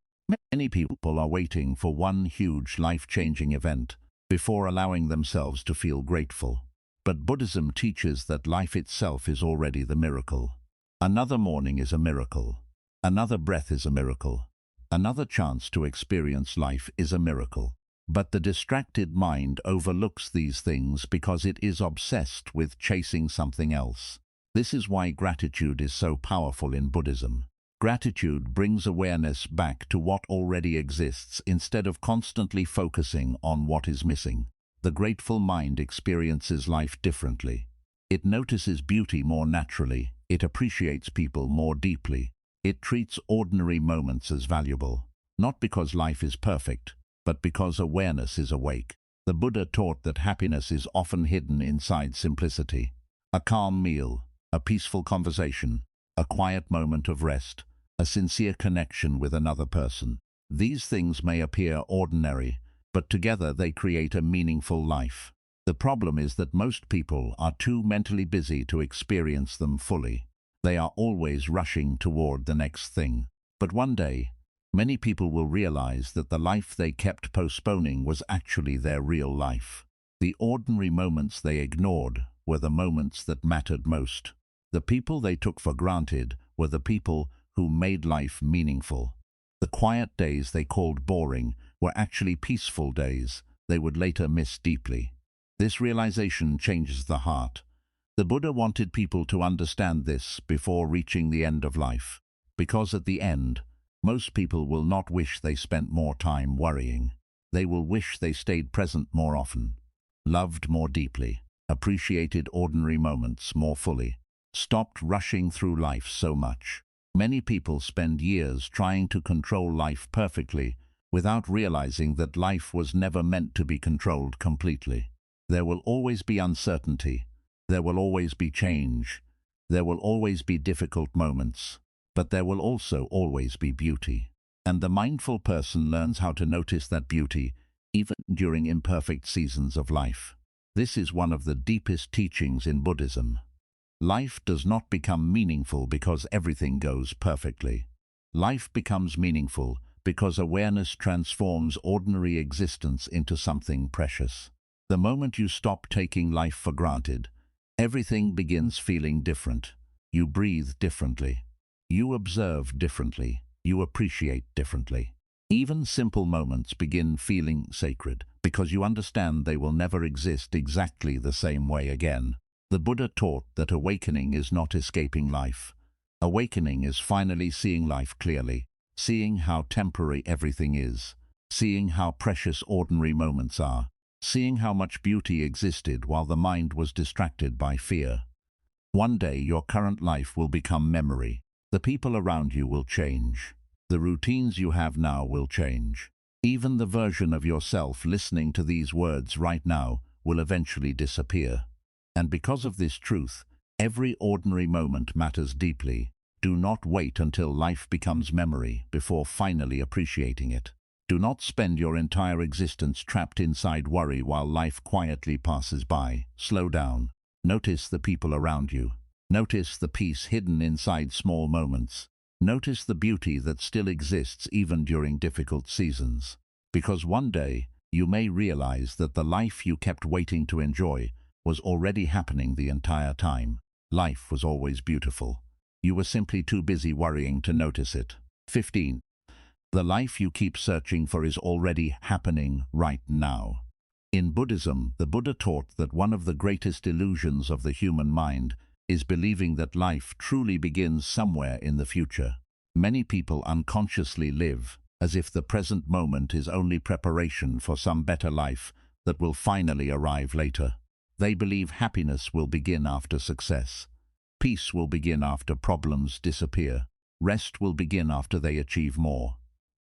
Many people are waiting for one huge life-changing event before allowing themselves to feel grateful. But Buddhism teaches that life itself is already the miracle. Another morning is a miracle. Another breath is a miracle. Another chance to experience life is a miracle. But the distracted mind overlooks these things because it is obsessed with chasing something else. This is why gratitude is so powerful in Buddhism. Gratitude brings awareness back to what already exists instead of constantly focusing on what is missing. The grateful mind experiences life differently. It notices beauty more naturally. It appreciates people more deeply. It treats ordinary moments as valuable, not because life is perfect, but because awareness is awake. The Buddha taught that happiness is often hidden inside simplicity. A calm meal, a peaceful conversation, a quiet moment of rest, a sincere connection with another person. These things may appear ordinary, but together they create a meaningful life. The problem is that most people are too mentally busy to experience them fully. They are always rushing toward the next thing. But one day, many people will realize that the life they kept postponing was actually their real life. The ordinary moments they ignored were the moments that mattered most. The people they took for granted were the people who made life meaningful. The quiet days they called boring were actually peaceful days they would later miss deeply. This realization changes the heart. The Buddha wanted people to understand this before reaching the end of life, because at the end, most people will not wish they spent more time worrying. They will wish they stayed present more often, loved more deeply, appreciated ordinary moments more fully, stopped rushing through life so much. Many people spend years trying to control life perfectly without realizing that life was never meant to be controlled completely. There will always be uncertainty. There will always be change. There will always be difficult moments. But there will also always be beauty. And the mindful person learns how to notice that beauty even during imperfect seasons of life. This is one of the deepest teachings in Buddhism. Life does not become meaningful because everything goes perfectly. Life becomes meaningful because awareness transforms ordinary existence into something precious. The moment you stop taking life for granted, everything begins feeling different. You breathe differently. You observe differently. You appreciate differently. Even simple moments begin feeling sacred because you understand they will never exist exactly the same way again. The Buddha taught that awakening is not escaping life. Awakening is finally seeing life clearly, seeing how temporary everything is, seeing how precious ordinary moments are, seeing how much beauty existed while the mind was distracted by fear. One day your current life will become memory. The people around you will change. The routines you have now will change. Even the version of yourself listening to these words right now will eventually disappear. And because of this truth, every ordinary moment matters deeply. Do not wait until life becomes memory before finally appreciating it. Do not spend your entire existence trapped inside worry while life quietly passes by. Slow down. Notice the people around you. Notice the peace hidden inside small moments. Notice the beauty that still exists even during difficult seasons. Because one day, you may realize that the life you kept waiting to enjoy was already happening the entire time. Life was always beautiful. You were simply too busy worrying to notice it. 15. The life you keep searching for is already happening right now. In Buddhism, the Buddha taught that one of the greatest illusions of the human mind is believing that life truly begins somewhere in the future. Many people unconsciously live as if the present moment is only preparation for some better life that will finally arrive later. They believe happiness will begin after success. Peace will begin after problems disappear. Rest will begin after they achieve more.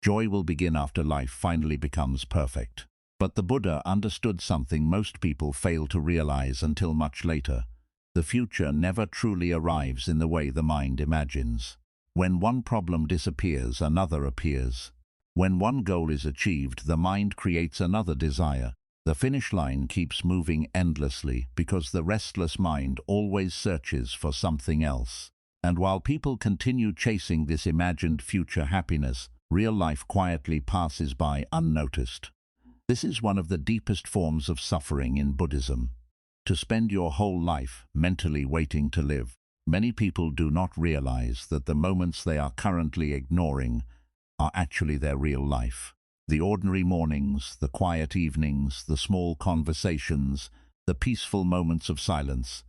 Joy will begin after life finally becomes perfect. But the Buddha understood something most people fail to realize until much later. The future never truly arrives in the way the mind imagines. When one problem disappears, another appears. When one goal is achieved, the mind creates another desire. The finish line keeps moving endlessly because the restless mind always searches for something else. And while people continue chasing this imagined future happiness, real life quietly passes by unnoticed. This is one of the deepest forms of suffering in Buddhism. To spend your whole life mentally waiting to live. Many people do not realize that the moments they are currently ignoring are actually their real life. The ordinary mornings, the quiet evenings, the small conversations, the peaceful moments of silence.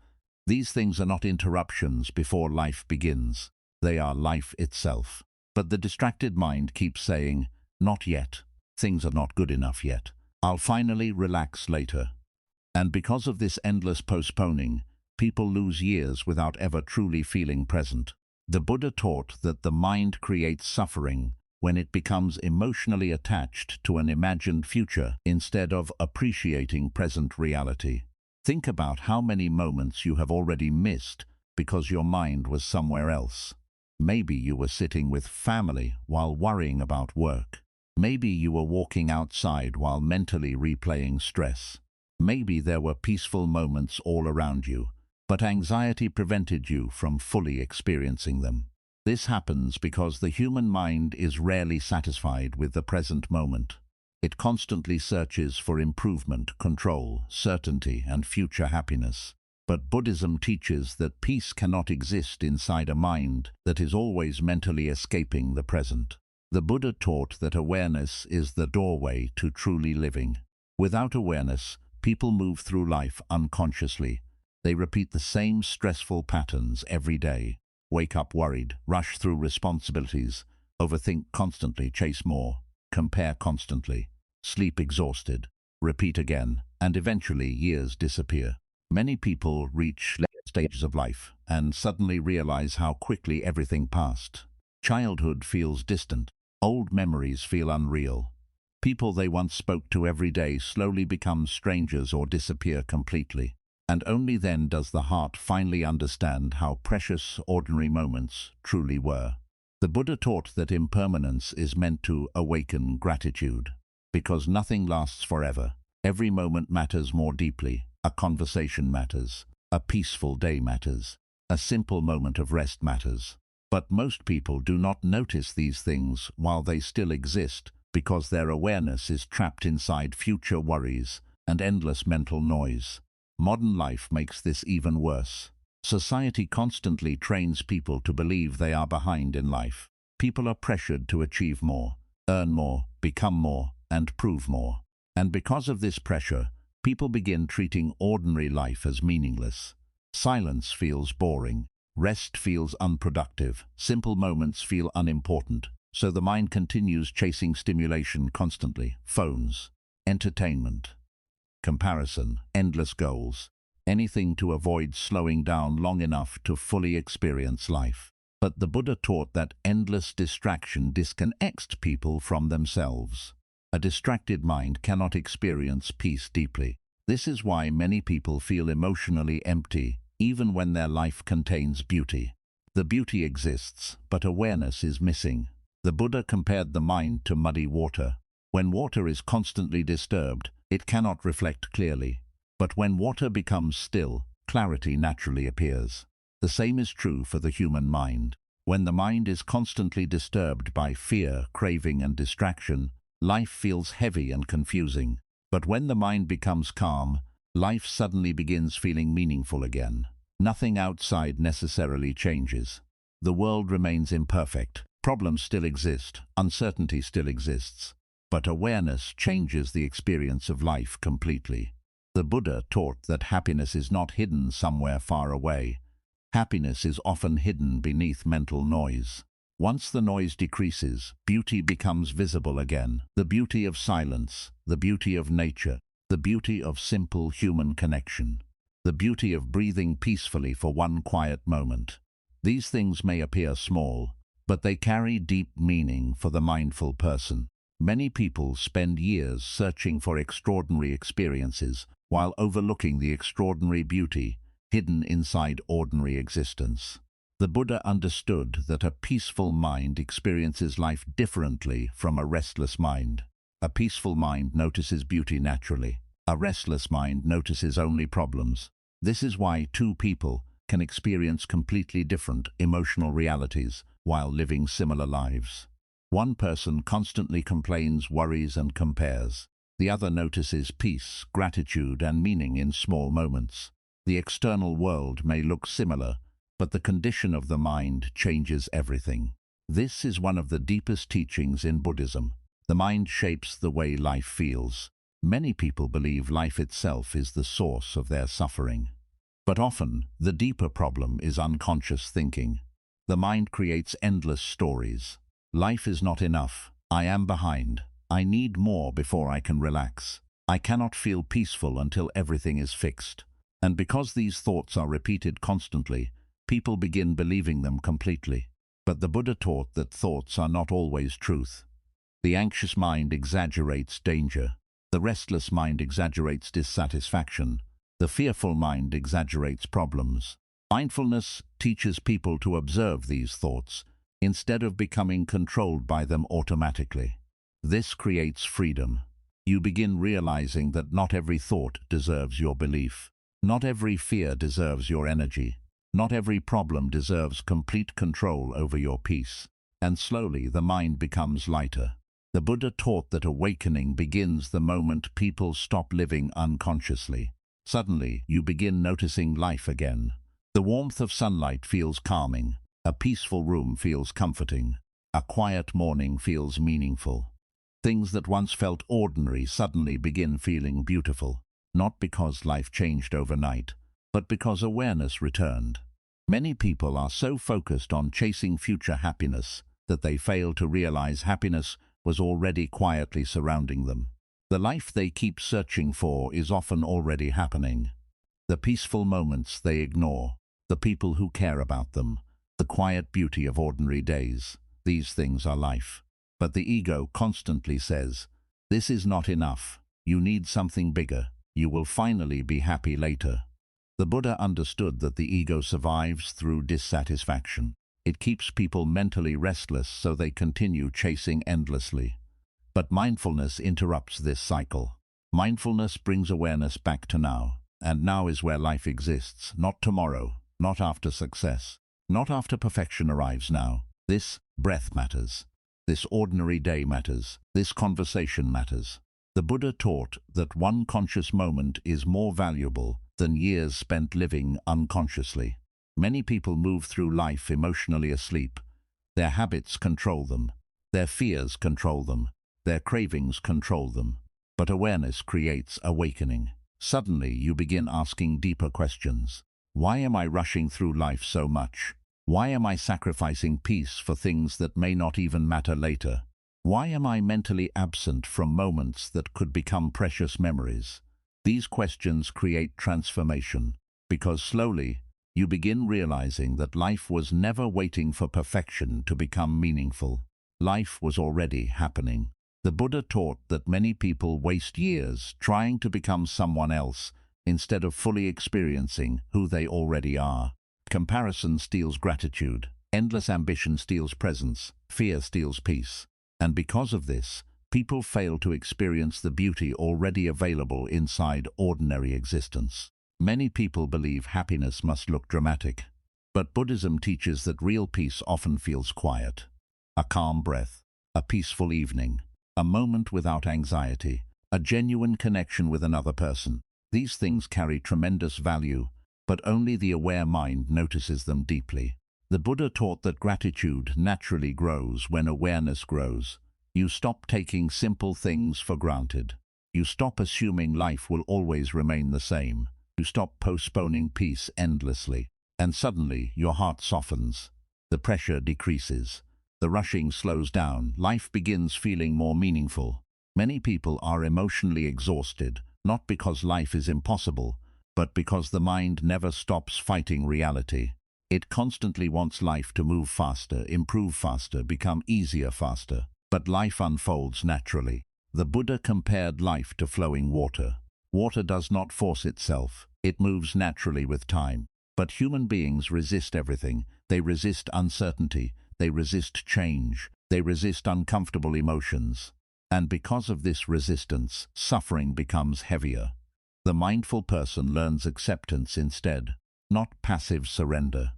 These things are not interruptions before life begins. They are life itself. But the distracted mind keeps saying, "Not yet. Things are not good enough yet. I'll finally relax later." And because of this endless postponing, people lose years without ever truly feeling present. The Buddha taught that the mind creates suffering when it becomes emotionally attached to an imagined future instead of appreciating present reality. Think about how many moments you have already missed because your mind was somewhere else. Maybe you were sitting with family while worrying about work. Maybe you were walking outside while mentally replaying stress. Maybe there were peaceful moments all around you, but anxiety prevented you from fully experiencing them. This happens because the human mind is rarely satisfied with the present moment. It constantly searches for improvement, control, certainty, and future happiness. But Buddhism teaches that peace cannot exist inside a mind that is always mentally escaping the present. The Buddha taught that awareness is the doorway to truly living. Without awareness, people move through life unconsciously. They repeat the same stressful patterns every day. Wake up worried, rush through responsibilities, overthink constantly, chase more, compare constantly, sleep exhausted, repeat again, and eventually years disappear. Many people reach later stages of life and suddenly realize how quickly everything passed. Childhood feels distant. Old memories feel unreal. People they once spoke to every day slowly become strangers or disappear completely. And only then does the heart finally understand how precious ordinary moments truly were. The Buddha taught that impermanence is meant to awaken gratitude. Because nothing lasts forever, every moment matters more deeply. A conversation matters. A peaceful day matters. A simple moment of rest matters. But most people do not notice these things while they still exist because their awareness is trapped inside future worries and endless mental noise. Modern life makes this even worse. Society constantly trains people to believe they are behind in life. People are pressured to achieve more, earn more, become more, and prove more. And because of this pressure, people begin treating ordinary life as meaningless. Silence feels boring. Rest feels unproductive. Simple moments feel unimportant. So the mind continues chasing stimulation constantly. Phones, entertainment, comparison, endless goals. Anything to avoid slowing down long enough to fully experience life. But the Buddha taught that endless distraction disconnects people from themselves. A distracted mind cannot experience peace deeply. This is why many people feel emotionally empty, even when their life contains beauty. The beauty exists, but awareness is missing. The Buddha compared the mind to muddy water. When water is constantly disturbed, it cannot reflect clearly. But when water becomes still, clarity naturally appears. The same is true for the human mind. When the mind is constantly disturbed by fear, craving, and distraction, life feels heavy and confusing. But when the mind becomes calm, life suddenly begins feeling meaningful again. Nothing outside necessarily changes. The world remains imperfect. Problems still exist. Uncertainty still exists. But awareness changes the experience of life completely. The Buddha taught that happiness is not hidden somewhere far away. Happiness is often hidden beneath mental noise. Once the noise decreases, beauty becomes visible again. The beauty of silence, the beauty of nature, the beauty of simple human connection, the beauty of breathing peacefully for one quiet moment. These things may appear small, but they carry deep meaning for the mindful person. Many people spend years searching for extraordinary experiences while overlooking the extraordinary beauty hidden inside ordinary existence. The Buddha understood that a peaceful mind experiences life differently from a restless mind. A peaceful mind notices beauty naturally. A restless mind notices only problems. This is why two people can experience completely different emotional realities while living similar lives. One person constantly complains, worries, and compares. The other notices peace, gratitude, and meaning in small moments. The external world may look similar, but the condition of the mind changes everything. This is one of the deepest teachings in Buddhism. The mind shapes the way life feels. Many people believe life itself is the source of their suffering. But often, the deeper problem is unconscious thinking. The mind creates endless stories. Life is not enough. I am behind. I need more before I can relax. I cannot feel peaceful until everything is fixed. And because these thoughts are repeated constantly, people begin believing them completely. But the Buddha taught that thoughts are not always truth. The anxious mind exaggerates danger. The restless mind exaggerates dissatisfaction. The fearful mind exaggerates problems. Mindfulness teaches people to observe these thoughts instead of becoming controlled by them automatically. This creates freedom. You begin realizing that not every thought deserves your belief. Not every fear deserves your energy. Not every problem deserves complete control over your peace. And slowly the mind becomes lighter. The Buddha taught that awakening begins the moment people stop living unconsciously. Suddenly, you begin noticing life again. The warmth of sunlight feels calming. A peaceful room feels comforting. A quiet morning feels meaningful. Things that once felt ordinary suddenly begin feeling beautiful. Not because life changed overnight, but because awareness returned. Many people are so focused on chasing future happiness that they fail to realize happiness was already quietly surrounding them. The life they keep searching for is often already happening. The peaceful moments they ignore, the people who care about them, the quiet beauty of ordinary days, these things are life. But the ego constantly says, "This is not enough. You need something bigger. You will finally be happy later." The Buddha understood that the ego survives through dissatisfaction. It keeps people mentally restless so they continue chasing endlessly. But mindfulness interrupts this cycle. Mindfulness brings awareness back to now. And now is where life exists, not tomorrow, not after success, not after perfection arrives now. This breath matters. This ordinary day matters. This conversation matters. The Buddha taught that one conscious moment is more valuable than years spent living unconsciously. Many people move through life emotionally asleep. Their habits control them. Their fears control them. Their cravings control them. But awareness creates awakening. Suddenly, you begin asking deeper questions. Why am I rushing through life so much? Why am I sacrificing peace for things that may not even matter later? Why am I mentally absent from moments that could become precious memories? These questions create transformation, because slowly, you begin realizing that life was never waiting for perfection to become meaningful. Life was already happening. The Buddha taught that many people waste years trying to become someone else instead of fully experiencing who they already are. Comparison steals gratitude. Endless ambition steals presence. Fear steals peace. And because of this, people fail to experience the beauty already available inside ordinary existence. Many people believe happiness must look dramatic. But Buddhism teaches that real peace often feels quiet. A calm breath, a peaceful evening, a moment without anxiety, a genuine connection with another person. These things carry tremendous value, but only the aware mind notices them deeply. The Buddha taught that gratitude naturally grows when awareness grows. You stop taking simple things for granted. You stop assuming life will always remain the same. You stop postponing peace endlessly. And suddenly your heart softens. The pressure decreases. The rushing slows down. Life begins feeling more meaningful. Many people are emotionally exhausted, not because life is impossible, but because the mind never stops fighting reality. It constantly wants life to move faster, improve faster, become easier faster. But life unfolds naturally. The Buddha compared life to flowing water. Water does not force itself. It moves naturally with time. But human beings resist everything. They resist uncertainty. They resist change. They resist uncomfortable emotions. And because of this resistance, suffering becomes heavier. The mindful person learns acceptance instead, not passive surrender,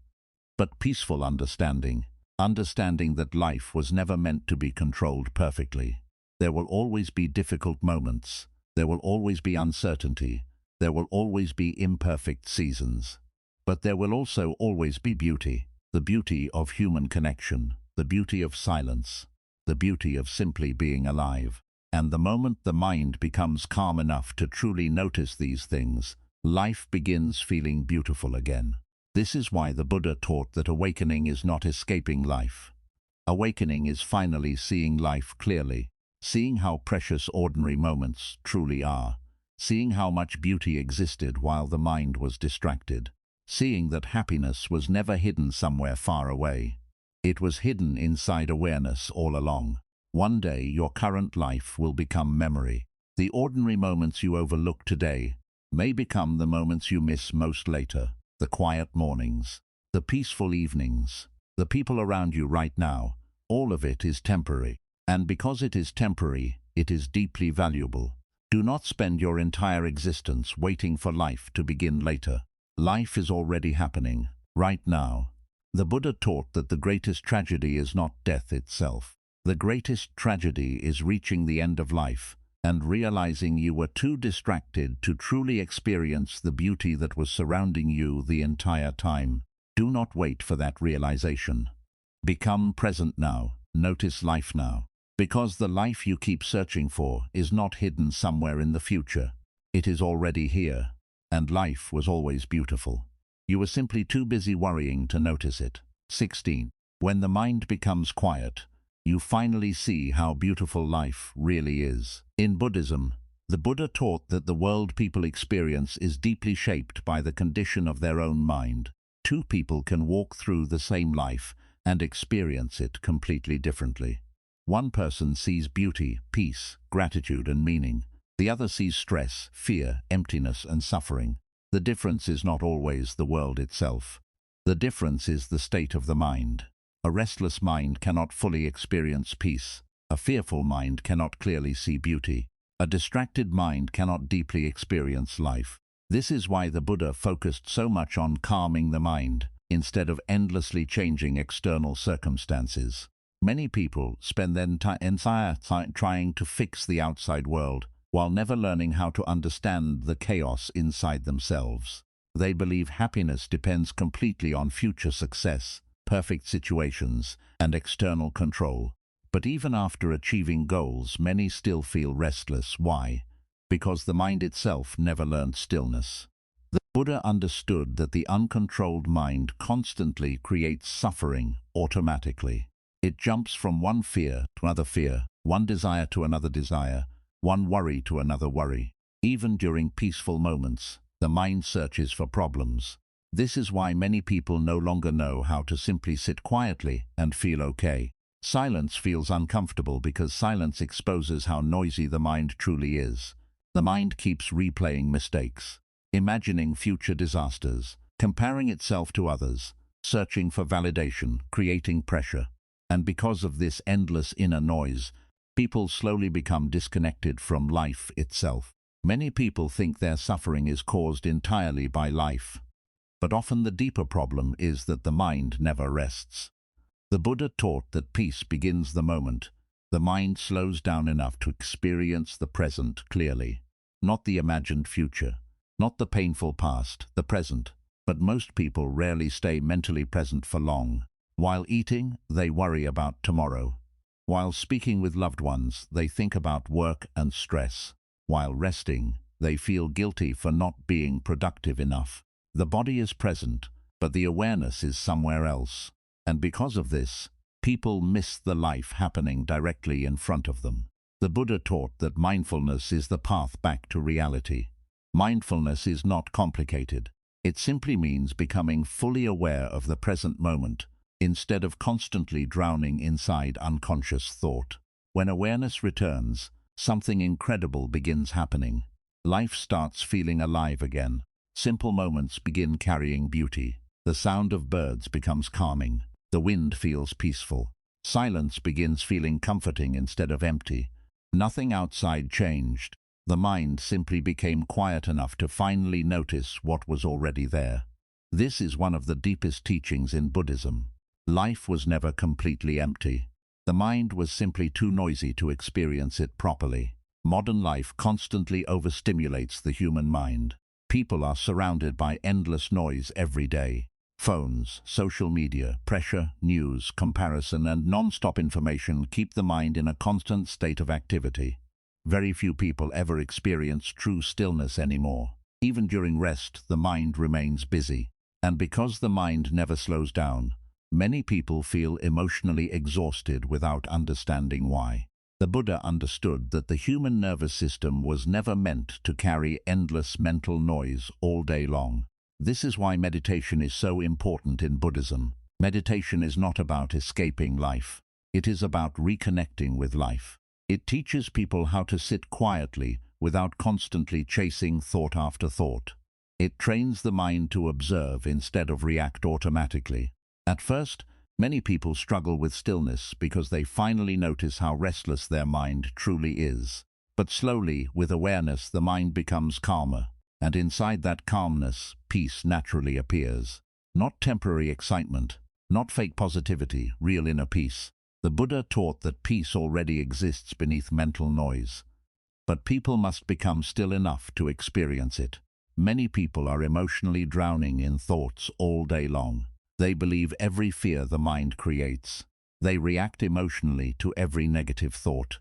but peaceful understanding. Understanding that life was never meant to be controlled perfectly. There will always be difficult moments. There will always be uncertainty. There will always be imperfect seasons. But there will also always be beauty. The beauty of human connection. The beauty of silence. The beauty of simply being alive. And the moment the mind becomes calm enough to truly notice these things, life begins feeling beautiful again. This is why the Buddha taught that awakening is not escaping life. Awakening is finally seeing life clearly, seeing how precious ordinary moments truly are, seeing how much beauty existed while the mind was distracted, seeing that happiness was never hidden somewhere far away. It was hidden inside awareness all along. One day your current life will become memory. The ordinary moments you overlook today may become the moments you miss most later. The quiet mornings, the peaceful evenings, the people around you right now, all of it is temporary. And because it is temporary, it is deeply valuable. Do not spend your entire existence waiting for life to begin later. Life is already happening, right now. The Buddha taught that the greatest tragedy is not death itself. The greatest tragedy is reaching the end of life and realizing you were too distracted to truly experience the beauty that was surrounding you the entire time. Do not wait for that realization. Become present now. Notice life now. Because the life you keep searching for is not hidden somewhere in the future. It is already here. And life was always beautiful. You were simply too busy worrying to notice it. 16. When the mind becomes quiet, you finally see how beautiful life really is. In Buddhism, the Buddha taught that the world people experience is deeply shaped by the condition of their own mind. Two people can walk through the same life and experience it completely differently. One person sees beauty, peace, gratitude, and meaning. The other sees stress, fear, emptiness, and suffering. The difference is not always the world itself. The difference is the state of the mind. A restless mind cannot fully experience peace. A fearful mind cannot clearly see beauty. A distracted mind cannot deeply experience life. This is why the Buddha focused so much on calming the mind, instead of endlessly changing external circumstances. Many people spend their entire time trying to fix the outside world, while never learning how to understand the chaos inside themselves. They believe happiness depends completely on future success, perfect situations, and external control. But even after achieving goals, many still feel restless. Why? Because the mind itself never learned stillness. The Buddha understood that the uncontrolled mind constantly creates suffering automatically. It jumps from one fear to another fear, one desire to another desire, one worry to another worry. Even during peaceful moments, the mind searches for problems. This is why many people no longer know how to simply sit quietly and feel okay. Silence feels uncomfortable because silence exposes how noisy the mind truly is. The mind keeps replaying mistakes, imagining future disasters, comparing itself to others, searching for validation, creating pressure. And because of this endless inner noise, people slowly become disconnected from life itself. Many people think their suffering is caused entirely by life. But often the deeper problem is that the mind never rests. The Buddha taught that peace begins the moment the mind slows down enough to experience the present clearly, not the imagined future, not the painful past, the present. But most people rarely stay mentally present for long. While eating, they worry about tomorrow. While speaking with loved ones, they think about work and stress. While resting, they feel guilty for not being productive enough. The body is present, but the awareness is somewhere else. And because of this, people miss the life happening directly in front of them. The Buddha taught that mindfulness is the path back to reality. Mindfulness is not complicated. It simply means becoming fully aware of the present moment, instead of constantly drowning inside unconscious thought. When awareness returns, something incredible begins happening. Life starts feeling alive again. Simple moments begin carrying beauty. The sound of birds becomes calming. The wind feels peaceful. Silence begins feeling comforting instead of empty. Nothing outside changed. The mind simply became quiet enough to finally notice what was already there. This is one of the deepest teachings in Buddhism. Life was never completely empty. The mind was simply too noisy to experience it properly. Modern life constantly overstimulates the human mind. People are surrounded by endless noise every day. Phones, social media, pressure, news, comparison, and non-stop information keep the mind in a constant state of activity. Very few people ever experience true stillness anymore. Even during rest, the mind remains busy. And because the mind never slows down, many people feel emotionally exhausted without understanding why. The Buddha understood that the human nervous system was never meant to carry endless mental noise all day long. This is why meditation is so important in Buddhism. Meditation is not about escaping life. It is about reconnecting with life. It teaches people how to sit quietly without constantly chasing thought after thought. It trains the mind to observe instead of react automatically. At first, many people struggle with stillness because they finally notice how restless their mind truly is. But slowly, with awareness, the mind becomes calmer. And inside that calmness, peace naturally appears. Not temporary excitement, not fake positivity, real inner peace. The Buddha taught that peace already exists beneath mental noise. But people must become still enough to experience it. Many people are emotionally drowning in thoughts all day long. They believe every fear the mind creates. They react emotionally to every negative thought.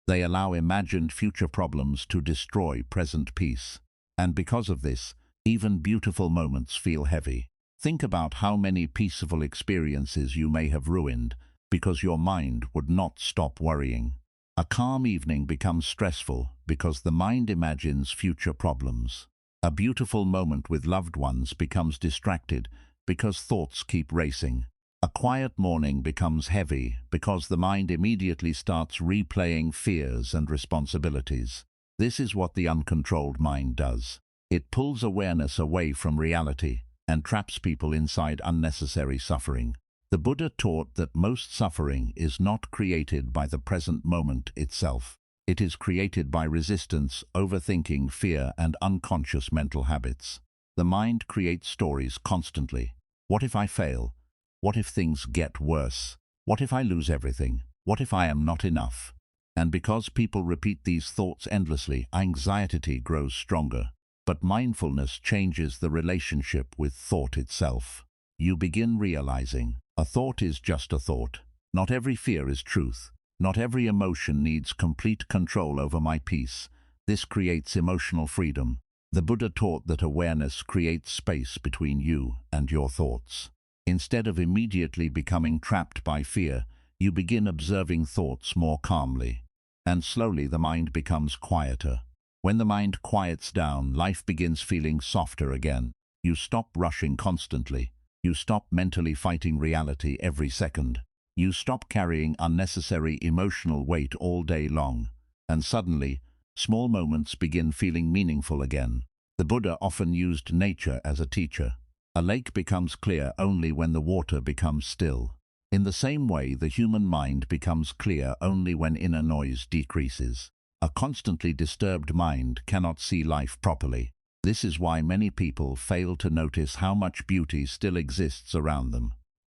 They allow imagined future problems to destroy present peace. And because of this, even beautiful moments feel heavy. Think about how many peaceful experiences you may have ruined because your mind would not stop worrying. A calm evening becomes stressful because the mind imagines future problems. A beautiful moment with loved ones becomes distracted because thoughts keep racing. A quiet morning becomes heavy because the mind immediately starts replaying fears and responsibilities. This is what the uncontrolled mind does. It pulls awareness away from reality and traps people inside unnecessary suffering. The Buddha taught that most suffering is not created by the present moment itself. It is created by resistance, overthinking, fear, and unconscious mental habits. The mind creates stories constantly. What if I fail? What if things get worse? What if I lose everything? What if I am not enough? And because people repeat these thoughts endlessly, anxiety grows stronger. But mindfulness changes the relationship with thought itself. You begin realizing, a thought is just a thought. Not every fear is truth. Not every emotion needs complete control over my peace. This creates emotional freedom. The Buddha taught that awareness creates space between you and your thoughts. Instead of immediately becoming trapped by fear, you begin observing thoughts more calmly. And slowly the mind becomes quieter. When the mind quiets down, life begins feeling softer again. You stop rushing constantly. You stop mentally fighting reality every second. You stop carrying unnecessary emotional weight all day long. And suddenly, small moments begin feeling meaningful again. The Buddha often used nature as a teacher. A lake becomes clear only when the water becomes still. In the same way, the human mind becomes clear only when inner noise decreases. A constantly disturbed mind cannot see life properly. This is why many people fail to notice how much beauty still exists around them.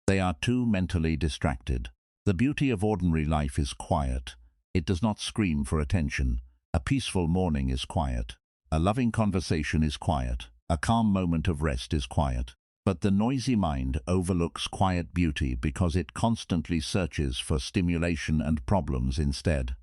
They are too mentally distracted. The beauty of ordinary life is quiet. It does not scream for attention. A peaceful morning is quiet. A loving conversation is quiet. A calm moment of rest is quiet. But the noisy mind overlooks quiet beauty because it constantly searches for stimulation and problems instead.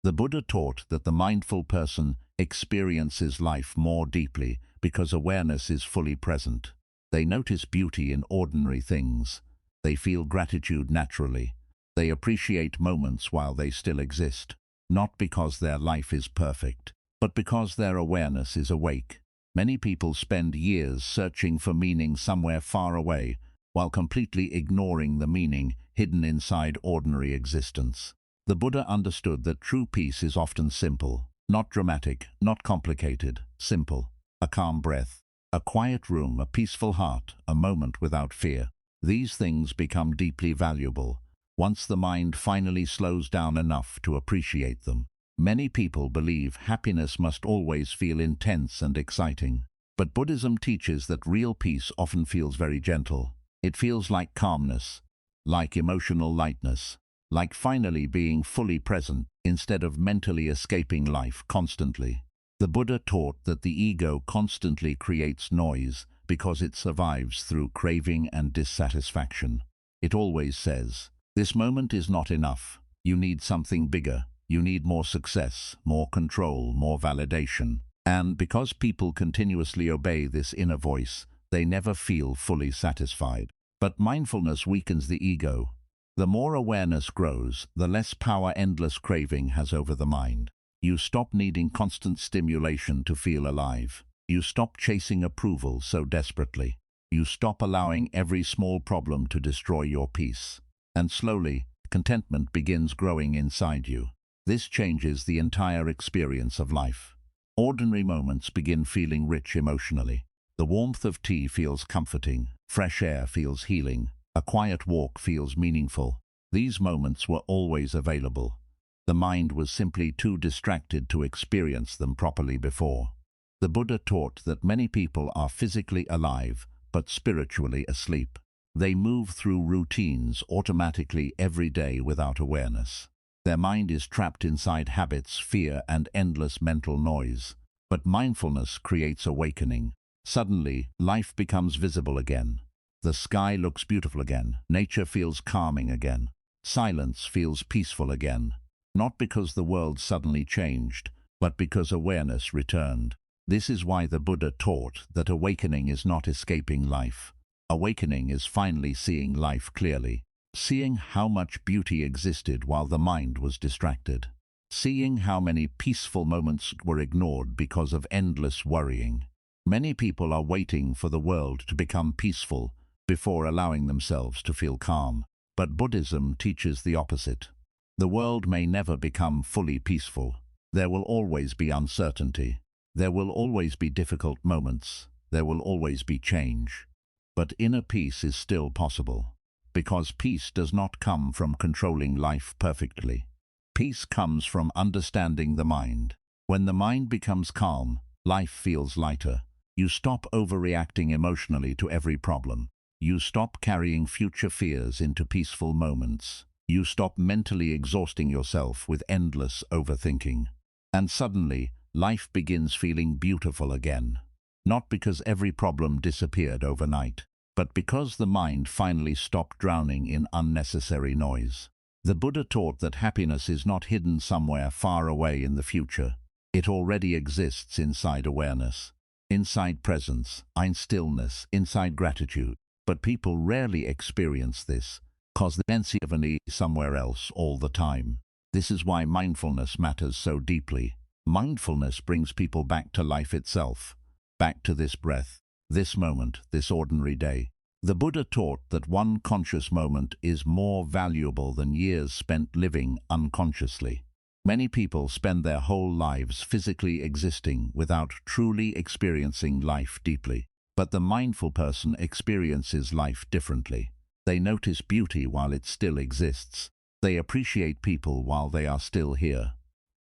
The Buddha taught that the mindful person experiences life more deeply because awareness is fully present. They notice beauty in ordinary things. They feel gratitude naturally. They appreciate moments while they still exist, not because their life is perfect, but because their awareness is awake. Many people spend years searching for meaning somewhere far away, while completely ignoring the meaning hidden inside ordinary existence. The Buddha understood that true peace is often simple, not dramatic, not complicated, simple. A calm breath, a quiet room, a peaceful heart, a moment without fear. These things become deeply valuable once the mind finally slows down enough to appreciate them. Many people believe happiness must always feel intense and exciting. But Buddhism teaches that real peace often feels very gentle. It feels like calmness, like emotional lightness, like finally being fully present instead of mentally escaping life constantly. The Buddha taught that the ego constantly creates noise because it survives through craving and dissatisfaction. It always says, "This moment is not enough. You need something bigger. You need more success, more control, more validation." And because people continuously obey this inner voice, they never feel fully satisfied. But mindfulness weakens the ego. The more awareness grows, the less power endless craving has over the mind. You stop needing constant stimulation to feel alive. You stop chasing approval so desperately. You stop allowing every small problem to destroy your peace. And slowly, contentment begins growing inside you. This changes the entire experience of life. Ordinary moments begin feeling rich emotionally. The warmth of tea feels comforting, fresh air feels healing, a quiet walk feels meaningful. These moments were always available. The mind was simply too distracted to experience them properly before. The Buddha taught that many people are physically alive, but spiritually asleep. They move through routines automatically every day without awareness. Their mind is trapped inside habits, fear, and endless mental noise. But mindfulness creates awakening. Suddenly, life becomes visible again. The sky looks beautiful again. Nature feels calming again. Silence feels peaceful again. Not because the world suddenly changed, but because awareness returned. This is why the Buddha taught that awakening is not escaping life. Awakening is finally seeing life clearly. Seeing how much beauty existed while the mind was distracted. Seeing how many peaceful moments were ignored because of endless worrying. Many people are waiting for the world to become peaceful before allowing themselves to feel calm. But Buddhism teaches the opposite. The world may never become fully peaceful. There will always be uncertainty. There will always be difficult moments. There will always be change. But inner peace is still possible. Because peace does not come from controlling life perfectly. Peace comes from understanding the mind. When the mind becomes calm, life feels lighter. You stop overreacting emotionally to every problem. You stop carrying future fears into peaceful moments. You stop mentally exhausting yourself with endless overthinking. And suddenly, life begins feeling beautiful again. Not because every problem disappeared overnight, but because the mind finally stopped drowning in unnecessary noise. The Buddha taught that happiness is not hidden somewhere far away in the future. It already exists inside awareness, inside presence, in stillness, inside gratitude. But people rarely experience this, because they fancy of a need somewhere else all the time. This is why mindfulness matters so deeply. Mindfulness brings people back to life itself, back to this breath, this moment, this ordinary day. The Buddha taught that one conscious moment is more valuable than years spent living unconsciously. Many people spend their whole lives physically existing without truly experiencing life deeply. But the mindful person experiences life differently. They notice beauty while it still exists. They appreciate people while they are still here.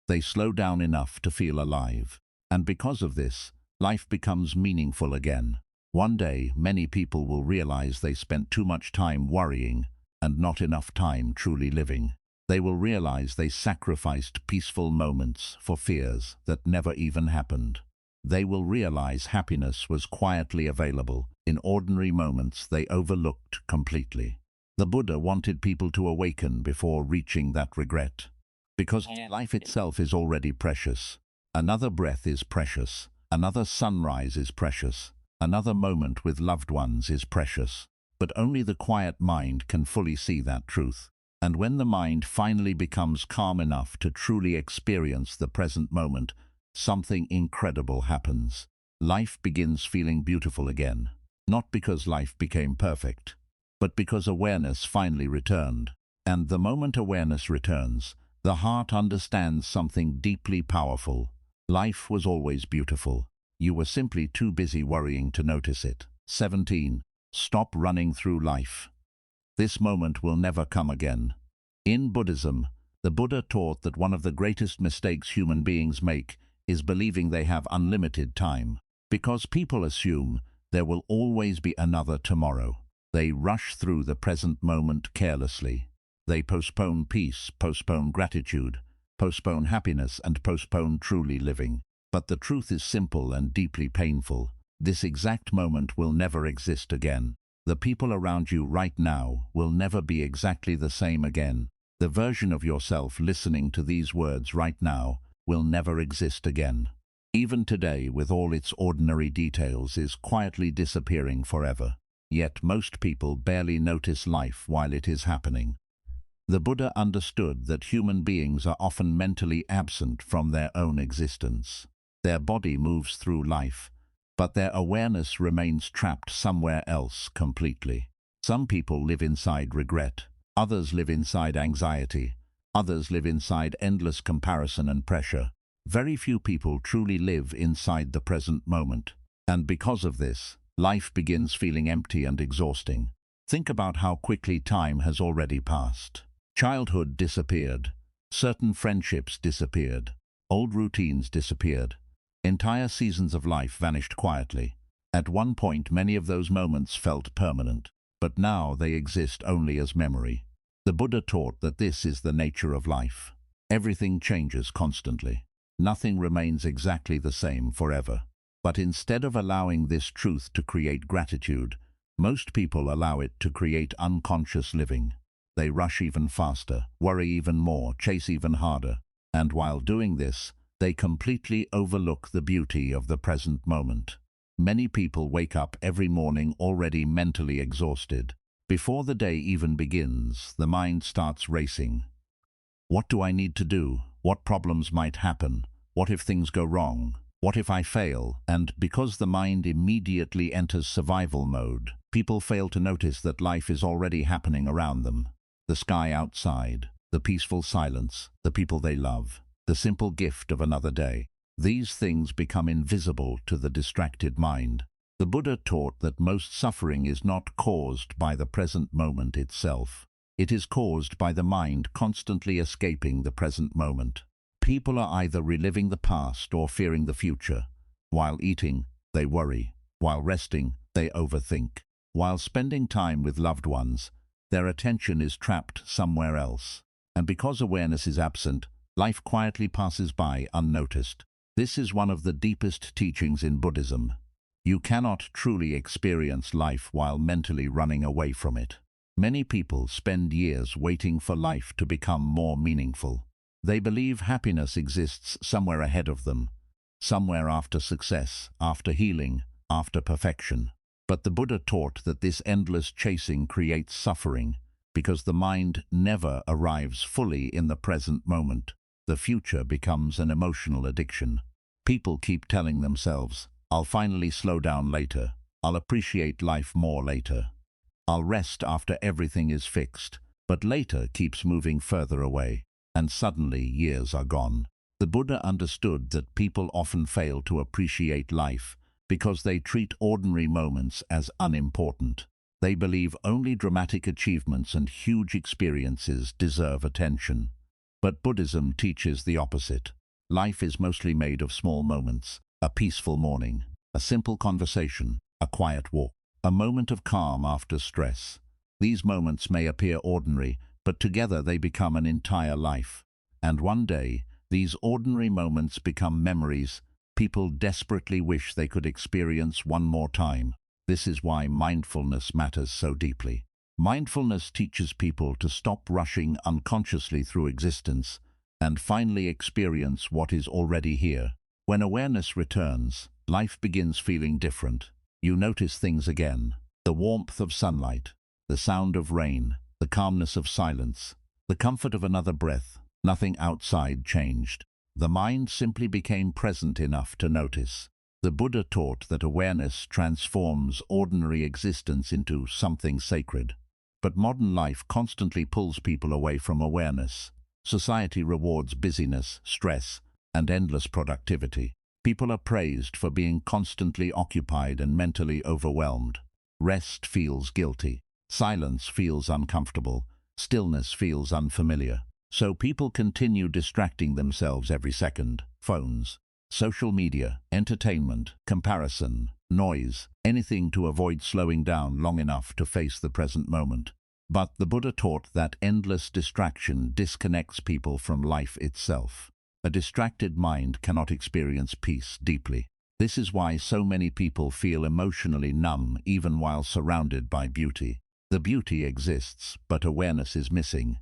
They slow down enough to feel alive. And because of this, life becomes meaningful again. One day, many people will realize they spent too much time worrying and not enough time truly living. They will realize they sacrificed peaceful moments for fears that never even happened. They will realize happiness was quietly available in ordinary moments they overlooked completely. The Buddha wanted people to awaken before reaching that regret. Because life itself is already precious. Another breath is precious. Another sunrise is precious. Another moment with loved ones is precious. But only the quiet mind can fully see that truth. And when the mind finally becomes calm enough to truly experience the present moment, something incredible happens. Life begins feeling beautiful again. Not because life became perfect, but because awareness finally returned. And the moment awareness returns, the heart understands something deeply powerful. Life was always beautiful. You were simply too busy worrying to notice it. 17. Stop running through life. This moment will never come again. In Buddhism, the Buddha taught that one of the greatest mistakes human beings make is believing they have unlimited time. Because people assume there will always be another tomorrow. They rush through the present moment carelessly. They postpone peace, postpone gratitude, postpone happiness, and postpone truly living. But the truth is simple and deeply painful. This exact moment will never exist again. The people around you right now will never be exactly the same again. The version of yourself listening to these words right now will never exist again. Even today, with all its ordinary details, is quietly disappearing forever. Yet most people barely notice life while it is happening. The Buddha understood that human beings are often mentally absent from their own existence. Their body moves through life, but their awareness remains trapped somewhere else completely. Some people live inside regret, others live inside anxiety, others live inside endless comparison and pressure. Very few people truly live inside the present moment. And because of this, life begins feeling empty and exhausting. Think about how quickly time has already passed. Childhood disappeared. Certain friendships disappeared. Old routines disappeared. Entire seasons of life vanished quietly. At one point, many of those moments felt permanent, but now they exist only as memory. The Buddha taught that this is the nature of life. Everything changes constantly. Nothing remains exactly the same forever. But instead of allowing this truth to create gratitude, most people allow it to create unconscious living. They rush even faster, worry even more, chase even harder. And while doing this, they completely overlook the beauty of the present moment. Many people wake up every morning already mentally exhausted. Before the day even begins, the mind starts racing. What do I need to do? What problems might happen? What if things go wrong? What if I fail? And because the mind immediately enters survival mode, people fail to notice that life is already happening around them. The sky outside, the peaceful silence, the people they love, the simple gift of another day. These things become invisible to the distracted mind. The Buddha taught that most suffering is not caused by the present moment itself. It is caused by the mind constantly escaping the present moment. People are either reliving the past or fearing the future. While eating, they worry. While resting, they overthink. While spending time with loved ones, their attention is trapped somewhere else. And because awareness is absent, life quietly passes by unnoticed. This is one of the deepest teachings in Buddhism. You cannot truly experience life while mentally running away from it. Many people spend years waiting for life to become more meaningful. They believe happiness exists somewhere ahead of them, somewhere after success, after healing, after perfection. But the Buddha taught that this endless chasing creates suffering because the mind never arrives fully in the present moment. The future becomes an emotional addiction. People keep telling themselves, I'll finally slow down later. I'll appreciate life more later. I'll rest after everything is fixed. But later keeps moving further away, and suddenly years are gone. The Buddha understood that people often fail to appreciate life because they treat ordinary moments as unimportant. They believe only dramatic achievements and huge experiences deserve attention. But Buddhism teaches the opposite. Life is mostly made of small moments. A peaceful morning, a simple conversation, a quiet walk, a moment of calm after stress. These moments may appear ordinary, but together they become an entire life. And one day, these ordinary moments become memories people desperately wish they could experience one more time. This is why mindfulness matters so deeply. Mindfulness teaches people to stop rushing unconsciously through existence and finally experience what is already here. When awareness returns, life begins feeling different. You notice things again: the warmth of sunlight, the sound of rain, the calmness of silence, the comfort of another breath. Nothing outside changed. The mind simply became present enough to notice. The Buddha taught that awareness transforms ordinary existence into something sacred. But modern life constantly pulls people away from awareness. Society rewards busyness, stress, and endless productivity. People are praised for being constantly occupied and mentally overwhelmed. Rest feels guilty. Silence feels uncomfortable. Stillness feels unfamiliar. So people continue distracting themselves every second. Phones, social media, entertainment, comparison, noise, anything to avoid slowing down long enough to face the present moment. But the Buddha taught that endless distraction disconnects people from life itself. A distracted mind cannot experience peace deeply. This is why so many people feel emotionally numb even while surrounded by beauty. The beauty exists, but awareness is missing.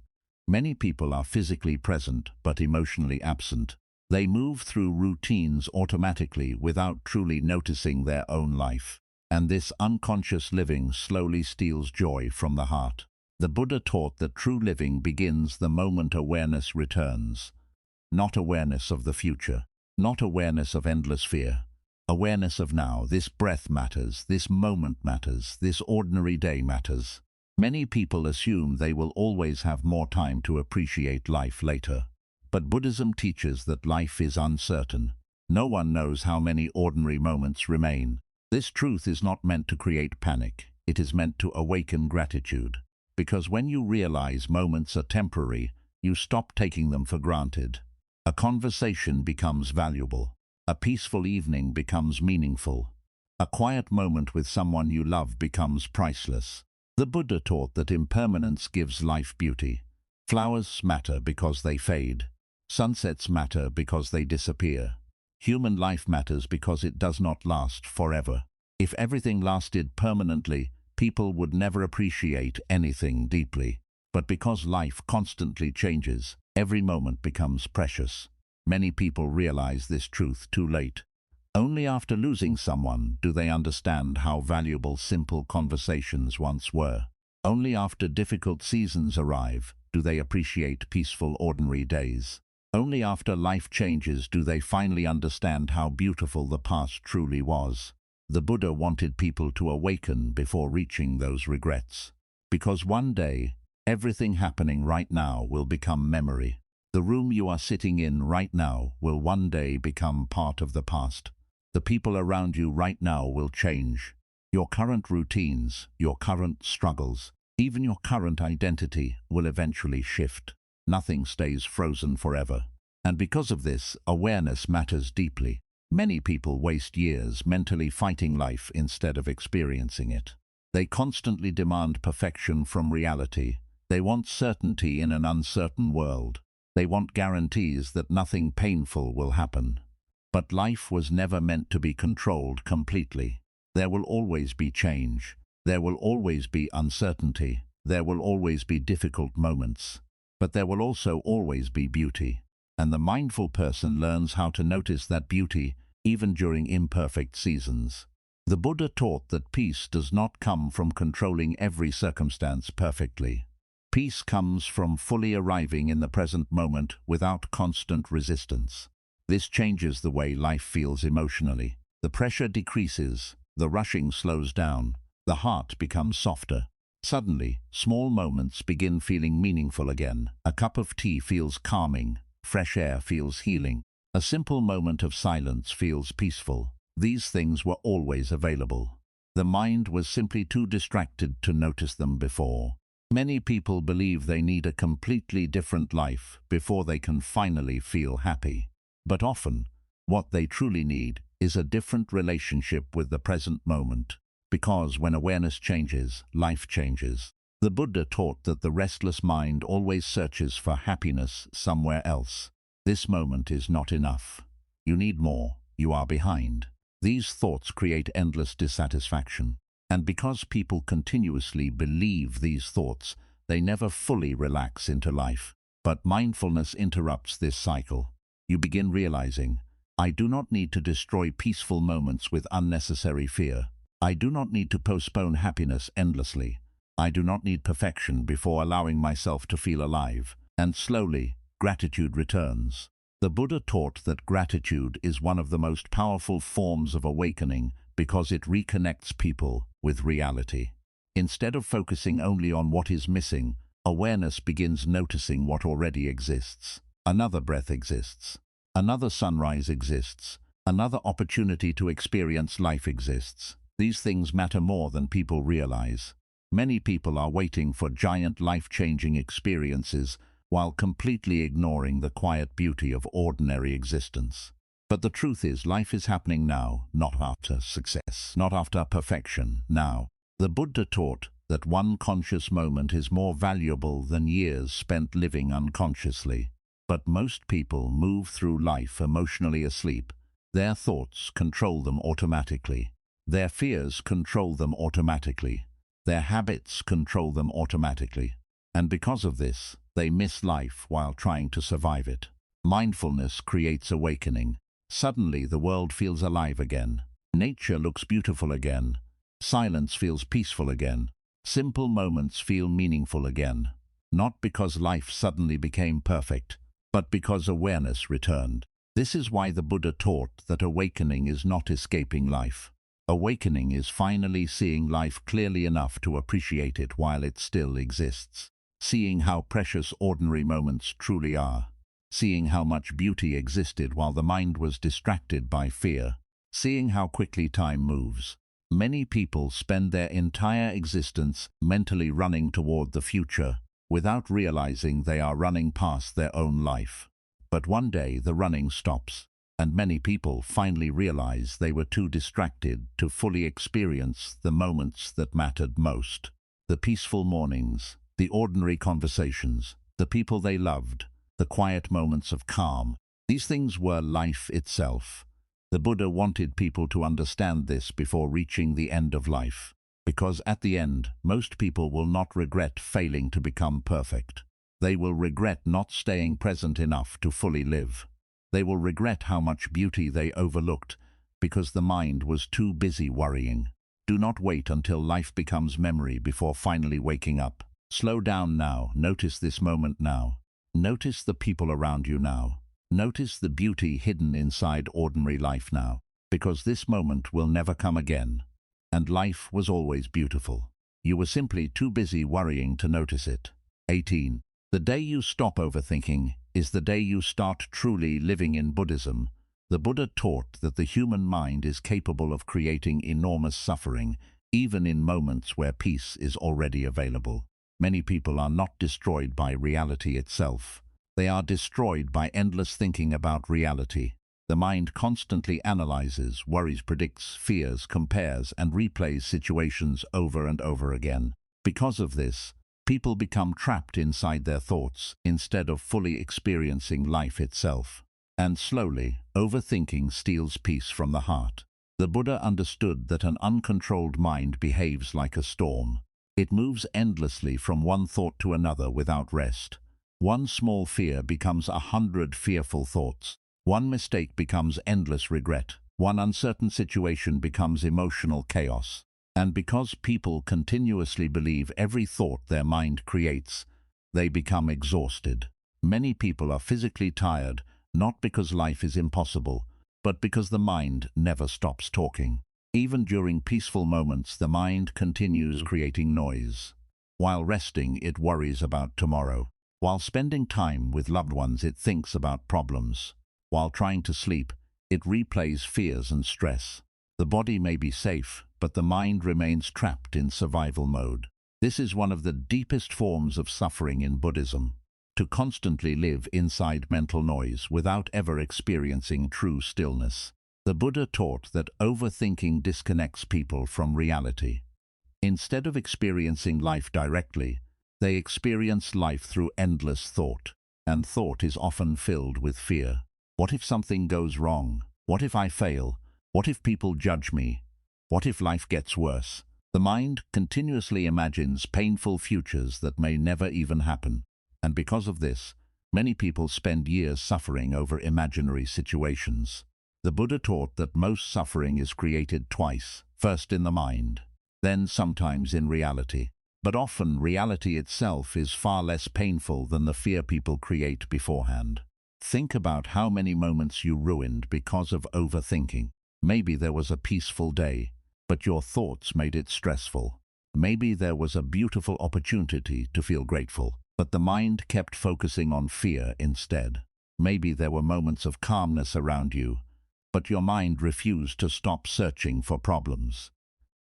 Many people are physically present, but emotionally absent. They move through routines automatically without truly noticing their own life. And this unconscious living slowly steals joy from the heart. The Buddha taught that true living begins the moment awareness returns. Not awareness of the future, not awareness of endless fear. Awareness of now. This breath matters, this moment matters, this ordinary day matters. Many people assume they will always have more time to appreciate life later. But Buddhism teaches that life is uncertain. No one knows how many ordinary moments remain. This truth is not meant to create panic. It is meant to awaken gratitude. Because when you realize moments are temporary, you stop taking them for granted. A conversation becomes valuable. A peaceful evening becomes meaningful. A quiet moment with someone you love becomes priceless. The Buddha taught that impermanence gives life beauty. Flowers matter because they fade. Sunsets matter because they disappear. Human life matters because it does not last forever. If everything lasted permanently, people would never appreciate anything deeply. But because life constantly changes, every moment becomes precious. Many people realize this truth too late. Only after losing someone do they understand how valuable simple conversations once were. Only after difficult seasons arrive do they appreciate peaceful ordinary days. Only after life changes do they finally understand how beautiful the past truly was. The Buddha wanted people to awaken before reaching those regrets. Because one day, everything happening right now will become memory. The room you are sitting in right now will one day become part of the past. The people around you right now will change. Your current routines, your current struggles, even your current identity will eventually shift. Nothing stays frozen forever. And because of this, awareness matters deeply. Many people waste years mentally fighting life instead of experiencing it. They constantly demand perfection from reality. They want certainty in an uncertain world. They want guarantees that nothing painful will happen. But life was never meant to be controlled completely. There will always be change. There will always be uncertainty. There will always be difficult moments. But there will also always be beauty. And the mindful person learns how to notice that beauty even during imperfect seasons. The Buddha taught that peace does not come from controlling every circumstance perfectly. Peace comes from fully arriving in the present moment without constant resistance. This changes the way life feels emotionally. The pressure decreases, the rushing slows down, the heart becomes softer. Suddenly, small moments begin feeling meaningful again. A cup of tea feels calming, fresh air feels healing. A simple moment of silence feels peaceful. These things were always available. The mind was simply too distracted to notice them before. Many people believe they need a completely different life before they can finally feel happy. But often, what they truly need is a different relationship with the present moment, because when awareness changes, life changes. The Buddha taught that the restless mind always searches for happiness somewhere else. This moment is not enough. You need more. You are behind. These thoughts create endless dissatisfaction. And because people continuously believe these thoughts, they never fully relax into life. But mindfulness interrupts this cycle. You begin realizing, I do not need to destroy peaceful moments with unnecessary fear. I do not need to postpone happiness endlessly. I do not need perfection before allowing myself to feel alive. And slowly, gratitude returns. The Buddha taught that gratitude is one of the most powerful forms of awakening because it reconnects people with reality. Instead of focusing only on what is missing, awareness begins noticing what already exists. Another breath exists. Another sunrise exists. Another opportunity to experience life exists. These things matter more than people realize. Many people are waiting for giant life-changing experiences while completely ignoring the quiet beauty of ordinary existence. But the truth is, life is happening now, not after success, not after perfection, now. The Buddha taught that one conscious moment is more valuable than years spent living unconsciously. But most people move through life emotionally asleep. Their thoughts control them automatically. Their fears control them automatically. Their habits control them automatically. And because of this, they miss life while trying to survive it. Mindfulness creates awakening. Suddenly the world feels alive again. Nature looks beautiful again. Silence feels peaceful again. Simple moments feel meaningful again. Not because life suddenly became perfect, but because awareness returned. This is why the Buddha taught that awakening is not escaping life. Awakening is finally seeing life clearly enough to appreciate it while it still exists. Seeing how precious ordinary moments truly are. Seeing how much beauty existed while the mind was distracted by fear. Seeing how quickly time moves. Many people spend their entire existence mentally running toward the future, without realizing they are running past their own life. But one day the running stops, and many people finally realize they were too distracted to fully experience the moments that mattered most. The peaceful mornings, the ordinary conversations, the people they loved, the quiet moments of calm. These things were life itself. The Buddha wanted people to understand this before reaching the end of life, because at the end, most people will not regret failing to become perfect. They will regret not staying present enough to fully live. They will regret how much beauty they overlooked because the mind was too busy worrying. Do not wait until life becomes memory before finally waking up. Slow down now. Notice this moment now. Notice the people around you now. Notice the beauty hidden inside ordinary life now, because this moment will never come again. And life was always beautiful. You were simply too busy worrying to notice it. 18. The day you stop overthinking is the day you start truly living in Buddhism. The Buddha taught that the human mind is capable of creating enormous suffering, even in moments where peace is already available. Many people are not destroyed by reality itself. They are destroyed by endless thinking about reality. The mind constantly analyzes, worries, predicts, fears, compares, and replays situations over and over again. Because of this, people become trapped inside their thoughts instead of fully experiencing life itself. And slowly, overthinking steals peace from the heart. The Buddha understood that an uncontrolled mind behaves like a storm. It moves endlessly from one thought to another without rest. One small fear becomes 100 fearful thoughts. One mistake becomes endless regret. One uncertain situation becomes emotional chaos. And because people continuously believe every thought their mind creates, they become exhausted. Many people are physically tired, not because life is impossible, but because the mind never stops talking. Even during peaceful moments, the mind continues creating noise. While resting, it worries about tomorrow. While spending time with loved ones, it thinks about problems. While trying to sleep, it replays fears and stress. The body may be safe, but the mind remains trapped in survival mode. This is one of the deepest forms of suffering in Buddhism. To constantly live inside mental noise without ever experiencing true stillness. The Buddha taught that overthinking disconnects people from reality. Instead of experiencing life directly, they experience life through endless thought, and thought is often filled with fear. What if something goes wrong? What if I fail? What if people judge me? What if life gets worse? The mind continuously imagines painful futures that may never even happen. And because of this, many people spend years suffering over imaginary situations. The Buddha taught that most suffering is created twice, first in the mind, then sometimes in reality. But often reality itself is far less painful than the fear people create beforehand. Think about how many moments you ruined because of overthinking. Maybe there was a peaceful day, but your thoughts made it stressful. Maybe there was a beautiful opportunity to feel grateful, but the mind kept focusing on fear instead. Maybe there were moments of calmness around you, but your mind refused to stop searching for problems.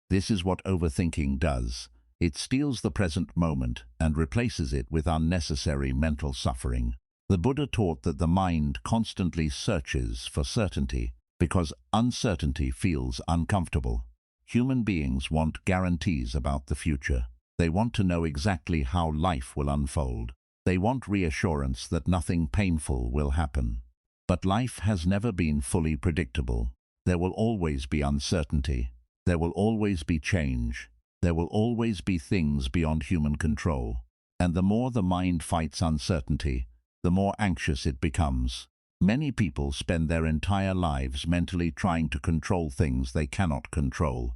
This is what overthinking does. It steals the present moment and replaces it with unnecessary mental suffering. The Buddha taught that the mind constantly searches for certainty because uncertainty feels uncomfortable. Human beings want guarantees about the future. They want to know exactly how life will unfold. They want reassurance that nothing painful will happen. But life has never been fully predictable. There will always be uncertainty. There will always be change. There will always be things beyond human control. And the more the mind fights uncertainty, the more anxious it becomes. Many people spend their entire lives mentally trying to control things they cannot control.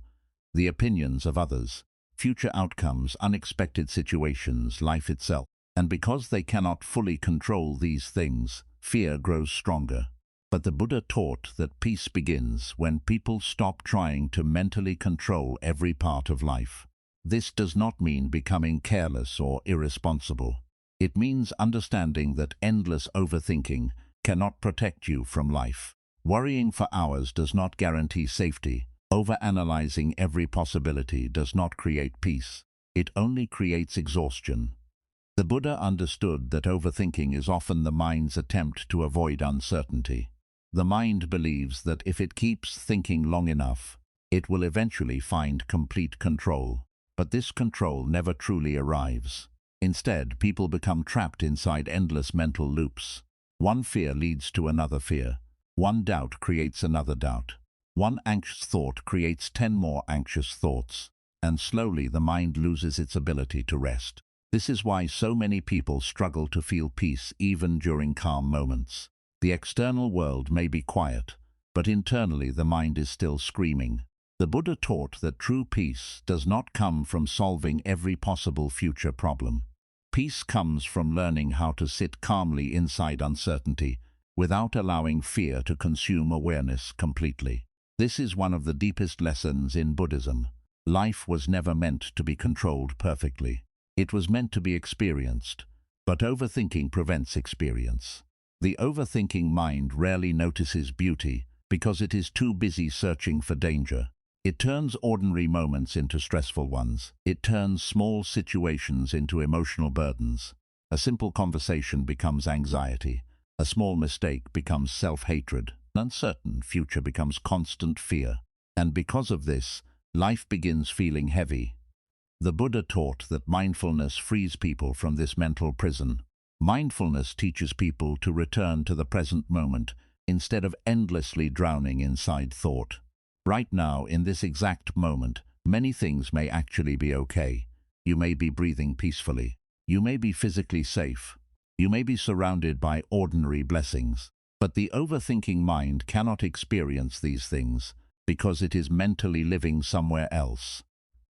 The opinions of others, future outcomes, unexpected situations, life itself. And because they cannot fully control these things, fear grows stronger. But the Buddha taught that peace begins when people stop trying to mentally control every part of life. This does not mean becoming careless or irresponsible. It means understanding that endless overthinking cannot protect you from life. Worrying for hours does not guarantee safety. Overanalyzing every possibility does not create peace. It only creates exhaustion. The Buddha understood that overthinking is often the mind's attempt to avoid uncertainty. The mind believes that if it keeps thinking long enough, it will eventually find complete control. But this control never truly arrives. Instead, people become trapped inside endless mental loops. One fear leads to another fear. One doubt creates another doubt. One anxious thought creates 10 more anxious thoughts. And slowly the mind loses its ability to rest. This is why so many people struggle to feel peace even during calm moments. The external world may be quiet, but internally the mind is still screaming. The Buddha taught that true peace does not come from solving every possible future problem. Peace comes from learning how to sit calmly inside uncertainty without allowing fear to consume awareness completely. This is one of the deepest lessons in Buddhism. Life was never meant to be controlled perfectly. It was meant to be experienced, but overthinking prevents experience. The overthinking mind rarely notices beauty because it is too busy searching for danger. It turns ordinary moments into stressful ones. It turns small situations into emotional burdens. A simple conversation becomes anxiety. A small mistake becomes self-hatred. An uncertain future becomes constant fear. And because of this, life begins feeling heavy. The Buddha taught that mindfulness frees people from this mental prison. Mindfulness teaches people to return to the present moment instead of endlessly drowning inside thought. Right now, in this exact moment, many things may actually be okay. You may be breathing peacefully. You may be physically safe. You may be surrounded by ordinary blessings. But the overthinking mind cannot experience these things because it is mentally living somewhere else.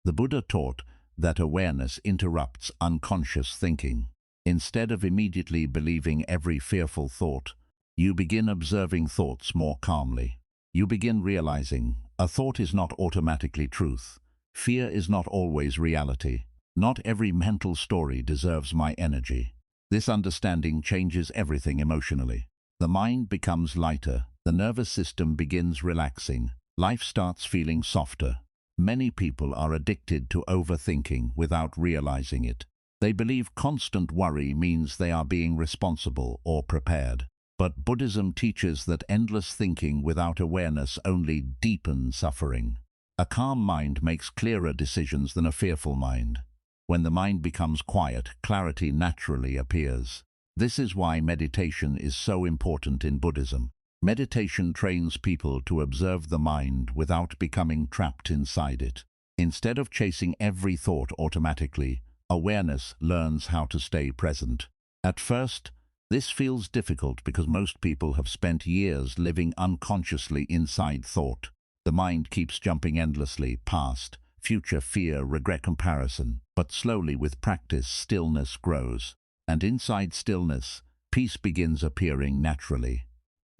The Buddha taught that awareness interrupts unconscious thinking. Instead of immediately believing every fearful thought, you begin observing thoughts more calmly. You begin realizing a thought is not automatically truth. Fear is not always reality. Not every mental story deserves my energy. This understanding changes everything emotionally. The mind becomes lighter. The nervous system begins relaxing. Life starts feeling softer. Many people are addicted to overthinking without realizing it. They believe constant worry means they are being responsible or prepared. But Buddhism teaches that endless thinking without awareness only deepens suffering. A calm mind makes clearer decisions than a fearful mind. When the mind becomes quiet, clarity naturally appears. This is why meditation is so important in Buddhism. Meditation trains people to observe the mind without becoming trapped inside it. Instead of chasing every thought automatically, awareness learns how to stay present. At first, this feels difficult because most people have spent years living unconsciously inside thought. The mind keeps jumping endlessly, past, future, fear, regret, comparison. But slowly, with practice, stillness grows. And inside stillness, peace begins appearing naturally.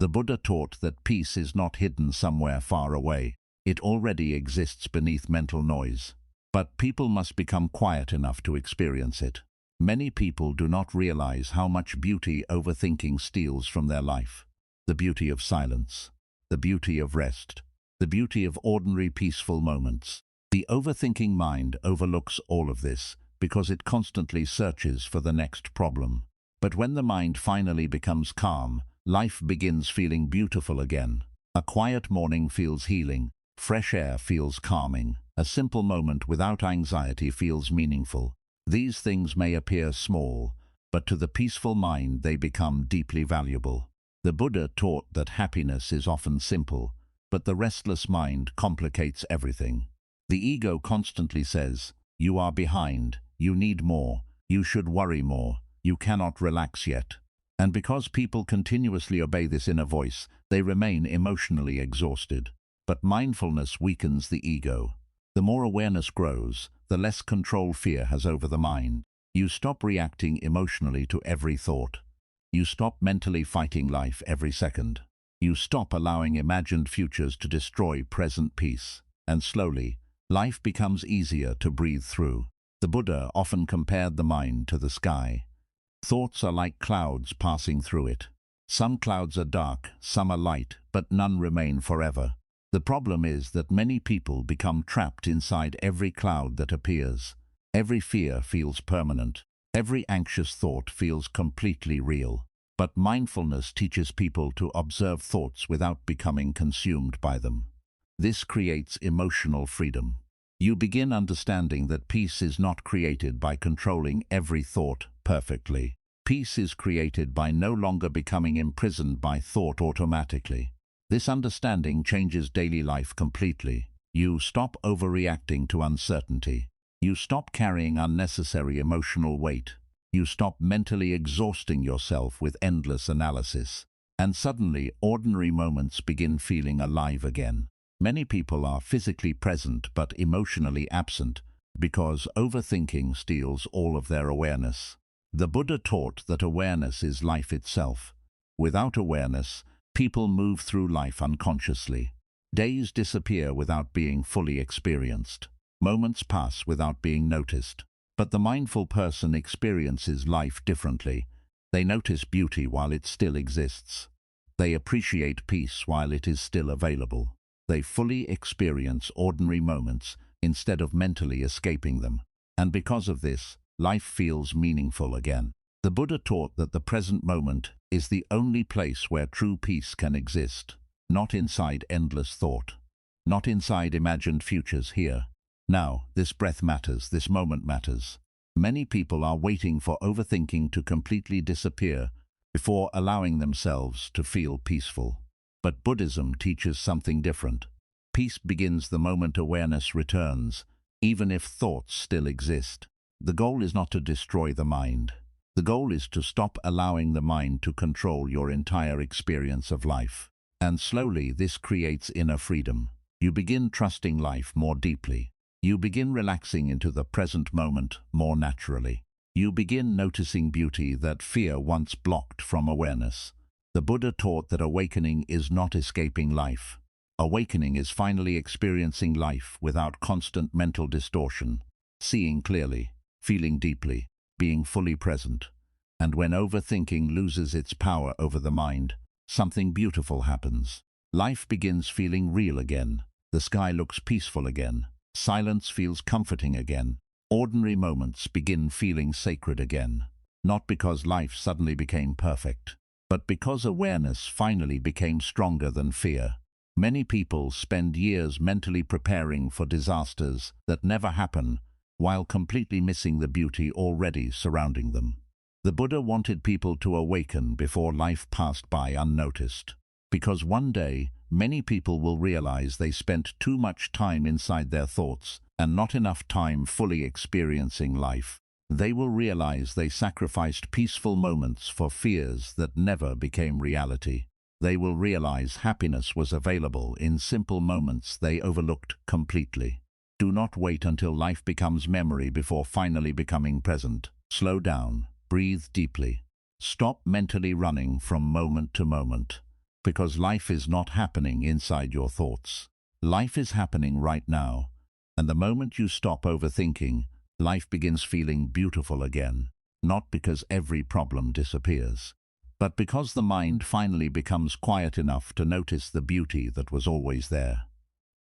The Buddha taught that peace is not hidden somewhere far away. It already exists beneath mental noise. But people must become quiet enough to experience it. Many people do not realize how much beauty overthinking steals from their life. The beauty of silence, the beauty of rest, the beauty of ordinary peaceful moments. The overthinking mind overlooks all of this because it constantly searches for the next problem. But when the mind finally becomes calm, life begins feeling beautiful again. A quiet morning feels healing, fresh air feels calming, a simple moment without anxiety feels meaningful. These things may appear small, but to the peaceful mind they become deeply valuable. The Buddha taught that happiness is often simple, but the restless mind complicates everything. The ego constantly says, "You are behind, you need more, you should worry more, you cannot relax yet." And because people continuously obey this inner voice, they remain emotionally exhausted. But mindfulness weakens the ego. The more awareness grows, the less control fear has over the mind. You stop reacting emotionally to every thought. You stop mentally fighting life every second. You stop allowing imagined futures to destroy present peace. And slowly, life becomes easier to breathe through. The Buddha often compared the mind to the sky. Thoughts are like clouds passing through it. Some clouds are dark, some are light, but none remain forever. The problem is that many people become trapped inside every cloud that appears. Every fear feels permanent. Every anxious thought feels completely real. But mindfulness teaches people to observe thoughts without becoming consumed by them. This creates emotional freedom. You begin understanding that peace is not created by controlling every thought perfectly. Peace is created by no longer becoming imprisoned by thought automatically. This understanding changes daily life completely. You stop overreacting to uncertainty. You stop carrying unnecessary emotional weight. You stop mentally exhausting yourself with endless analysis. And suddenly, ordinary moments begin feeling alive again. Many people are physically present but emotionally absent because overthinking steals all of their awareness. The Buddha taught that awareness is life itself. Without awareness, people move through life unconsciously. Days disappear without being fully experienced. Moments pass without being noticed. But the mindful person experiences life differently. They notice beauty while it still exists. They appreciate peace while it is still available. They fully experience ordinary moments instead of mentally escaping them. And because of this, life feels meaningful again. The Buddha taught that the present moment is the only place where true peace can exist, not inside endless thought, not inside imagined futures here. Now, this breath matters, this moment matters. Many people are waiting for overthinking to completely disappear before allowing themselves to feel peaceful. But Buddhism teaches something different. Peace begins the moment awareness returns, even if thoughts still exist. The goal is not to destroy the mind. The goal is to stop allowing the mind to control your entire experience of life. And slowly this creates inner freedom. You begin trusting life more deeply. You begin relaxing into the present moment more naturally. You begin noticing beauty that fear once blocked from awareness. The Buddha taught that awakening is not escaping life. Awakening is finally experiencing life without constant mental distortion, seeing clearly, feeling deeply, being fully present. And when overthinking loses its power over the mind, something beautiful happens. Life begins feeling real again. The sky looks peaceful again. Silence feels comforting again. Ordinary moments begin feeling sacred again. Not because life suddenly became perfect, But because awareness finally became stronger than fear, many people spend years mentally preparing for disasters that never happen, while completely missing the beauty already surrounding them. The Buddha wanted people to awaken before life passed by unnoticed, because one day many people will realize they spent too much time inside their thoughts and not enough time fully experiencing life. They will realize they sacrificed peaceful moments for fears that never became reality. They will realize happiness was available in simple moments they overlooked completely. Do not wait until life becomes memory before finally becoming present. Slow down, breathe deeply. Stop mentally running from moment to moment, because life is not happening inside your thoughts. Life is happening right now, and the moment you stop overthinking, life begins feeling beautiful again, not because every problem disappears, but because the mind finally becomes quiet enough to notice the beauty that was always there.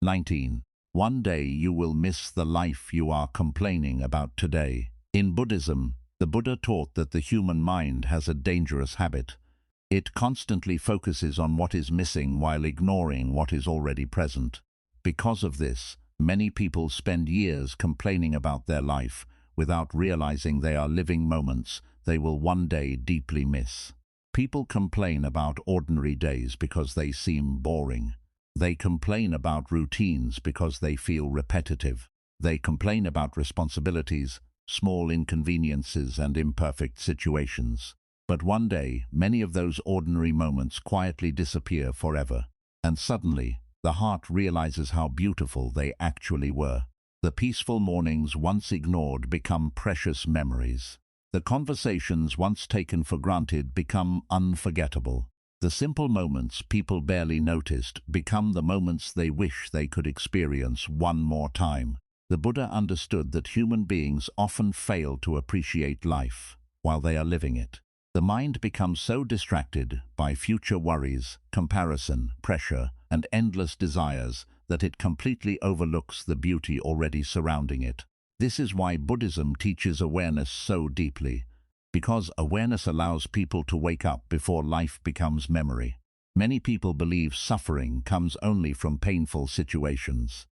19. One day you will miss the life you are complaining about today. In Buddhism, the Buddha taught that the human mind has a dangerous habit. It constantly focuses on what is missing while ignoring what is already present. Because of this, many people spend years complaining about their life without realizing they are living moments they will one day deeply miss. People complain about ordinary days because they seem boring. They complain about routines because they feel repetitive. They complain about responsibilities, small inconveniences, and imperfect situations. But one day, many of those ordinary moments quietly disappear forever, and suddenly, the heart realizes how beautiful they actually were. The peaceful mornings once ignored become precious memories. The conversations once taken for granted become unforgettable. The simple moments people barely noticed become the moments they wish they could experience one more time. The Buddha understood that human beings often fail to appreciate life while they are living it. The mind becomes so distracted by future worries, comparison, pressure, and endless desires that it completely overlooks the beauty already surrounding it. This is why Buddhism teaches awareness so deeply, because awareness allows people to wake up before life becomes memory. Many people believe suffering comes only from painful situations,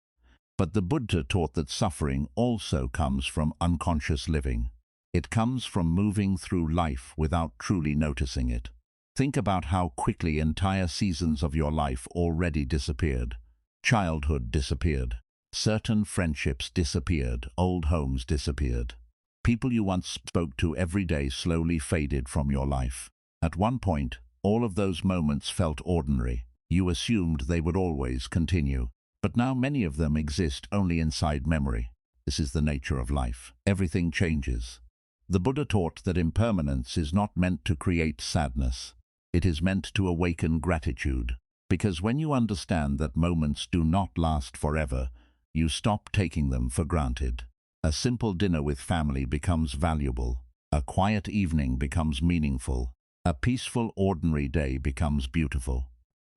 but the Buddha taught that suffering also comes from unconscious living. It comes from moving through life without truly noticing it. Think about how quickly entire seasons of your life already disappeared. Childhood disappeared. Certain friendships disappeared. Old homes disappeared. People you once spoke to every day slowly faded from your life. At one point, all of those moments felt ordinary. You assumed they would always continue. But now many of them exist only inside memory. This is the nature of life. Everything changes. The Buddha taught that impermanence is not meant to create sadness. It is meant to awaken gratitude. Because when you understand that moments do not last forever, you stop taking them for granted. A simple dinner with family becomes valuable. A quiet evening becomes meaningful. A peaceful, ordinary day becomes beautiful.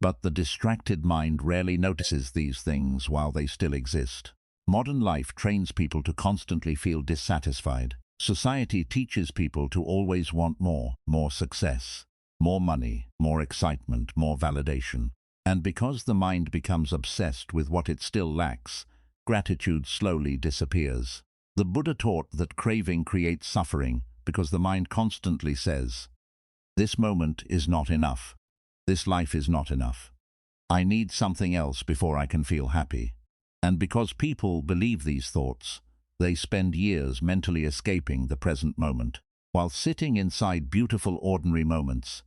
But the distracted mind rarely notices these things while they still exist. Modern life trains people to constantly feel dissatisfied. Society teaches people to always want more success, more money, more excitement, more validation. And because the mind becomes obsessed with what it still lacks, gratitude slowly disappears. The Buddha taught that craving creates suffering because the mind constantly says, "This moment is not enough. This life is not enough. I need something else before I can feel happy." And because people believe these thoughts, they spend years mentally escaping the present moment. While sitting inside beautiful ordinary moments,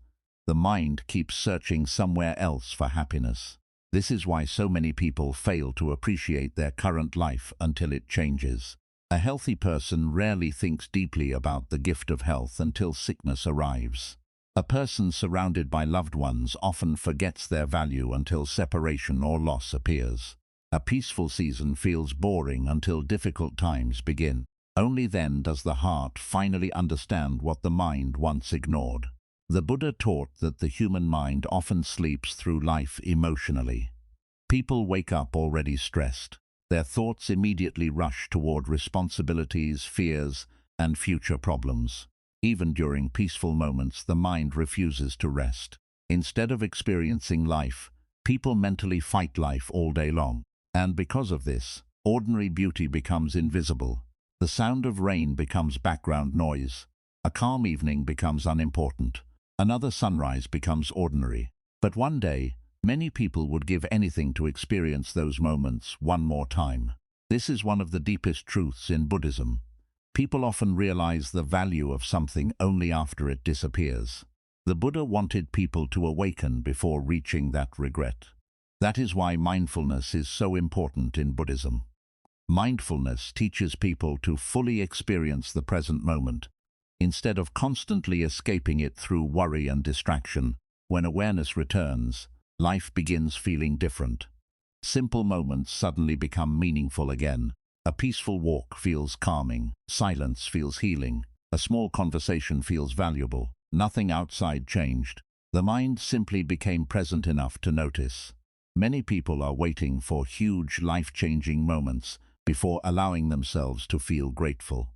the mind keeps searching somewhere else for happiness. This is why so many people fail to appreciate their current life until it changes. A healthy person rarely thinks deeply about the gift of health until sickness arrives. A person surrounded by loved ones often forgets their value until separation or loss appears. A peaceful season feels boring until difficult times begin. Only then does the heart finally understand what the mind once ignored. The Buddha taught that the human mind often sleeps through life emotionally. People wake up already stressed. Their thoughts immediately rush toward responsibilities, fears, and future problems. Even during peaceful moments, the mind refuses to rest. Instead of experiencing life, people mentally fight life all day long. And because of this, ordinary beauty becomes invisible. The sound of rain becomes background noise. A calm evening becomes unimportant. Another sunrise becomes ordinary. But one day, many people would give anything to experience those moments one more time. This is one of the deepest truths in Buddhism. People often realize the value of something only after it disappears. The Buddha wanted people to awaken before reaching that regret. That is why mindfulness is so important in Buddhism. Mindfulness teaches people to fully experience the present moment, instead of constantly escaping it through worry and distraction. When awareness returns, life begins feeling different. Simple moments suddenly become meaningful again. A peaceful walk feels calming, silence feels healing, a small conversation feels valuable. Nothing outside changed. The mind simply became present enough to notice. Many people are waiting for huge, life-changing moments before allowing themselves to feel grateful.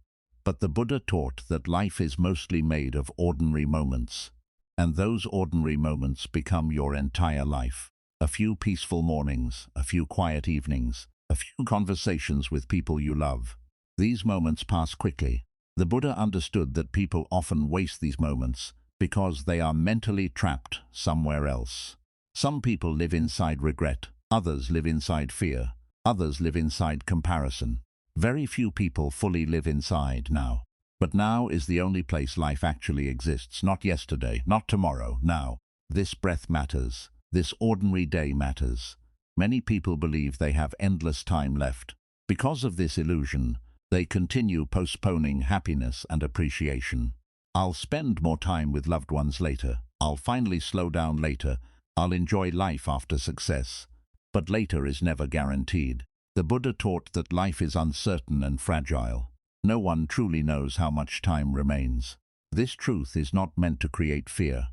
But the Buddha taught that life is mostly made of ordinary moments, and those ordinary moments become your entire life. A few peaceful mornings, a few quiet evenings, a few conversations with people you love. These moments pass quickly. The Buddha understood that people often waste these moments because they are mentally trapped somewhere else. Some people live inside regret, others live inside fear, others live inside comparison. Very few people fully live inside now. But now is the only place life actually exists, not yesterday, not tomorrow, now. This breath matters. This ordinary day matters. Many people believe they have endless time left. Because of this illusion, they continue postponing happiness and appreciation. I'll spend more time with loved ones later. I'll finally slow down later. I'll enjoy life after success. But later is never guaranteed. The Buddha taught that life is uncertain and fragile. No one truly knows how much time remains. This truth is not meant to create fear.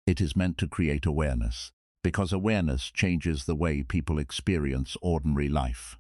It is meant to create awareness, because awareness changes the way people experience ordinary life.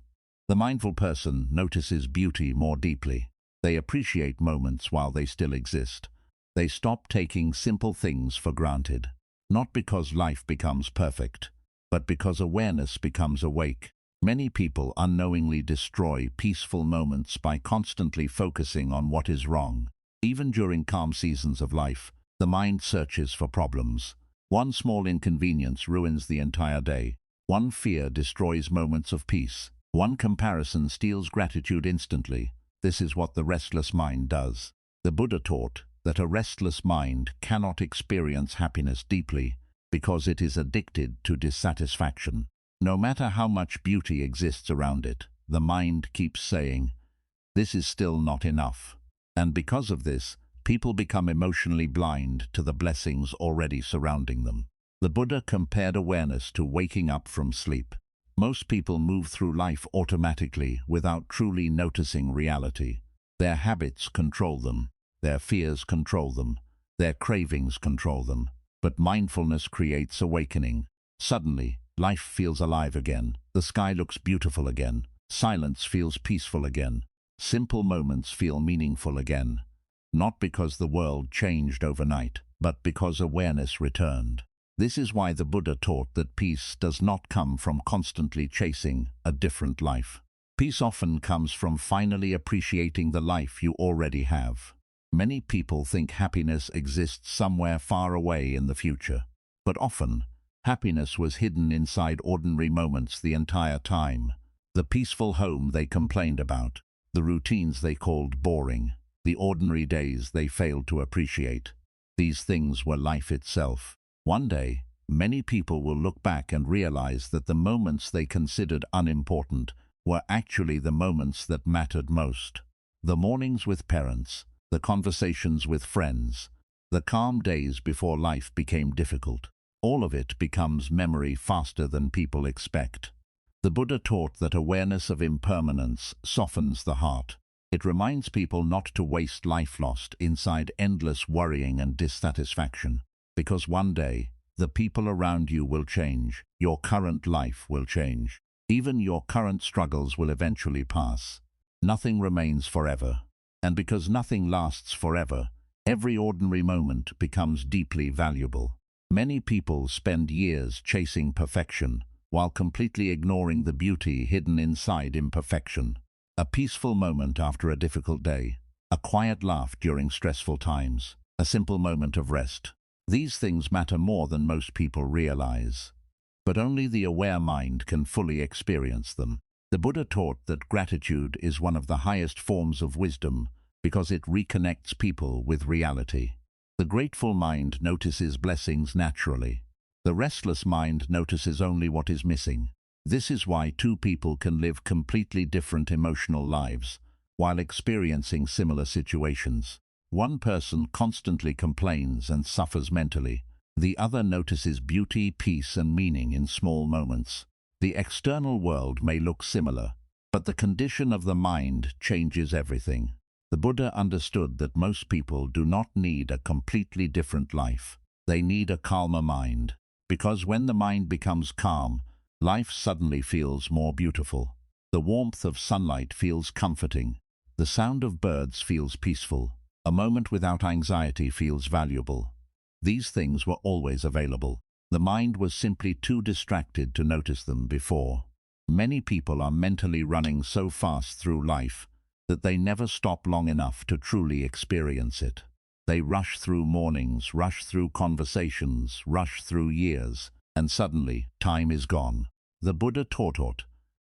The mindful person notices beauty more deeply. They appreciate moments while they still exist. They stop taking simple things for granted, not because life becomes perfect, but because awareness becomes awake. Many people unknowingly destroy peaceful moments by constantly focusing on what is wrong. Even during calm seasons of life, the mind searches for problems. One small inconvenience ruins the entire day. One fear destroys moments of peace. One comparison steals gratitude instantly. This is what the restless mind does. The Buddha taught that a restless mind cannot experience happiness deeply because it is addicted to dissatisfaction. No matter how much beauty exists around it, the mind keeps saying, "This is still not enough." And because of this, people become emotionally blind to the blessings already surrounding them. The Buddha compared awareness to waking up from sleep. Most people move through life automatically without truly noticing reality. Their habits control them, their fears control them, their cravings control them. But mindfulness creates awakening. Suddenly, life feels alive again. The sky looks beautiful again. Silence feels peaceful again. Simple moments feel meaningful again. Not because the world changed overnight, but because awareness returned. This is why the Buddha taught that peace does not come from constantly chasing a different life. Peace often comes from finally appreciating the life you already have. Many people think happiness exists somewhere far away in the future, but often, happiness was hidden inside ordinary moments the entire time. The peaceful home they complained about, the routines they called boring, the ordinary days they failed to appreciate. These things were life itself. One day, many people will look back and realize that the moments they considered unimportant were actually the moments that mattered most. The mornings with parents, the conversations with friends, the calm days before life became difficult. All of it becomes memory faster than people expect. The Buddha taught that awareness of impermanence softens the heart. It reminds people not to waste life lost inside endless worrying and dissatisfaction. Because one day, the people around you will change. Your current life will change. Even your current struggles will eventually pass. Nothing remains forever. And because nothing lasts forever, Every ordinary moment becomes deeply valuable. Many people spend years chasing perfection, while completely ignoring the beauty hidden inside imperfection. A peaceful moment after a difficult day, a quiet laugh during stressful times, a simple moment of rest. These things matter more than most people realize, but only the aware mind can fully experience them. The Buddha taught that gratitude is one of the highest forms of wisdom because it reconnects people with reality. The grateful mind notices blessings naturally. The restless mind notices only what is missing. This is why two people can live completely different emotional lives while experiencing similar situations. One person constantly complains and suffers mentally. The other notices beauty, peace, and meaning in small moments. The external world may look similar, but the condition of the mind changes everything. The Buddha understood that most people do not need a completely different life. They need a calmer mind, because when the mind becomes calm, life suddenly feels more beautiful. The warmth of sunlight feels comforting. The sound of birds feels peaceful. A moment without anxiety feels valuable. These things were always available. The mind was simply too distracted to notice them before. Many people are mentally running so fast through life that they never stop long enough to truly experience it. They rush through mornings, rush through conversations, rush through years, and suddenly time is gone. The Buddha taught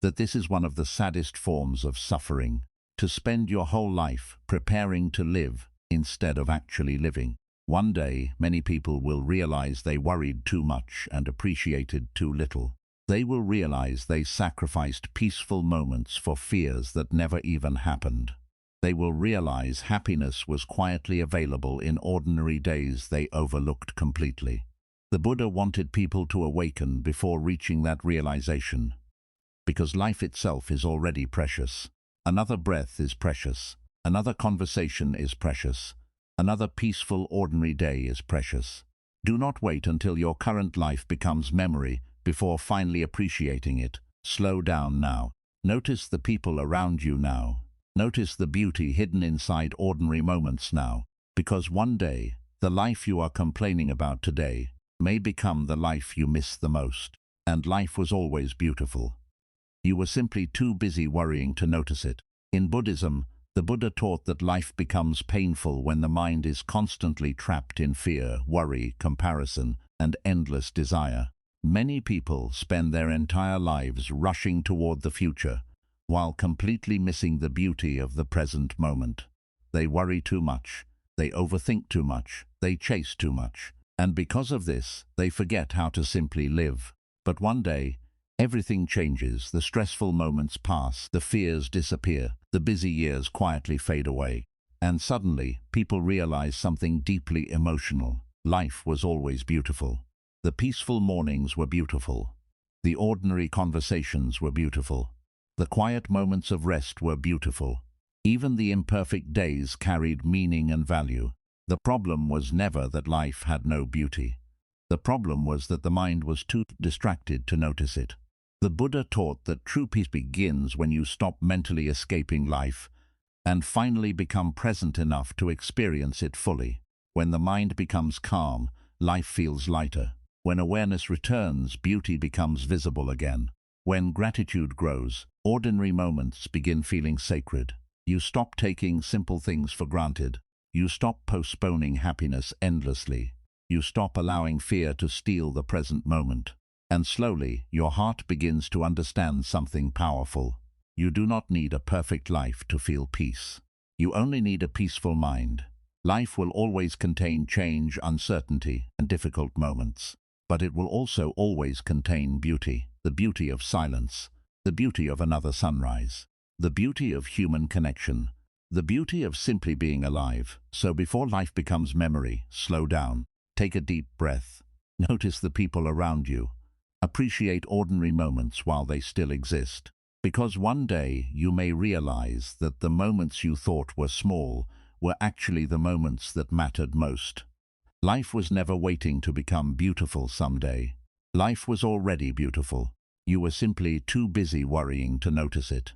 that this is one of the saddest forms of suffering, to spend your whole life preparing to live instead of actually living. One day, many people will realize they worried too much and appreciated too little. They will realize they sacrificed peaceful moments for fears that never even happened. They will realize happiness was quietly available in ordinary days they overlooked completely. The Buddha wanted people to awaken before reaching that realization, because life itself is already precious. Another breath is precious. Another conversation is precious. Another peaceful, ordinary day is precious. Do not wait until your current life becomes memory before finally appreciating it. Slow down now. Notice the people around you now. Notice the beauty hidden inside ordinary moments now, because one day, the life you are complaining about today may become the life you miss the most. And life was always beautiful. You were simply too busy worrying to notice it. In Buddhism, the Buddha taught that life becomes painful when the mind is constantly trapped in fear, worry, comparison, and endless desire. Many people spend their entire lives rushing toward the future, while completely missing the beauty of the present moment. They worry too much, they overthink too much, they chase too much, and because of this, they forget how to simply live. But one day, everything changes, the stressful moments pass, the fears disappear, the busy years quietly fade away, and suddenly people realize something deeply emotional. Life was always beautiful. The peaceful mornings were beautiful. The ordinary conversations were beautiful. The quiet moments of rest were beautiful. Even the imperfect days carried meaning and value. The problem was never that life had no beauty. The problem was that the mind was too distracted to notice it. The Buddha taught that true peace begins when you stop mentally escaping life and finally become present enough to experience it fully. When the mind becomes calm, life feels lighter. When awareness returns, beauty becomes visible again. When gratitude grows, ordinary moments begin feeling sacred. You stop taking simple things for granted. You stop postponing happiness endlessly. You stop allowing fear to steal the present moment. And slowly, your heart begins to understand something powerful. You do not need a perfect life to feel peace. You only need a peaceful mind. Life will always contain change, uncertainty, and difficult moments. But it will also always contain beauty, the beauty of silence, the beauty of another sunrise, the beauty of human connection, the beauty of simply being alive. So before life becomes memory, slow down, take a deep breath, notice the people around you. Appreciate ordinary moments while they still exist, because one day you may realize that the moments you thought were small were actually the moments that mattered most. Life was never waiting to become beautiful someday. Life was already beautiful. You were simply too busy worrying to notice it.